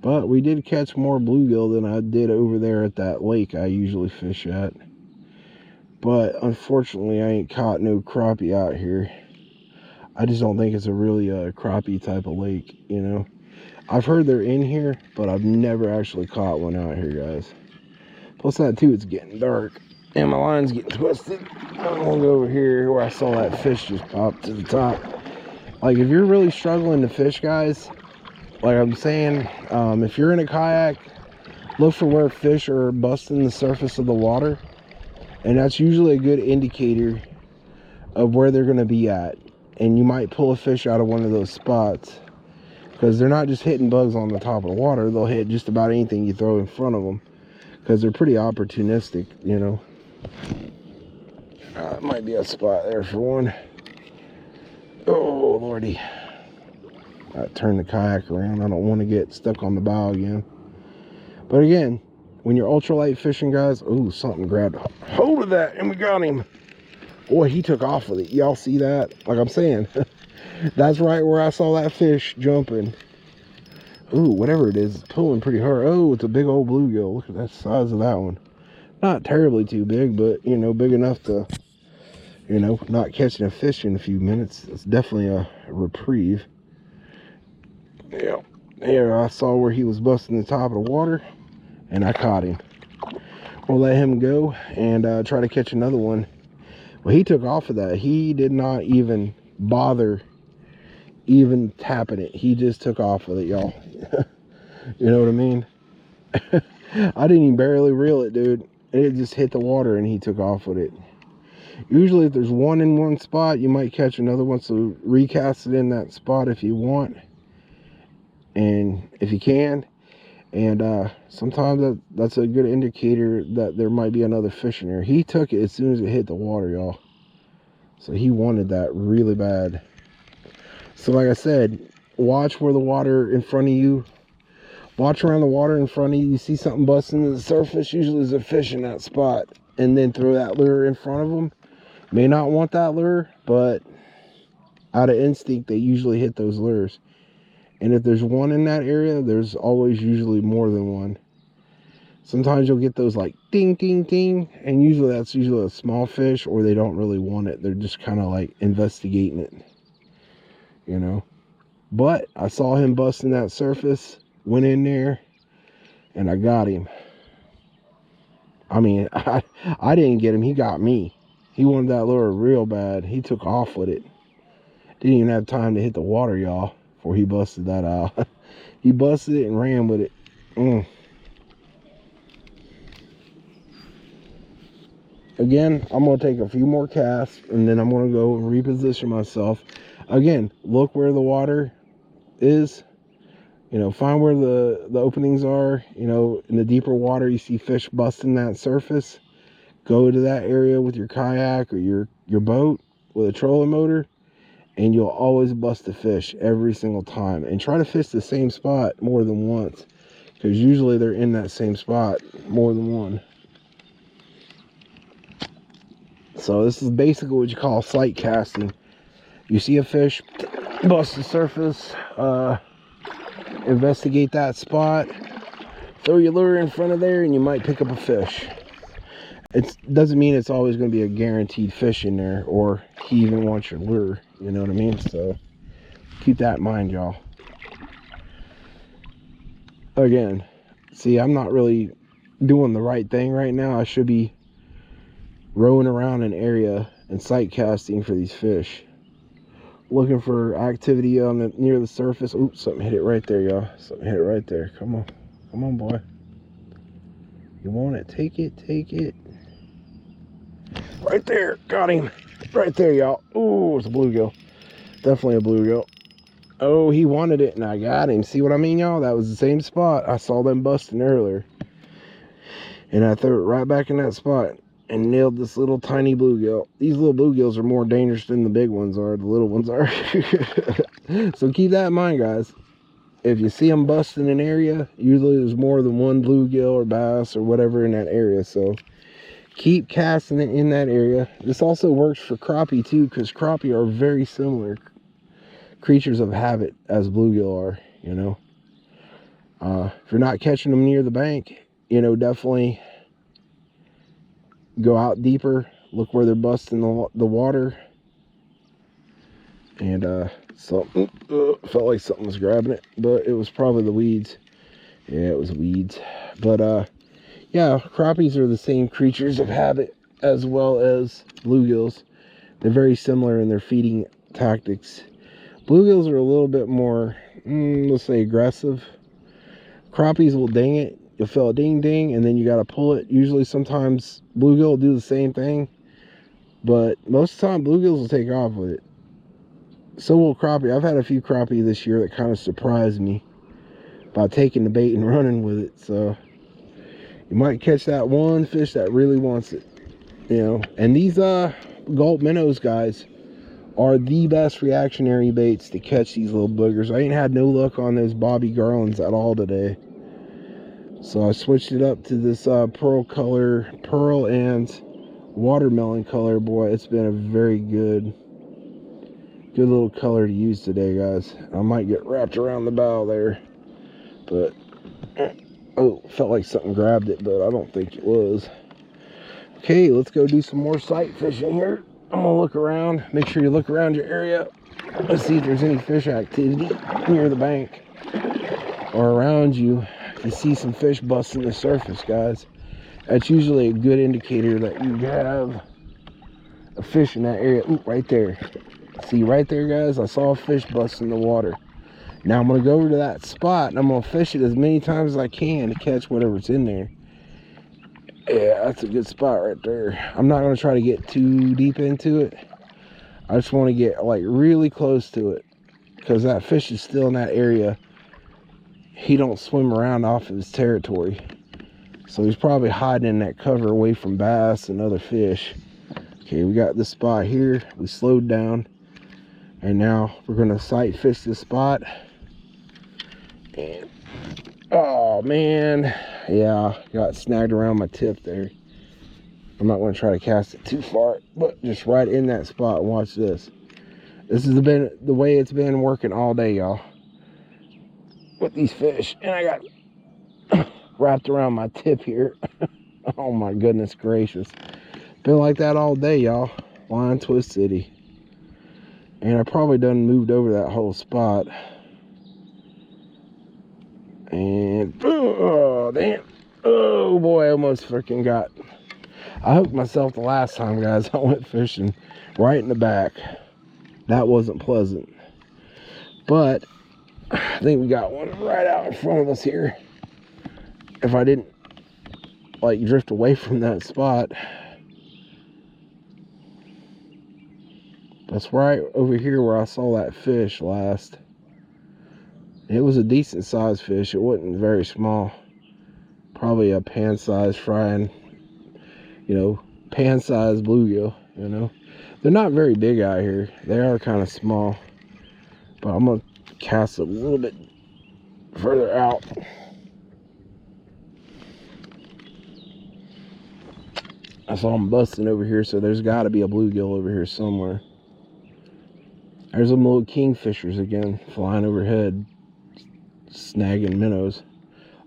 But we did catch more bluegill than I did over there at that lake I usually fish at. But unfortunately, I ain't caught no crappie out here. I just don't think it's a really crappie type of lake, you know. I've heard they're in here, but I've never actually caught one out here, guys. Plus that too, it's getting dark and my line's getting twisted. I'm gonna go over here where I saw that fish just pop to the top. Like, if you're really struggling to fish, guys, like I'm saying, if you're in a kayak, look for where fish are busting the surface of the water, and that's usually a good indicator of where they're going to be at. And you might pull a fish out of one of those spots, because they're not just hitting bugs on the top of the water. They'll hit just about anything you throw in front of them, because they're pretty opportunistic, you know. It might be a spot there for one. Oh lordy, I turned the kayak around. I don't want to get stuck on the bow again. But again, when you're ultralight fishing, guys, oh, something grabbed hold of that and we got him. Boy, he took off with it. Y'all see that? Like I'm saying, that's right where I saw that fish jumping. Ooh, whatever it is, it's pulling pretty hard. Oh, it's a big old bluegill. Look at that size of that one. Not terribly too big, but, you know, big enough to, you know, not catching a fish in a few minutes. It's definitely a reprieve. Yeah, there I saw where he was busting the top of the water, and I caught him. We'll let him go and try to catch another one. Well, he took off of that. He did not even bother even tapping it. He just took off with it, y'all. You know what I mean? I didn't even barely reel it, dude. It just hit the water and he took off with it. Usually if there's one in one spot, you might catch another one, so recast it in that spot if you want, and if you can. And sometimes that's a good indicator that there might be another fish in there. He took it as soon as it hit the water, y'all. So he wanted that really bad. So like I said, watch where the water in front of you. Watch around the water in front of you. You see something busting to the surface, usually there's a fish in that spot. And then throw that lure in front of them. May not want that lure, but out of instinct, they usually hit those lures. And if there's one in that area, there's always usually more than one. Sometimes you'll get those like ding, ding, ding. And usually that's usually a small fish, or they don't really want it. They're just kind of like investigating it, you know. But I saw him busting that surface, went in there, and I got him. I mean, I didn't get him. He got me. He wanted that lure real bad. He took off with it. Didn't even have time to hit the water, y'all, before he busted that out. He busted it and ran with it. Again, I'm going to take a few more casts, and then I'm going to go and reposition myself. Again, look where the water is. You know, find where the openings are. You know, in the deeper water, you see fish busting that surface. Go to that area with your kayak or your boat with a trolling motor, and you'll always bust a fish every single time. And try to fish the same spot more than once, because usually they're in that same spot more than one. So this is basically what you call sight casting. You see a fish, bust the surface, investigate that spot, throw your lure in front of there, and you might pick up a fish. It doesn't mean it's always going to be a guaranteed fish in there, or he even wants your lure, you know what I mean? So keep that in mind, y'all. Again, see, I'm not really doing the right thing right now. I should be rowing around an area and sight casting for these fish, looking for activity on the near the surface. Oops, something hit it right there, y'all. Something hit it right there. Come on, boy. You want it? Take it, take it. Right there, got him. Right there, y'all. Ooh, it's a bluegill. Definitely a bluegill. Oh, he wanted it and I got him. See what I mean, y'all? That was the same spot I saw them busting earlier. And I threw it right back in that spot and nailed this little tiny bluegill. These little bluegills are more dangerous than the big ones are. The little ones are. So keep that in mind, guys. If you see them busting in an area, usually there's more than one bluegill or bass or whatever in that area. So keep casting it in that area. This also works for crappie too, because crappie are very similar creatures of habit as bluegill are, you know. If you're not catching them near the bank, you know, definitely go out deeper, look where they're busting the water. And felt like something was grabbing it, but it was probably the weeds. Yeah, it was weeds. But yeah, crappies are the same creatures of habit as well as bluegills. They're very similar in their feeding tactics. Bluegills are a little bit more, let's say, aggressive. Crappies will ding it. You'll feel a ding ding, and then you got to pull it. Usually, sometimes bluegill will do the same thing, but most of the time, bluegills will take off with it. So will crappie. I've had a few crappie this year that kind of surprised me by taking the bait and running with it. So you might catch that one fish that really wants it, you know. And these gulp minnows, guys, are the best reactionary baits to catch these little boogers. I ain't had no luck on those Bobby Garlands at all today. So I switched it up to this pearl and watermelon color. Boy, it's been a very good little color to use today, guys. I might get wrapped around the bow there, but oh, felt like something grabbed it, but I don't think it was. Okay, let's go do some more sight fishing here. I'm gonna look around. Make sure you look around your area. Let's see if there's any fish activity near the bank or around you. If you see some fish busting the surface, guys, that's usually a good indicator that you have a fish in that area. Ooh, right there. See right there, guys, I saw a fish bust in the water. Now I'm going to go over to that spot and I'm going to fish it as many times as I can to catch whatever's in there. Yeah, that's a good spot right there. I'm not going to try to get too deep into it. I just want to get like really close to it, because that fish is still in that area. He don't swim around off of his territory. So he's probably hiding in that cover away from bass and other fish. Okay, we got this spot here. We slowed down. And now we're going to sight fish this spot. And, oh man, yeah, got snagged around my tip there. I'm not going to try to cast it too far, but just right in that spot. Watch this. This has been the way it's been working all day, y'all, with these fish. And I got wrapped around my tip here. Oh my goodness gracious. Been like that all day, y'all. Line Twist City. And I probably done moved over that whole spot. And, oh, damn. Oh, boy, I almost freaking got... I hooked myself the last time, guys. I went fishing right in the back. That wasn't pleasant. But I think we got one right out in front of us here. If I didn't, like, drift away from that spot... That's right over here where I saw that fish last. It was a decent sized fish. It wasn't very small. Probably a pan-sized frying, you know, pan-sized bluegill, you know. They're not very big out here. They are kind of small. But I'm going to cast it a little bit further out. I saw them busting over here, so there's got to be a bluegill over here somewhere. There's them little kingfishers again, flying overhead. snagging minnows.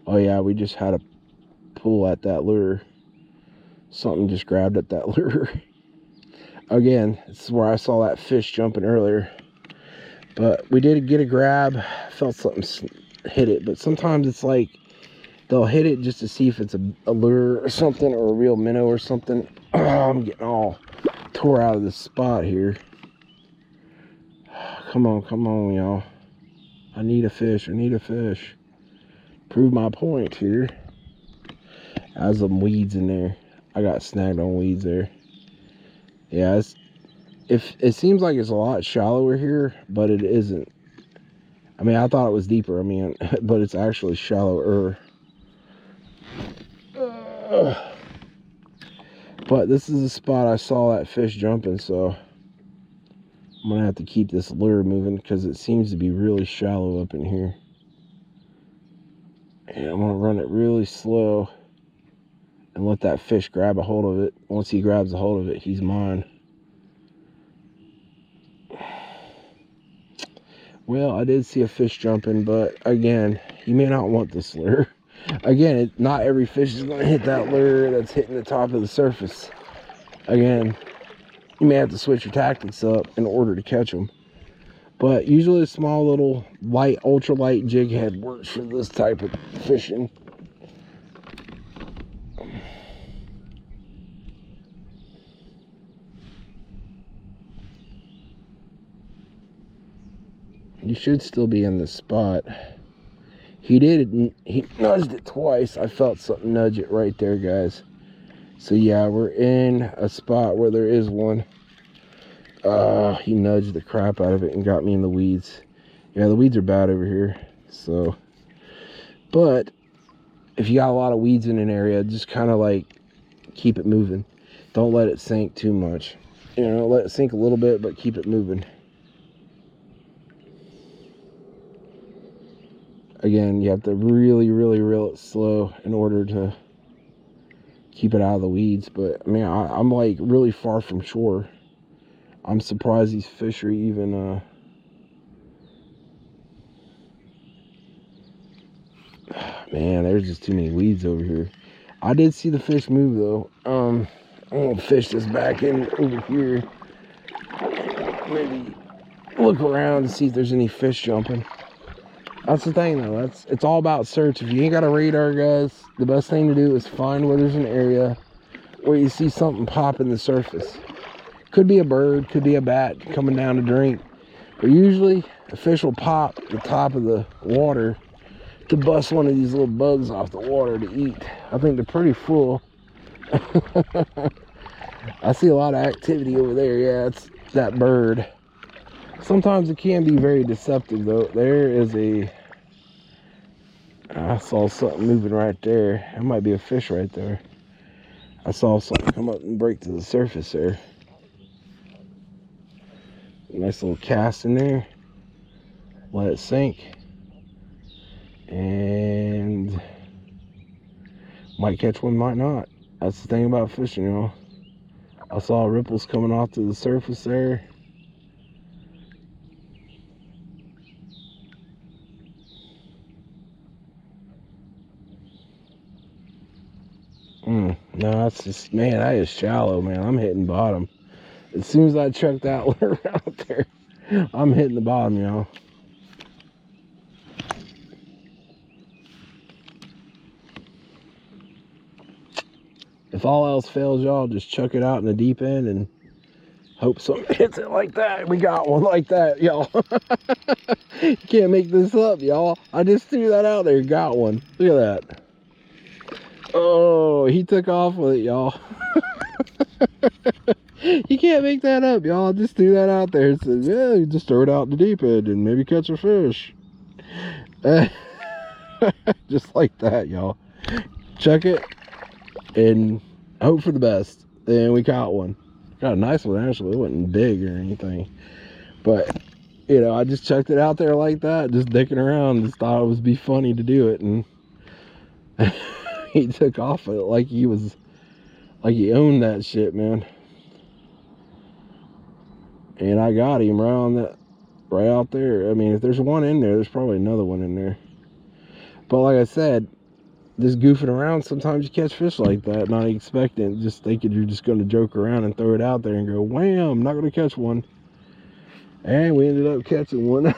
Oh yeah, we just had a pull at that lure. Something just grabbed at that lure. Again, this is where I saw that fish jumping earlier. But we did get a grab. Felt something hit it. But sometimes it's like they'll hit it just to see if it's a lure or something, or a real minnow or something. Oh, I'm getting all tore out of this spot here. Come on, y'all. I need a fish. I need a fish. Prove my point here. There's some weeds in there. I got snagged on weeds there. Yeah, it seems like it's a lot shallower here, but it isn't. I mean, I thought it was deeper. I mean, but it's actually shallower. But this is the spot I saw that fish jumping, so I'm gonna have to keep this lure moving because it seems to be really shallow up in here. And I'm gonna run it really slow and let that fish grab a hold of it. Once he grabs a hold of it, he's mine. Well, I did see a fish jumping, but again, you may not want this lure. Again, not every fish is going to hit that lure that's hitting the top of the surface. Again, you may have to switch your tactics up in order to catch them. But usually a small little light, ultralight jig head works for this type of fishing. You should still be in the spot. He nudged it twice. I felt something nudge it right there, guys. So yeah, we're in a spot where there is one. He nudged the crap out of it and got me in the weeds. Yeah, the weeds are bad over here. So, but if you got a lot of weeds in an area, just kind of like keep it moving. Don't let it sink too much. You know, let it sink a little bit, but keep it moving. Again, you have to really reel it slow in order to keep it out of the weeds. But I mean, I'm like really far from shore. I'm surprised these fish are even man, there's just too many weeds over here. I did see the fish move though. I'm gonna fish this back in over here. Maybe look around and see if there's any fish jumping. That's the thing though, it's all about search. If you ain't got a radar, guys, the best thing to do is find where there's an area where you see something popping the surface. Could be a bird, could be a bat coming down to drink. But usually a fish will pop the top of the water to bust one of these little bugs off the water to eat. I think they're pretty full. I see a lot of activity over there. Yeah, it's that bird. Sometimes it can be very deceptive though. I saw something moving right there. It might be a fish right there. I saw something come up and break to the surface there. Nice little cast in there. Let it sink. And might catch one, might not. That's the thing about fishing, y'all. I saw ripples coming off to the surface there. No, that's just, man, that is shallow, man. I'm hitting bottom. As soon as I chuck that lure out there, I'm hitting the bottom, y'all. If all else fails, y'all, just chuck it out in the deep end and hope something hits it like that. We got one like that, y'all. You can't make this up, y'all. I just threw that out there, got one. Look at that. Oh, he took off with it, y'all. You can't make that up, y'all. I just threw that out there and said, yeah, you just throw it out in the deep end and maybe catch a fish. Just like that, y'all. Check it and hope for the best. And we caught one. Got a nice one, actually. It wasn't big or anything. But, you know, I just chucked it out there like that, just dicking around. Just thought it would be funny to do it. And he took off with it like he owned that shit, man. And I got him right out there. I mean, if there's one in there, there's probably another one in there. But like I said, just goofing around, sometimes you catch fish like that, not expecting, just thinking you're just going to joke around and throw it out there and go, wham, not going to catch one. And we ended up catching one.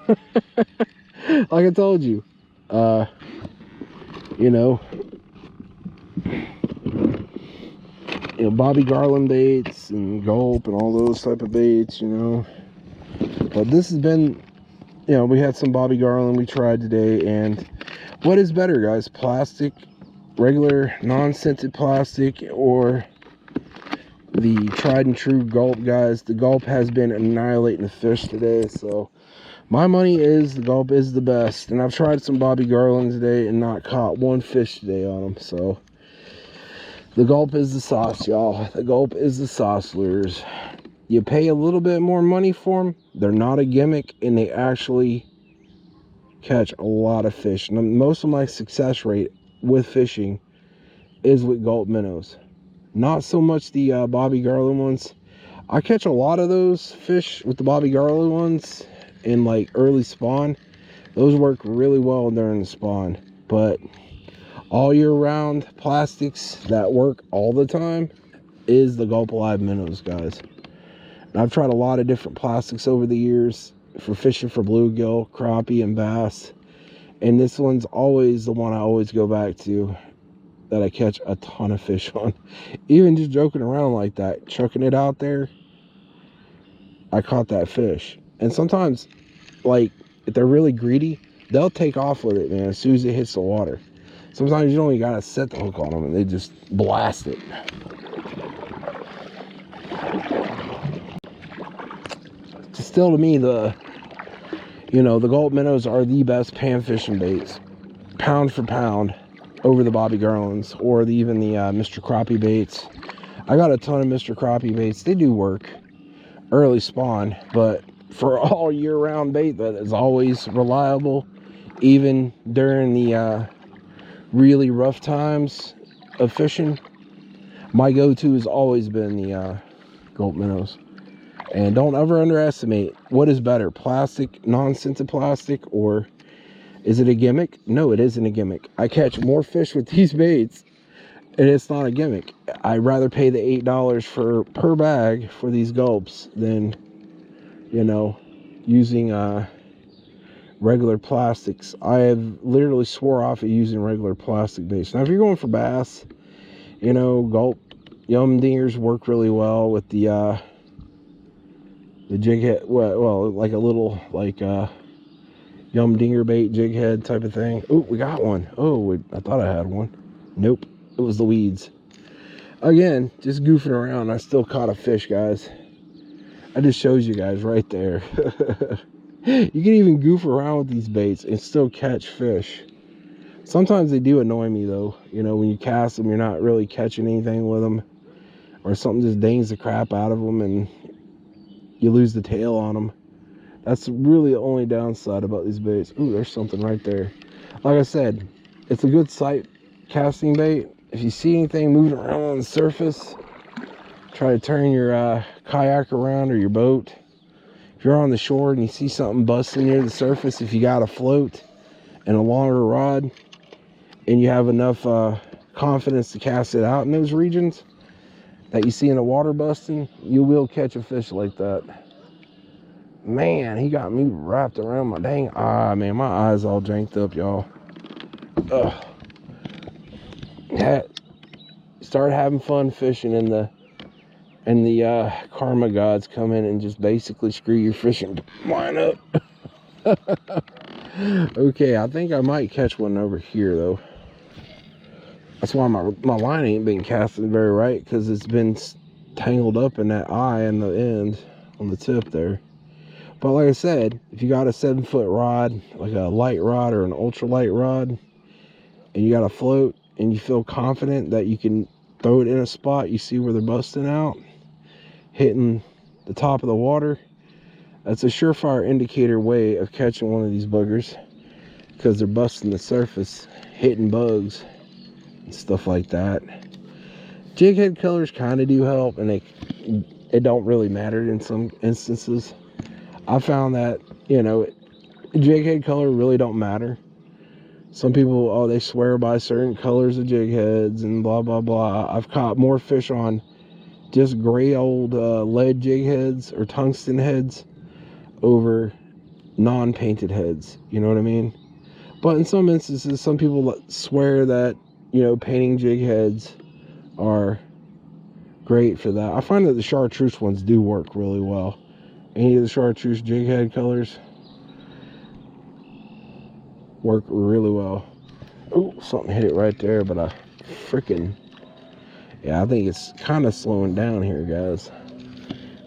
Like I told you, you know, Bobby Garland baits and gulp and all those type of baits, But this has been, we had some Bobby Garland we tried today, and what is better, guys? Plastic, regular, non-scented plastic, or the tried and true gulp, guys? The gulp has been annihilating the fish today, so my money is the gulp is the best. And I've tried some Bobby Garland today and not caught one fish today on them, so the gulp is the sauce, y'all. The gulp is the sauce lures. You pay a little bit more money for them. They're not a gimmick, and they actually catch a lot of fish. And most of my success rate with fishing is with gulp minnows. Not so much the Bobby Garland ones. I catch a lot of those fish with the Bobby Garland ones in like early spawn. Those work really well during the spawn. But all year round plastics that work all the time is the Gulp Alive minnows, guys. And I've tried a lot of different plastics over the years for fishing for bluegill, crappie, and bass, and this one's always the one I always go back to, that I catch a ton of fish on. Even just joking around like that, chucking it out there, I caught that fish. And sometimes, like, if they're really greedy, they'll take off with it, man, as soon as it hits the water. Sometimes you don't even gotta set the hook on them, and they just blast it. Still, to me, the gulp minnows are the best pan fishing baits, pound for pound, over the Bobby Garlands or even the Mr. Crappie baits. I got a ton of Mr. Crappie baits. They do work early spawn, but for all year round bait that is always reliable, even during the really rough times of fishing, my go-to has always been the gulp minnows. And don't ever underestimate what is better, plastic, non-scented plastic, or is it a gimmick? No, it isn't a gimmick. I catch more fish with these baits, and it's not a gimmick. I'd rather pay the $8 per bag for these gulps than, using regular plastics. I have literally swore off at using regular plastic baits. Now, if you're going for bass, gulp yum dingers work really well with the jig head. Well, like a little yum dinger bait jig head type of thing. Oh, we got one. Oh, I thought I had one. Nope, it was the weeds. Again, just goofing around. I still caught a fish, guys. I just showed you guys right there. You can even goof around with these baits and still catch fish. Sometimes they do annoy me, though. When you cast them, you're not really catching anything with them, or something just dings the crap out of them and you lose the tail on them. That's really the only downside about these baits. Ooh, there's something right there. Like I said, it's a good sight casting bait. If you see anything moving around on the surface, try to turn your kayak around or your boat. If you're on the shore and you see something busting near the surface, if you got a float and a longer rod and you have enough confidence to cast it out in those regions that you see in the water busting, you will catch a fish like that. Man, he got me wrapped around my dang eye, man. My eye's all janked up, y'all. Ugh. Started having fun fishing, and the karma gods come in and just basically screw your fishing line up. Okay, I think I might catch one over here, though. That's why my line ain't been casting very right, because it's been tangled up in that eye and the end on the tip there. But like I said, if you got a 7-foot rod, like a light rod or an ultralight rod, and you got a float and you feel confident that you can throw it in a spot you see where they're busting out, hitting the top of the water, that's a surefire indicator way of catching one of these boogers, because they're busting the surface, hitting bugs and stuff like that. Jig head colors kind of do help, and it don't really matter in some instances. I found that, jig head color really don't matter. Some people, oh, they swear by certain colors of jig heads and blah, blah, blah. I've caught more fish on just gray old lead jig heads or tungsten heads over non-painted heads. You know what I mean? But in some instances, some people swear that, you know, painting jig heads are great for that. I find that the chartreuse ones do work really well. Any of the chartreuse jig head colors work really well. Oh, something hit it right there, but I freaking... Yeah, I think it's kind of slowing down here, guys.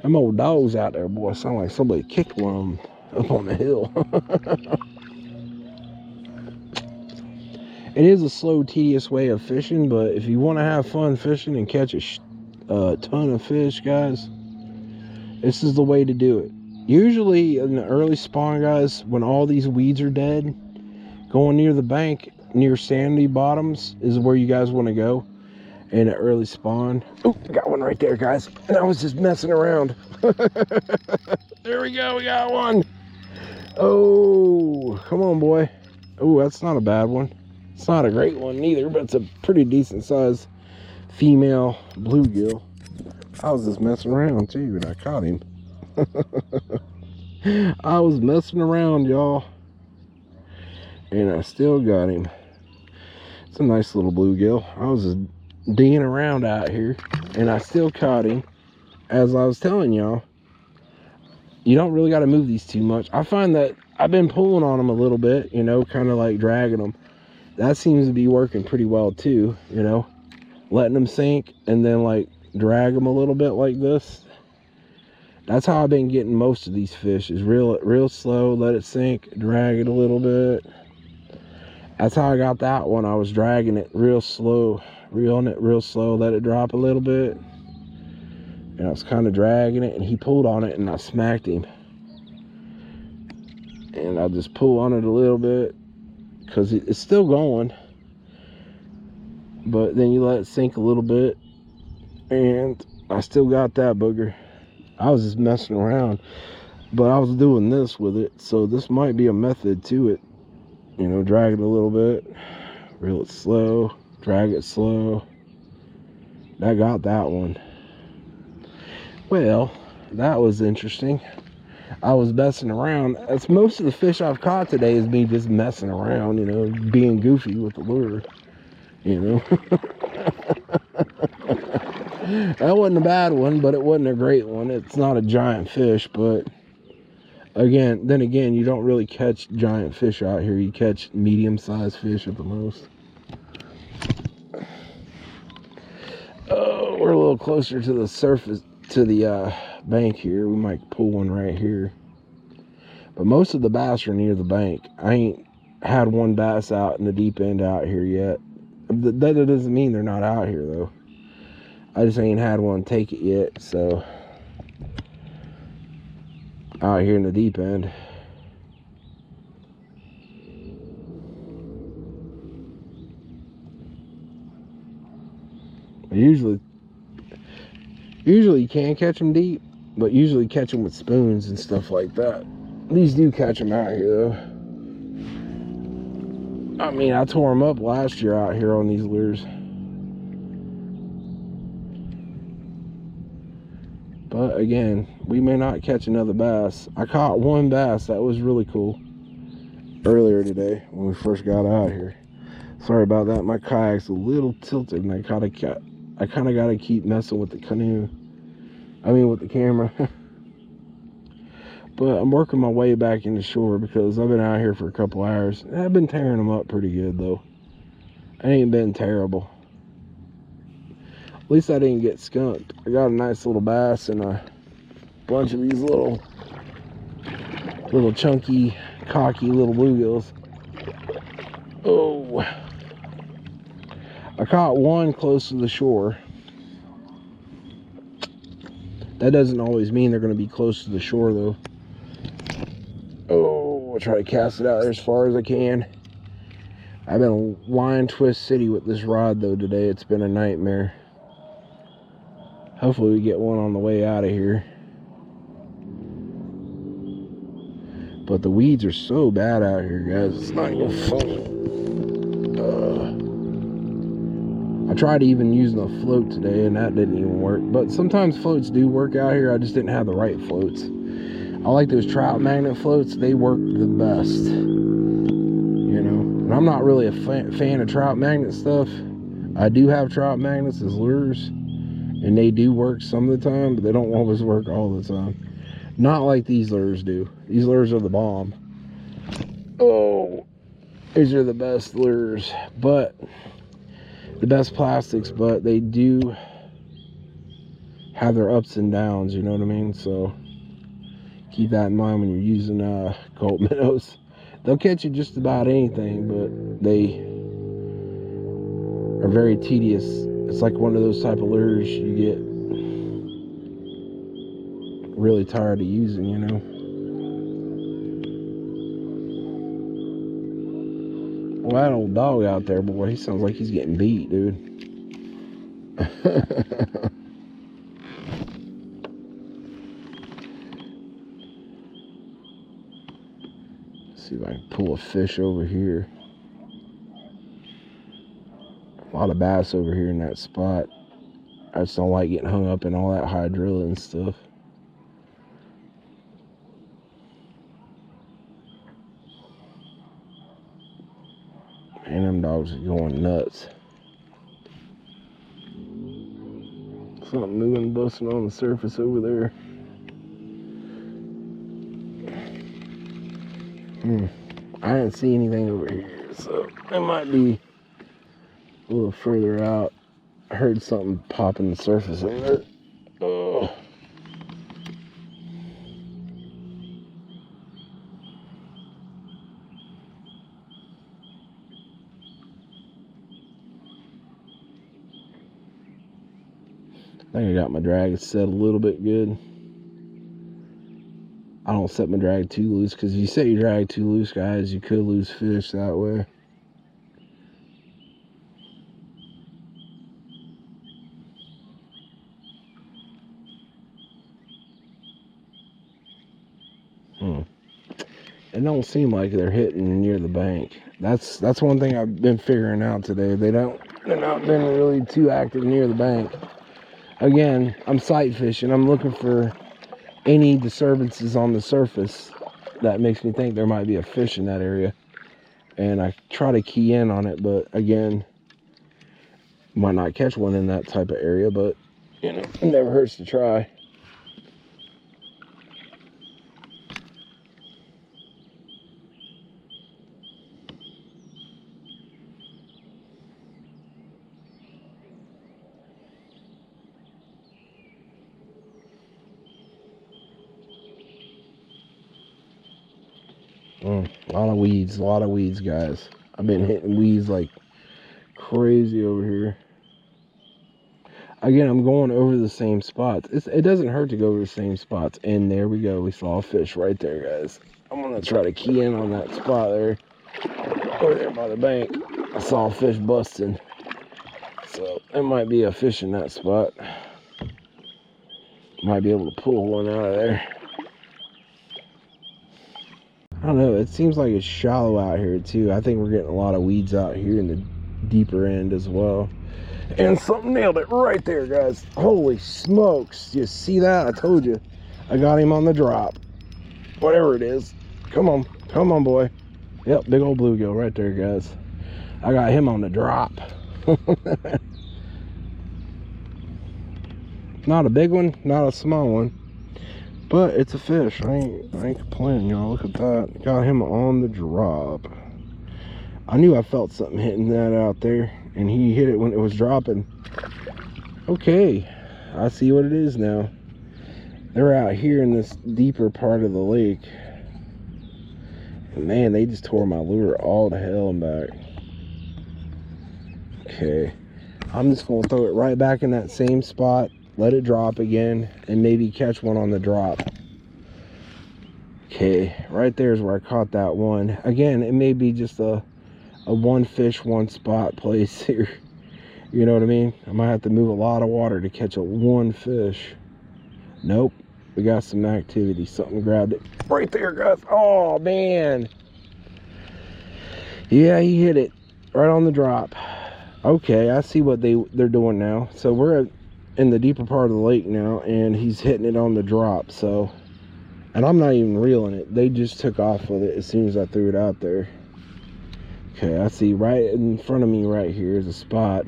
Them old dogs out there, boy, sound like somebody kicked one of them up on the hill. It is a slow, tedious way of fishing, but if you want to have fun fishing and catch a ton of fish, guys, this is the way to do it. Usually in the early spawn, guys, when all these weeds are dead, going near the bank, near sandy bottoms is where you guys want to go in an early spawn. Oh, got one right there, guys. And I was just messing around. There we go, we got one. Oh, come on, boy. Oh, that's not a bad one. It's not a great one neither, but it's a pretty decent sized female bluegill. I was just messing around too, and I caught him. I was messing around, y'all, and I still got him. It's a nice little bluegill. I was just dinging around out here, and I still caught him. As I was telling y'all, you don't really got to move these too much. I find that I've been pulling on them a little bit, you know, kind of like dragging them. That seems to be working pretty well too, you know, letting them sink and then like drag them a little bit like this. That's how I've been getting most of these fish, is real slow, let it sink, drag it a little bit. That's how I got that one. I was dragging it real slow, reeling it real slow, let it drop a little bit. And I was kind of dragging it, and he pulled on it, and I smacked him. And I just pull on it a little bit, because it's still going. But then you let it sink a little bit, and I still got that booger. I was just messing around, but I was doing this with it, so this might be a method to it. You know, drag it a little bit, reel it slow, drag it slow. I got that one. Well, that was interesting. I was messing around. That's most of the fish I've caught today is me just messing around, you know, being goofy with the lure, you know. That wasn't a bad one, but it wasn't a great one. It's not a giant fish, but then again, you don't really catch giant fish out here. You catch medium-sized fish at the most. Oh, we're a little closer to the surface, to the bank here. We might pull one right here. But most of the bass are near the bank. I ain't had one bass out in the deep end out here yet. That doesn't mean they're not out here, though. I just ain't had one take it yet, so... out here in the deep end. Usually you can catch them deep, but usually catch them with spoons and stuff like that. These do catch them out here, though. I mean, I tore them up last year out here on these lures. But again, we may not catch another bass. I caught one bass that was really cool earlier today when we first got out here. Sorry about that. My kayak's a little tilted, and I kind of got to keep messing with the canoe. I mean, with the camera. But I'm working my way back into shore because I've been out here for a couple hours. I've been tearing them up pretty good, though. I ain't been terrible. At least I didn't get skunked. I got a nice little bass and a bunch of these little chunky, cocky little bluegills. Oh. I caught one close to the shore. That doesn't always mean they're going to be close to the shore, though. Oh, I'll try to cast it out there as far as I can. I've been line twist city with this rod, though, today. It's been a nightmare. Hopefully we get one on the way out of here. But the weeds are so bad out here, guys. It's not even funny. I tried even using a float today, and that didn't even work. But sometimes floats do work out here. I just didn't have the right floats. I like those trout magnet floats. They work the best. You know, and I'm not really a fan of trout magnet stuff. I do have trout magnets as lures, and they do work some of the time, but they don't always work all the time. Not like these lures do. These lures are the bomb. Oh, these are the best lures, but the best plastics, but they do have their ups and downs, you know what I mean? So keep that in mind when you're using gold minnows. They'll catch you just about anything, but they are very tedious. It's like one of those type of lures you get really tired of using, you know. Well, that old dog out there, boy, he sounds like he's getting beat, dude. See if I can pull a fish over here. A lot of bass over here in that spot. I just don't like getting hung up in all that hydrilla and stuff. Man, them dogs are going nuts. Something moving, busting on the surface over there. I didn't see anything over here, so it might be a little further out. I heard something popping the surface in there. Oh. I think I got my drag set a little bit good. I don't set my drag too loose, because if you set your drag too loose, guys, you could lose fish that way. It don't seem like they're hitting near the bank. That's one thing I've been figuring out today. They're not been really too active near the bank. Again, I'm sight fishing. I'm looking for any disturbances on the surface that makes me think there might be a fish in that area, and I try to key in on it. But again, might not catch one in that type of area, but you know, it never hurts to try. A lot of weeds, guys. I've been hitting weeds like crazy over here. Again, I'm going over the same spots. It doesn't hurt to go over the same spots. And there we go. We saw a fish right there, guys. I'm going to try to key in on that spot there. Over there by the bank. I saw a fish busting. So, there might be a fish in that spot. Might be able to pull one out of there. I don't know, it seems like it's shallow out here too. I think we're getting a lot of weeds out here in the deeper end as well. And something nailed it right there, guys. Holy smokes. You see that? I told you. I got him on the drop. Whatever it is. Come on, boy. Yep, big old bluegill right there, guys. I got him on the drop. Not a big one, not a small one. But it's a fish. I ain't complaining, y'all. Look at that. Got him on the drop. I knew I felt something hitting that out there, and he hit it when it was dropping. Okay, I see what it is now. They're out here in this deeper part of the lake. And man, they just tore my lure all to hell and back. Okay, I'm just gonna throw it right back in that same spot. Let it drop again, and maybe catch one on the drop. Okay, right there is where I caught that one. Again, it may be just a one fish, one spot place here. You know what I mean? I might have to move a lot of water to catch one fish. Nope, we got some activity. Something grabbed it right there, guys. Oh, man. Yeah, he hit it. Right on the drop. Okay, I see what they're doing now. So we're in the deeper part of the lake now, and he's hitting it on the drop. So, and I'm not even reeling it. They just took off with it as soon as I threw it out there. Okay, I see right in front of me right here is a spot.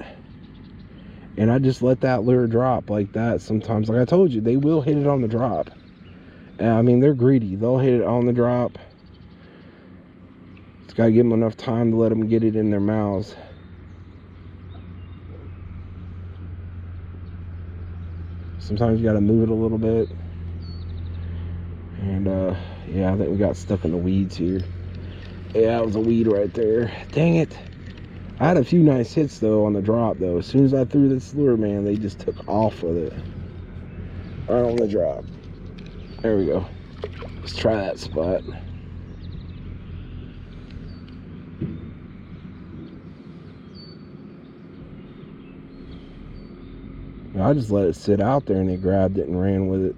And I just let that lure drop like that sometimes. Like I told you, they will hit it on the drop. I mean, they're greedy. They'll hit it on the drop. It's got to give them enough time to let them get it in their mouths. Sometimes you got to move it a little bit. And yeah, I think we got stuck in the weeds here. Yeah, that was a weed right there. Dang it. I had a few nice hits though on the drop though. As soon as I threw this lure, man, they just took off with it. Right on the drop. There we go. Let's try that spot. I just let it sit out there and he grabbed it and ran with it.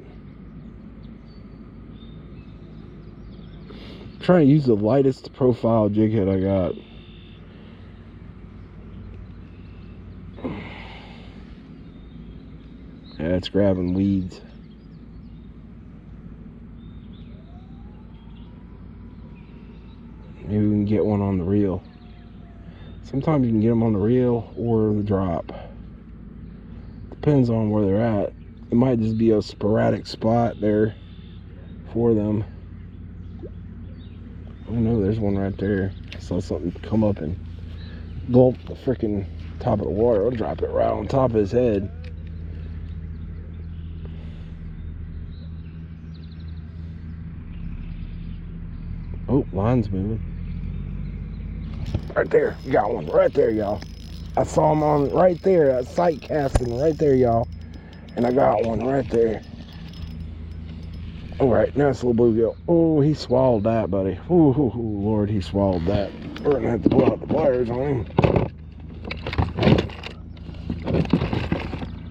I'm trying to use the lightest profile jig head I got. Yeah, it's grabbing weeds. Maybe we can get one on the reel. Sometimes you can get them on the reel or the drop. Depends on where they're at. It might just be a sporadic spot there for them. Oh no, there's one right there. I saw something come up and gulp the freaking top of the water. I'll drop it right on top of his head. Oh, line's moving. Right there, you got one right there, y'all. I saw him on right there, that sight casting right there, y'all. And I got one right there. All right, nice little bluegill. Oh, he swallowed that, buddy. Oh, Lord, he swallowed that. We're gonna have to pull out the pliers on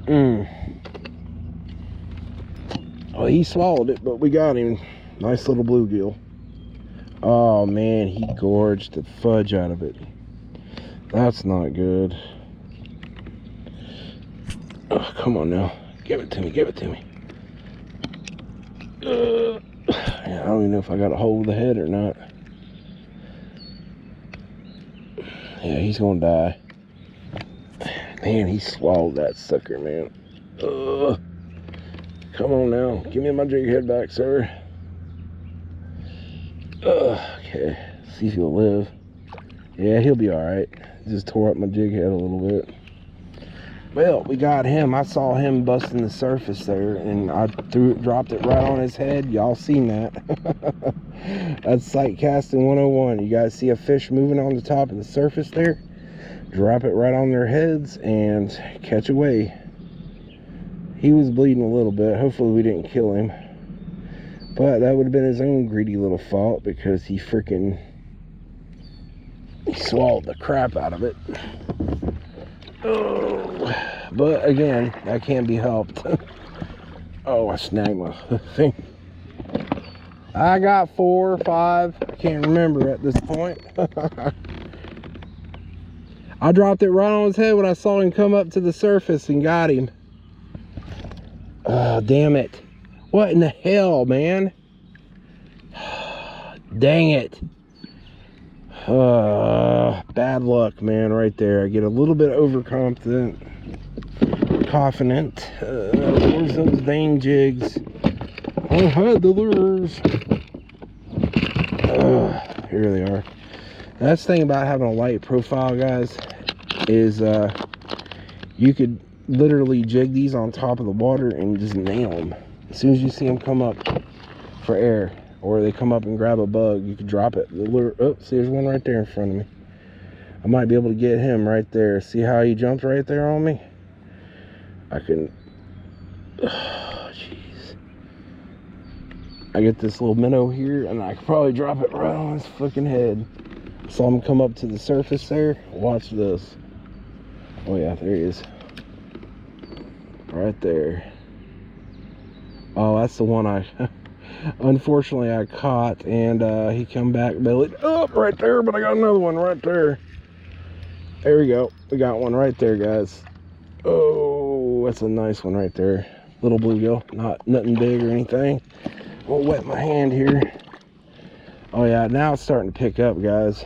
him. Well, he swallowed it, but we got him. Nice little bluegill. Oh man, he gorged the fudge out of it. That's not good. Oh, come on now. Give it to me, give it to me. Yeah, I don't even know if I got a hold of the head or not. Yeah, he's gonna die. Man, he swallowed that sucker, man. Come on now. Give me my jig head back, sir. Okay, see if he'll live. Yeah, he'll be alright. Just tore up my jig head a little bit. Well, we got him. I saw him busting the surface there, and I dropped it right on his head. Y'all seen that? That's sight casting 101. You guys see a fish moving on the top of the surface there? Drop it right on their heads and catch away. He was bleeding a little bit. Hopefully we didn't kill him. But that would have been his own greedy little fault, because he swallowed the crap out of it. Oh, but again, that can't be helped. Oh, I snagged my thing. I got 4 or 5. I can't remember at this point. I dropped it right on his head when I saw him come up to the surface and got him. Oh, damn it. What in the hell, man? Dang it. Bad luck, man, right there. I get a little bit overconfident. Where's those dang jigs? I had the lures. Here they are. That's the thing about having a light profile, guys, is you could literally jig these on top of the water and just nail them. As soon as you see them come up for air, or they come up and grab a bug, you can drop it. The lure, oh, see, there's one right there in front of me. I might be able to get him right there. See how he jumped right there on me? I can, oh, jeez. I get this little minnow here, and I could probably drop it right on his fucking head. Saw him come up to the surface there. Watch this. Oh yeah, there he is. Right there. Oh, that's the one I unfortunately I caught, and he come back bellied up right there, but I got another one right there. There we go. We got one right there, guys. Oh, that's a nice one right there. Little bluegill, nothing big or anything. Won't wet my hand here. Oh yeah, now it's starting to pick up, guys.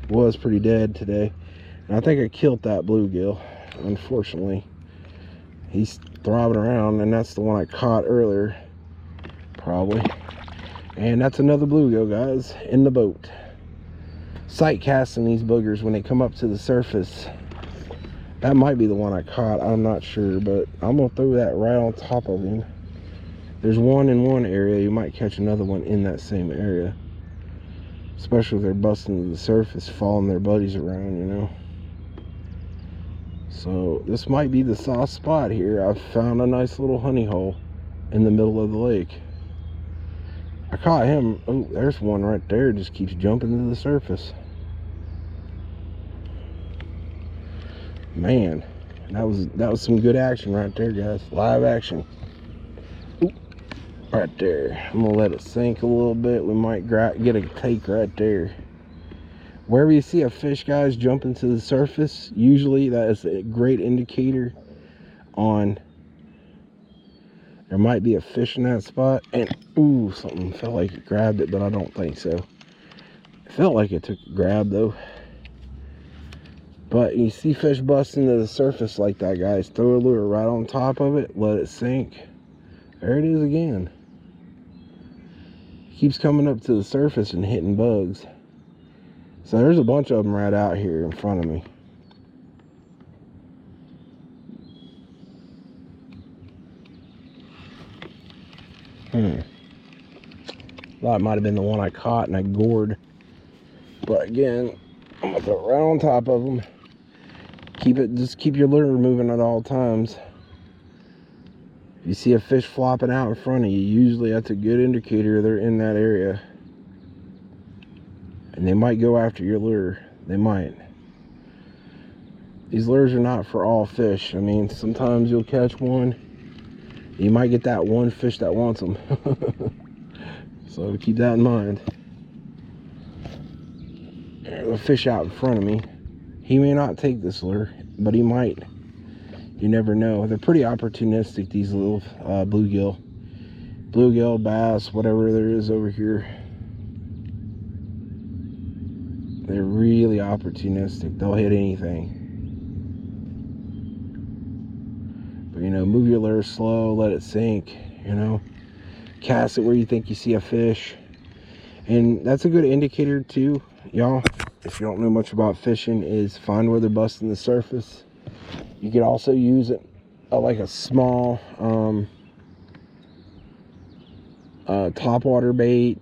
Was pretty dead today. And I think I killed that bluegill, unfortunately. He's throbbing around, and that's the one I caught earlier, probably. And that's another bluegill, guys, in the boat. Sight casting these boogers when they come up to the surface. That might be the one I caught, I'm not sure, but I'm gonna throw that right on top of him. There's one in one area, you might catch another one in that same area. Especially if they're busting to the surface, following their buddies around, you know. So this might be the soft spot here. I've found a nice little honey hole in the middle of the lake. I caught him. Oh, there's one right there, just keeps jumping to the surface. Man, that was some good action right there, guys. Live action. Ooh, right there. I'm gonna let it sink a little bit. We might get a take right there. Wherever you see a fish, guys, jumping to the surface, usually that is a great indicator on there might be a fish in that spot. And ooh, something felt like it grabbed it, but I don't think so. It felt like it took a grab though. But you see fish busting to the surface like that, guys, throw a lure right on top of it, let it sink. There it is again. Keeps coming up to the surface and hitting bugs. So there's a bunch of them right out here in front of me. Thought it might have been the one I caught and I gored. But again, I'm gonna throw it right on top of them. Just keep your lure moving at all times. If you see a fish flopping out in front of you, usually that's a good indicator they're in that area. And they might go after your lure. They might. These lures are not for all fish. I mean, sometimes you'll catch one. You might get that one fish that wants them. So keep that in mind. There's a fish out in front of me. He may not take this lure, but he might. You never know. They're pretty opportunistic, these little bluegill, bass, whatever there is over here. They're really opportunistic. They'll hit anything. But, you know, move your lure slow, let it sink, you know. Cast it where you think you see a fish. And that's a good indicator too, y'all, if you don't know much about fishing, is find where they're busting the surface. You could also use it like a small topwater bait,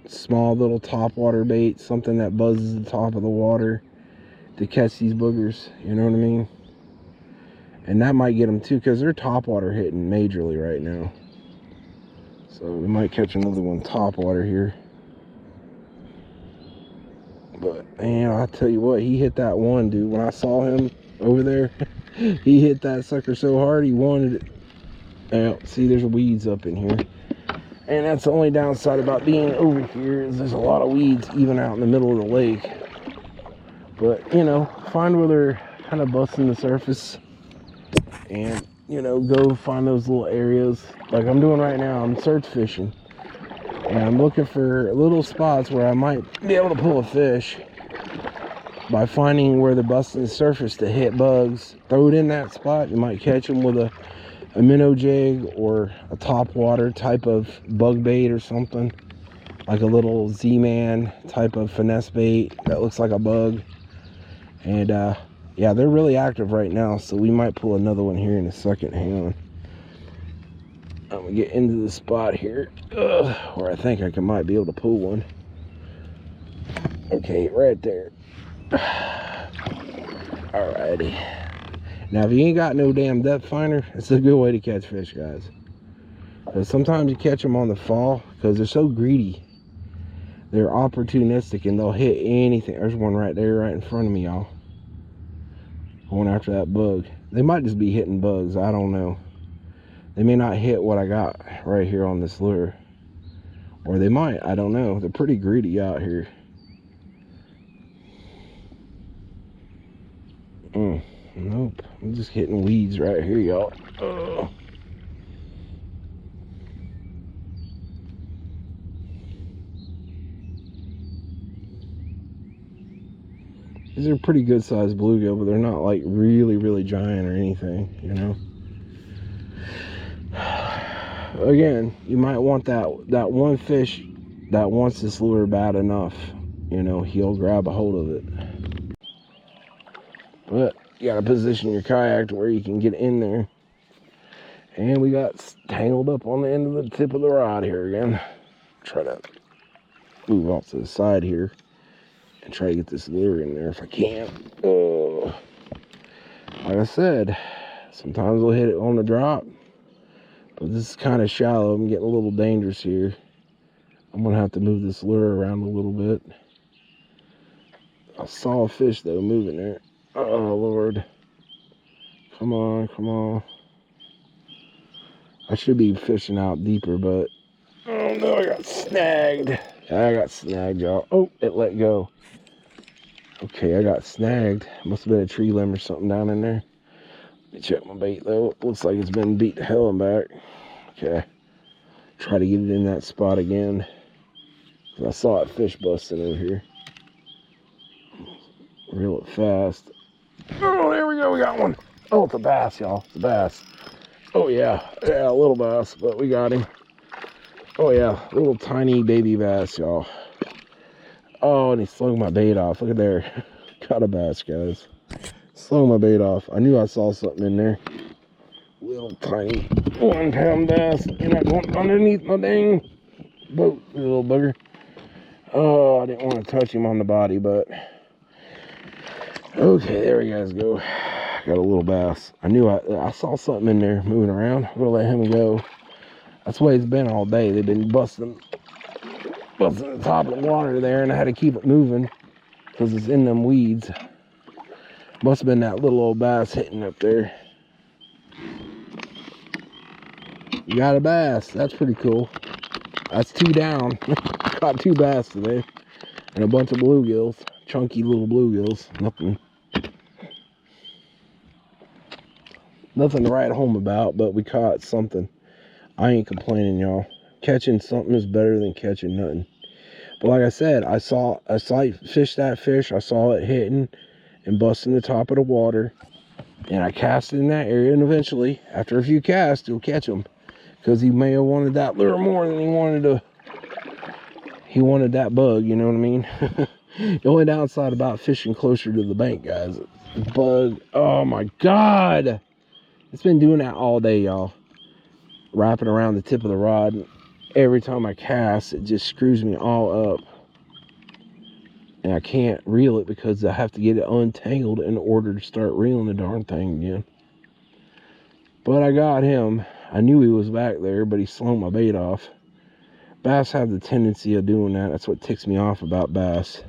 small little topwater bait, something that buzzes the top of the water to catch these boogers, you know what I mean? And that might get them too, because they're topwater hitting majorly right now. So we might catch another one topwater here. But man, I'll tell you what, he hit that one, dude. When I saw him over there, he hit that sucker so hard he wanted it. Now, see, there's weeds up in here. And that's the only downside about being over here, is there's a lot of weeds even out in the middle of the lake. But, you know, find where they're kind of busting the surface. And, you know, go find those little areas. Like I'm doing right now, I'm search fishing. And I'm looking for little spots where I might be able to pull a fish by finding where they're busting the surface to hit bugs. Throw it in that spot. You might catch them with a minnow jig or a topwater type of bug bait or something. Like a little Z-Man type of finesse bait that looks like a bug. And yeah, they're really active right now, so we might pull another one here in a second. Hang on. I'm gonna get into the spot here where I think I might be able to pull one. Okay, right there. Alrighty. Now, if you ain't got no damn depth finder, it's a good way to catch fish, guys. Because sometimes you catch them on the fall because they're so greedy. They're opportunistic and they'll hit anything. There's one right there, right in front of me, y'all. Going after that bug. They might just be hitting bugs. I don't know. They may not hit what I got right here on this lure. Or they might. I don't know. They're pretty greedy out here. Nope. I'm just hitting weeds right here, y'all. These are pretty good sized bluegill, but they're not like really, really giant or anything, you know. Again, you might want that one fish that wants this lure bad enough, you know, he'll grab a hold of it. But you gotta position your kayak to where you can get in there. And we got tangled up on the end of the tip of the rod here again. Try to move off to the side here and try to get this lure in there if I can. Like I said, sometimes we'll hit it on the drop, but this is kind of shallow. I'm getting a little dangerous here. I'm gonna have to move this lure around a little bit. I saw a fish though moving there. Oh Lord, come on, come on. I should be fishing out deeper, but oh no, I got snagged. I got snagged, y'all. Oh, it let go. Okay, I got snagged. Must have been a tree limb or something down in there. Let me check my bait though. It looks like it's been beat to hell and back. Okay, try to get it in that spot again. I saw a fish busting over here. Reel it fast. Oh, there we go. We got one. Oh, it's a bass, y'all. It's a bass. Oh yeah, yeah, a little bass, but we got him. Oh yeah, little tiny baby bass, y'all. Oh, and he slung my bait off. Look at there. Got a bass, guys. Slung my bait off. I knew I saw something in there. Little tiny 1 pound bass. You're not going underneath my dang boat, you little bugger. Oh, I didn't want to touch him on the body, but okay, there we guys go. Got a little bass. I knew I saw something in there moving around. I'm gonna let him go. That's the way it's been all day. They've been busting the top of the water there, and I had to keep it moving because it's in them weeds. Must have been that little old bass hitting up there. You got a bass. That's pretty cool. That's 2 down. Caught 2 bass today, and a bunch of bluegills. Chunky little bluegills. Nothing to write home about, but we caught something. I ain't complaining, y'all. Catching something is better than catching nothing. But like I said, I fished that fish. I saw it hitting and busting the top of the water, and I cast in that area, and eventually, after a few casts, you'll catch them, because he may have wanted that lure more than he wanted that bug, you know what I mean? The only downside about fishing closer to the bank, guys, bug. Oh my God. It's been doing that all day, y'all. Wrapping around the tip of the rod. Every time I cast, it just screws me all up. And I can't reel it because I have to get it untangled in order to start reeling the darn thing again. But I got him. I knew he was back there, but he slung my bait off. Bass have the tendency of doing that. That's what ticks me off about bass,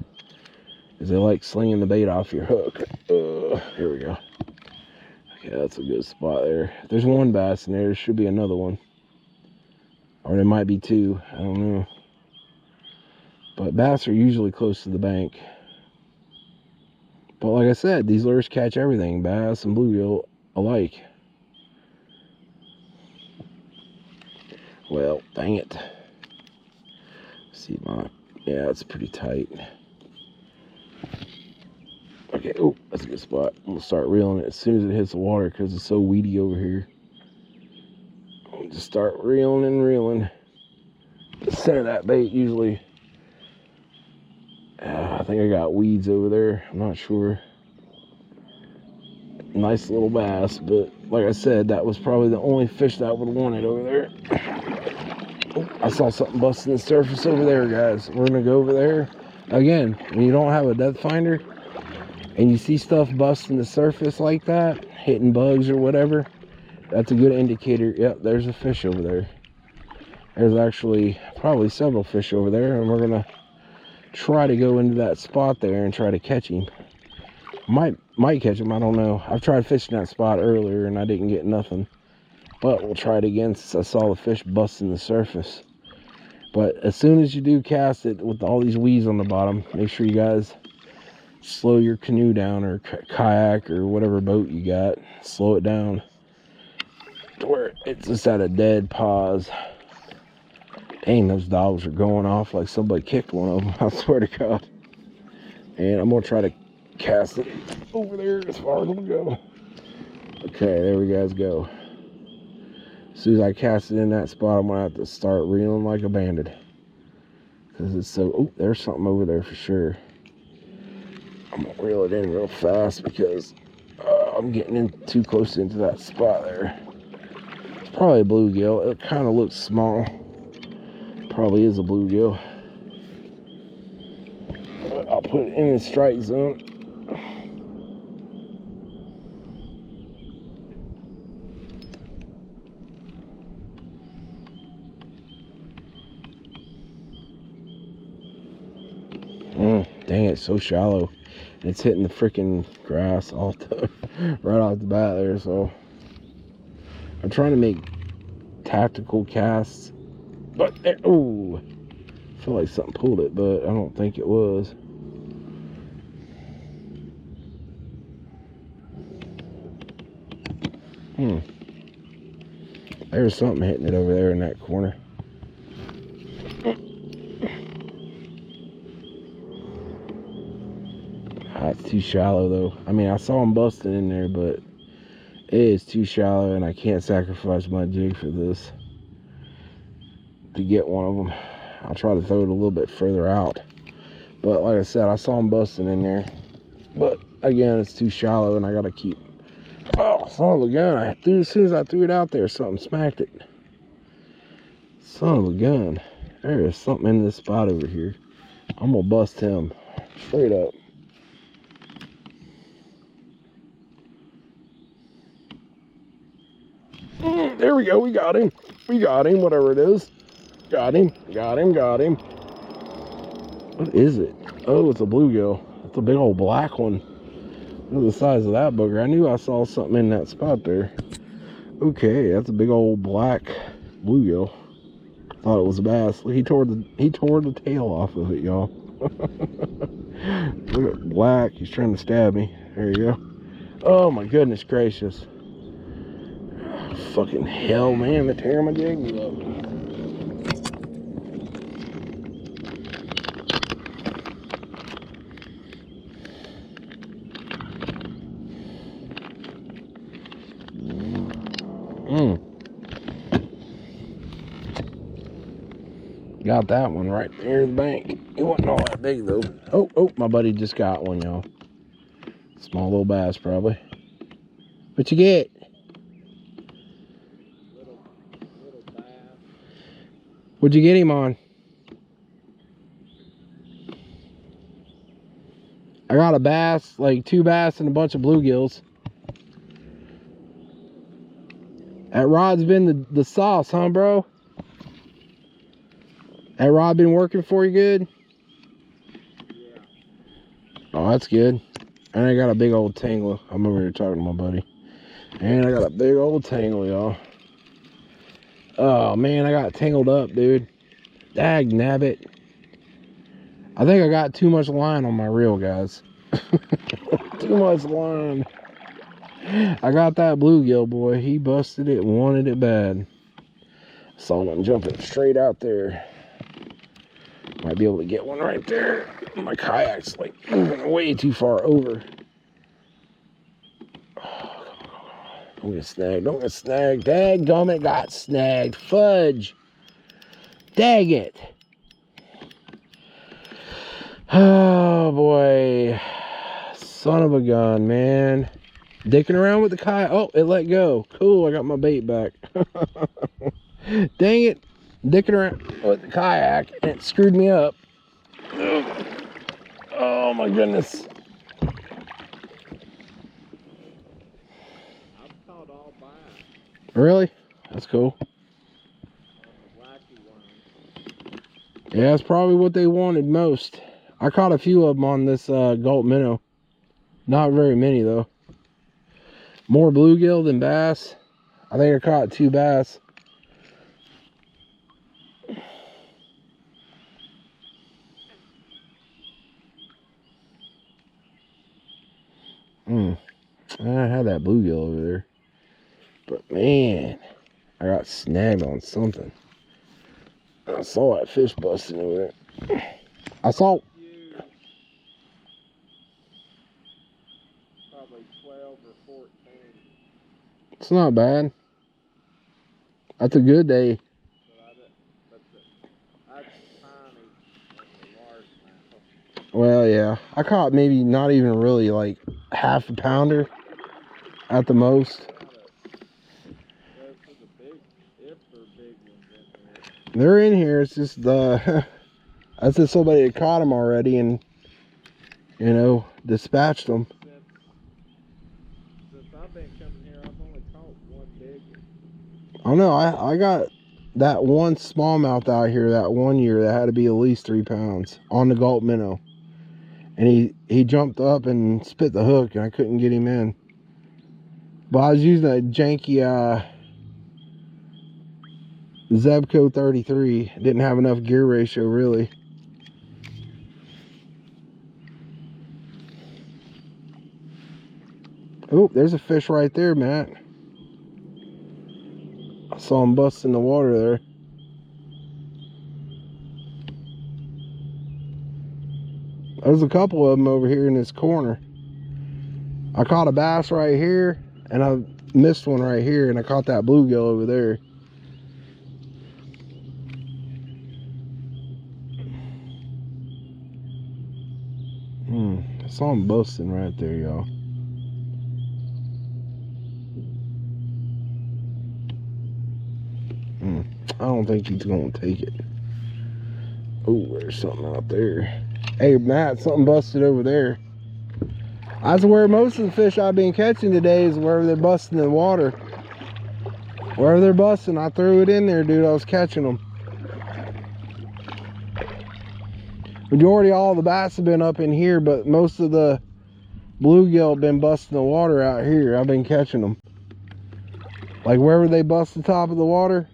is they like slinging the bait off your hook. Here we go. Okay, that's a good spot there. If there's 1 bass in there, there should be another one. Or there might be 2. I don't know. But bass are usually close to the bank. But like I said, these lures catch everything. Bass and bluegill alike. Well, dang it. See yeah, it's pretty tight. Okay, oh, that's a good spot. I'm gonna start reeling it as soon as it hits the water because it's so weedy over here. I'll just start reeling and reeling. The center of that bait usually. I think I got weeds over there. I'm not sure. Nice little bass, but like I said, that was probably the only fish that I would have wanted over there. Oh, I saw something busting the surface over there, guys. We're gonna go over there. Again, when you don't have a depth finder and you see stuff busting the surface like that, hitting bugs or whatever, that's a good indicator. Yep, there's a fish over there. There's actually probably several fish over there, and we're gonna try to go into that spot there and try to catch him. Might catch him, I don't know. I've tried fishing that spot earlier and I didn't get nothing, but we'll try it again since I saw the fish busting the surface. But as soon as you do cast it with all these weeds on the bottom, make sure you guys slow your canoe down, or kayak, or whatever boat you got. Slow it down to where it's just at a dead pause. Dang, those dogs are going off like somebody kicked one of them. I swear to God. And I'm gonna try to cast it over there as far as it'll go. Okay, there we guys go. As soon as I cast it in that spot, I'm gonna have to start reeling like a bandit, because it's so. Oh, there's something over there for sure. I'm gonna reel it in real fast because I'm getting in too close into that spot there. It's probably a bluegill. It kind of looks small. Probably is a bluegill. But I'll put it in the strike zone. Dang, it's so shallow. It's hitting the freaking grass right off the bat there. So I'm trying to make tactical casts, but there, oh, I feel like something pulled it, but I don't think it was. There's something hitting it over there in that corner. It's too shallow though. I mean, I saw him busting in there, but it is too shallow, and I can't sacrifice my jig for this to get one of them. I'll try to throw it a little bit further out, but like I said, I saw him busting in there, but again, it's too shallow, and I gotta keep. Oh, son of a gun! As soon as I threw it out there, something smacked it. Son of a gun! There is something in this spot over here. I'm gonna bust him straight up. There we go. We got him. We got him. Whatever it is. Got him. Got him. Got him. What is it? Oh, it's a bluegill. It's a big old black one. Look at the size of that booger. I knew I saw something in that spot there. Okay, that's a big old black bluegill. Thought it was a bass. He tore the tail off of it, y'all. Look at black. He's trying to stab me. There you go. Oh my goodness gracious. Fucking hell, man. They're tearing my jigs up. Got that one right there in the bank. It wasn't all that big though. Oh, my buddy just got one, y'all. Small little bass, probably. What you get? Little bass. What'd you get him on? I got a bass, like 2 bass and a bunch of bluegills. That rod's been the sauce, huh, bro? That rod been working for you good? Yeah. Oh, that's good. And I got a big old tangle. I'm over here talking to my buddy. And I got a big old tangle, y'all. Oh, man, I got tangled up, dude. Dag nabbit. I think I got too much line on my reel, guys. Too much line. I got that bluegill, boy. He busted it and wanted it bad. Saw him jumping straight out there. Might be able to get one right there. My kayak's like moving way too far over. Oh, don't get snagged. Don't get snagged. Dadgummit, got snagged. Fudge. Dag it. Oh, boy. Son of a gun, man. Dicking around with the kayak. Oh, it let go. Cool, I got my bait back. Dang it. Dicking around with the kayak, and it screwed me up. Oh, my goodness. I've caught all bass. Really? That's cool. The wacky ones. Yeah, that's probably what they wanted most. I caught a few of them on this Gulp minnow. Not very many, though. More bluegill than bass. I think I caught 2 bass. I had that bluegill over there. But man, I got snagged on something. I saw that fish busting over there. I saw. Huge. Probably 12 or 14. It's not bad. That's a good day. That's tiny on the largemouth. Well, yeah. I caught maybe not even really like half a pounder at the most. If they're big ones in here. They're in here. It's just that's just somebody had caught them already and, you know, dispatched them. Since I've been coming here, I've only caught one big one. I don't know. I got that one smallmouth out here that one year that had to be at least 3 pounds on the gulp minnow. And he jumped up and spit the hook and I couldn't get him in. But I was using a janky Zebco 33. Didn't have enough gear ratio really. Oh, there's a fish right there, Matt. I saw him bust in the water there. There's a couple of them over here in this corner. I caught a bass right here, and I missed one right here, and I caught that bluegill over there. I saw him busting right there, y'all. I don't think he's gonna take it. Oh, there's something out there. Hey, Matt, something busted over there. That's where most of the fish I've been catching today is where they're busting in the water. Wherever they're busting, I threw it in there, dude. I was catching them. Majority of all the bass have been up in here, but most of the bluegill have been busting the water out here. I've been catching them. Like wherever they bust the top of the water,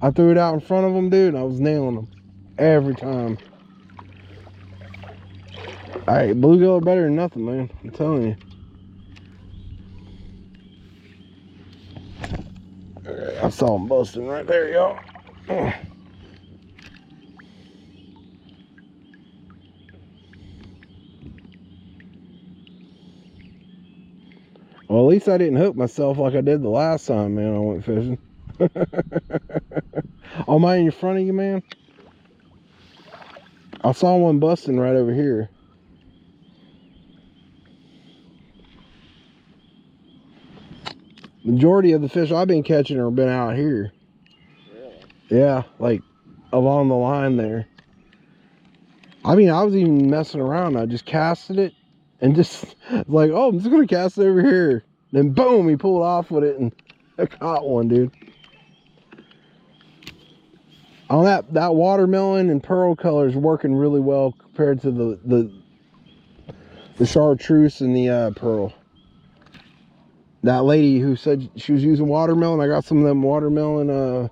I threw it out in front of them, dude, and I was nailing them every time. Alright, bluegill are better than nothing, man. I'm telling you. Alright, I saw them busting right there, y'all. Well, at least I didn't hook myself like I did the last time, man, I went fishing. Oh, mine in front of you, man? I saw one busting right over here. Majority of the fish I've been catching have been out here. Really? Yeah, like along the line there. I mean, I was even messing around. I just casted it and just like, oh, I'm just gonna cast it over here. Then boom, he pulled off with it and I caught one, dude. On that watermelon and pearl color is working really well compared to the chartreuse and the pearl. That lady who said she was using watermelon, I got some of them watermelon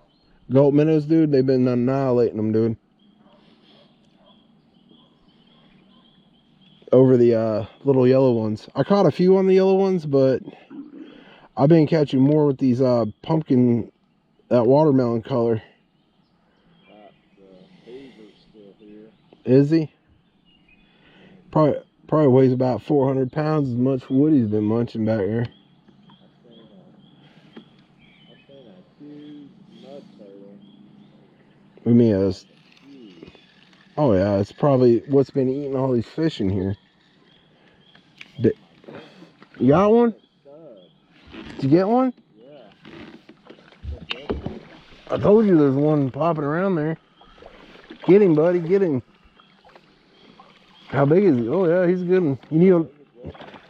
gulp minnows, dude. They've been annihilating them, dude. Over the little yellow ones. I caught a few on the yellow ones, but I've been catching more with these pumpkin, that watermelon color. Beaver's still here. Is he? Probably weighs about 400 pounds, as much wood he's been munching back there. I've seen a huge mud turtle. I mean, oh yeah, it's probably what's been eating all these fish in here. You got one? Did you get one? Yeah. I told you there's one popping around there. Get him, buddy, get him. How big is he? Oh yeah, he's a good one. You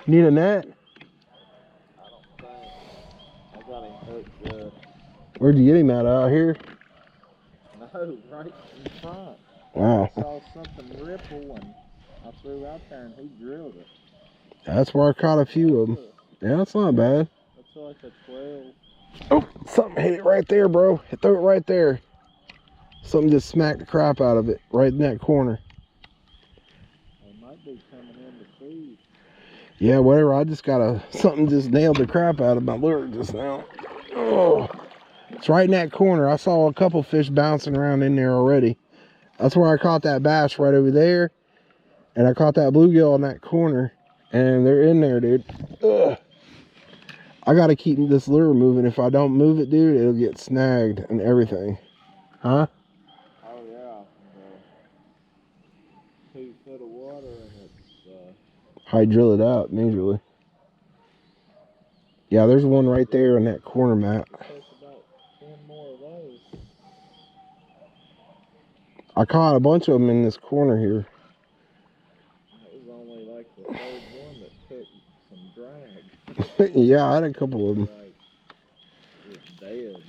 need a net? I don't think. I got him hooked good. Where'd you get him at? Out here? No, right in front. Wow. I saw something ripple and I threw out there and he drilled it. That's where I caught a few of them. Yeah, that's not bad. That's like a 12. Oh, something hit it right there, bro. It threw it right there. Something just smacked the crap out of it, right in that corner. They might be coming in to feed. Yeah, whatever. I just got something just nailed the crap out of my lure just now. Oh, it's right in that corner. I saw a couple fish bouncing around in there already. That's where I caught that bass, right over there. And I caught that bluegill in that corner. And they're in there, dude. Ugh. I got to keep this lure moving. If I don't move it, dude, it'll get snagged and everything. Huh? Oh yeah. 2 foot of water and it's I drill it out majorly. Yeah, there's one right there in that corner, Matt. Take about 10 more of those. I caught a bunch of them in this corner here. That was only like the 3rd one that took some drag. Yeah, I had a couple of them. Like, it's dead.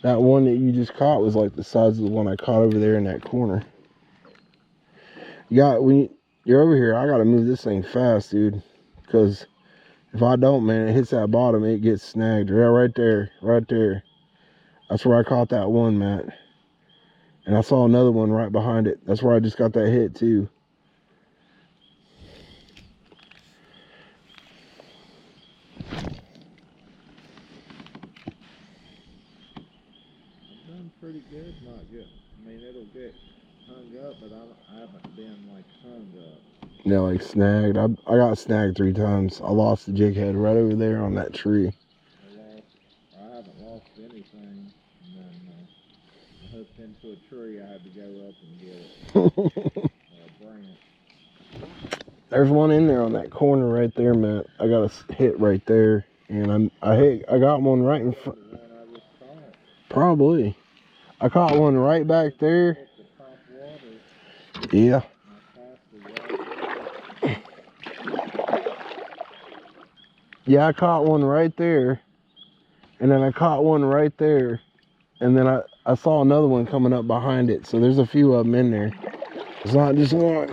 That one that you just caught was like the size of the one I caught over there in that corner. When you're over here, I gotta move this thing fast, dude. Because if I don't, man, it hits that bottom, it gets snagged. Right there, right there. That's where I caught that one, Matt. And I saw another one right behind it. That's where I just got that hit too. I've done pretty good not getting, I mean, it'll get hung up, but I haven't been like hung up. Yeah, like snagged. I got snagged 3 times. I lost the jig head right over there on that tree. I haven't lost anything. And then I hooked into a tree. I had to go up and get it. Branch. There's one in there on that corner right there, Matt. I got a hit right there, and I got one right in front. The one I just caught. Probably. I caught one right back there. Hit the top water. Yeah. Yeah, I caught one right there, and then I caught one right there, and then I saw another one coming up behind it. So there's a few of them in there. It's not just one.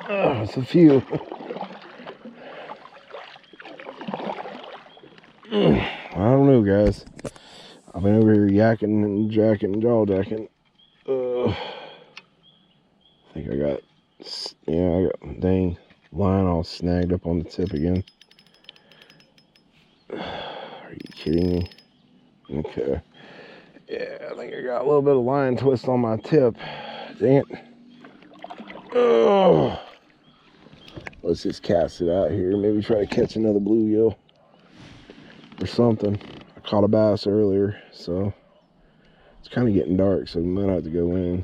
It's a few. I don't know, guys. I've been over here yakking and jacking and jaw jacking. I think I got dang, line all snagged up on the tip again. Are you kidding me? Okay. Yeah, I think I got a little bit of line twist on my tip. Dang it. Oh. Let's just cast it out here. Maybe try to catch another bluegill or something. I caught a bass earlier, so it's kind of getting dark, so we might have to go in.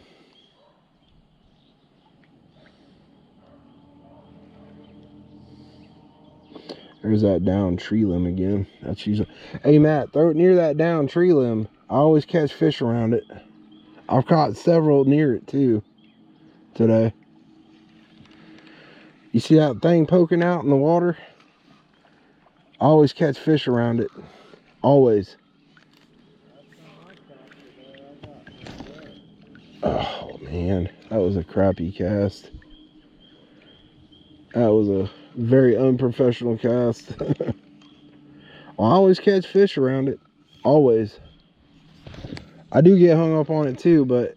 There's that down tree limb again. That's usually. Hey Matt, throw it near that down tree limb. I always catch fish around it. I've caught several near it too today. You see that thing poking out in the water? I always catch fish around it. Always. Oh man, that was a crappy cast. That was a very unprofessional cast. Well, I always catch fish around it. Always. I do get hung up on it too, but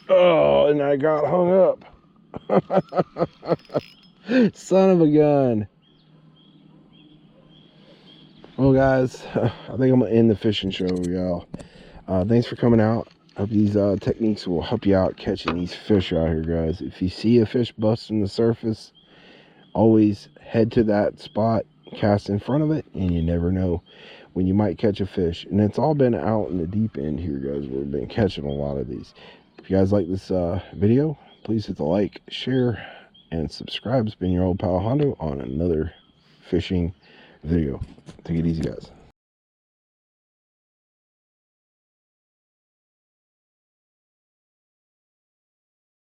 and I got hung up. Son of a gun. Well guys, I think I'm gonna end the fishing show, y'all. Thanks for coming out. Hope these techniques will help you out catching these fish out here, guys. If you see a fish busting the surface, always head to that spot, cast in front of it, and you never know when you might catch a fish. And it's all been out in the deep end here, guys. We've been catching a lot of these. If you guys like this video, please hit the like, share, and subscribe. It's been your old pal Hondo on another fishing video. Take it easy, guys.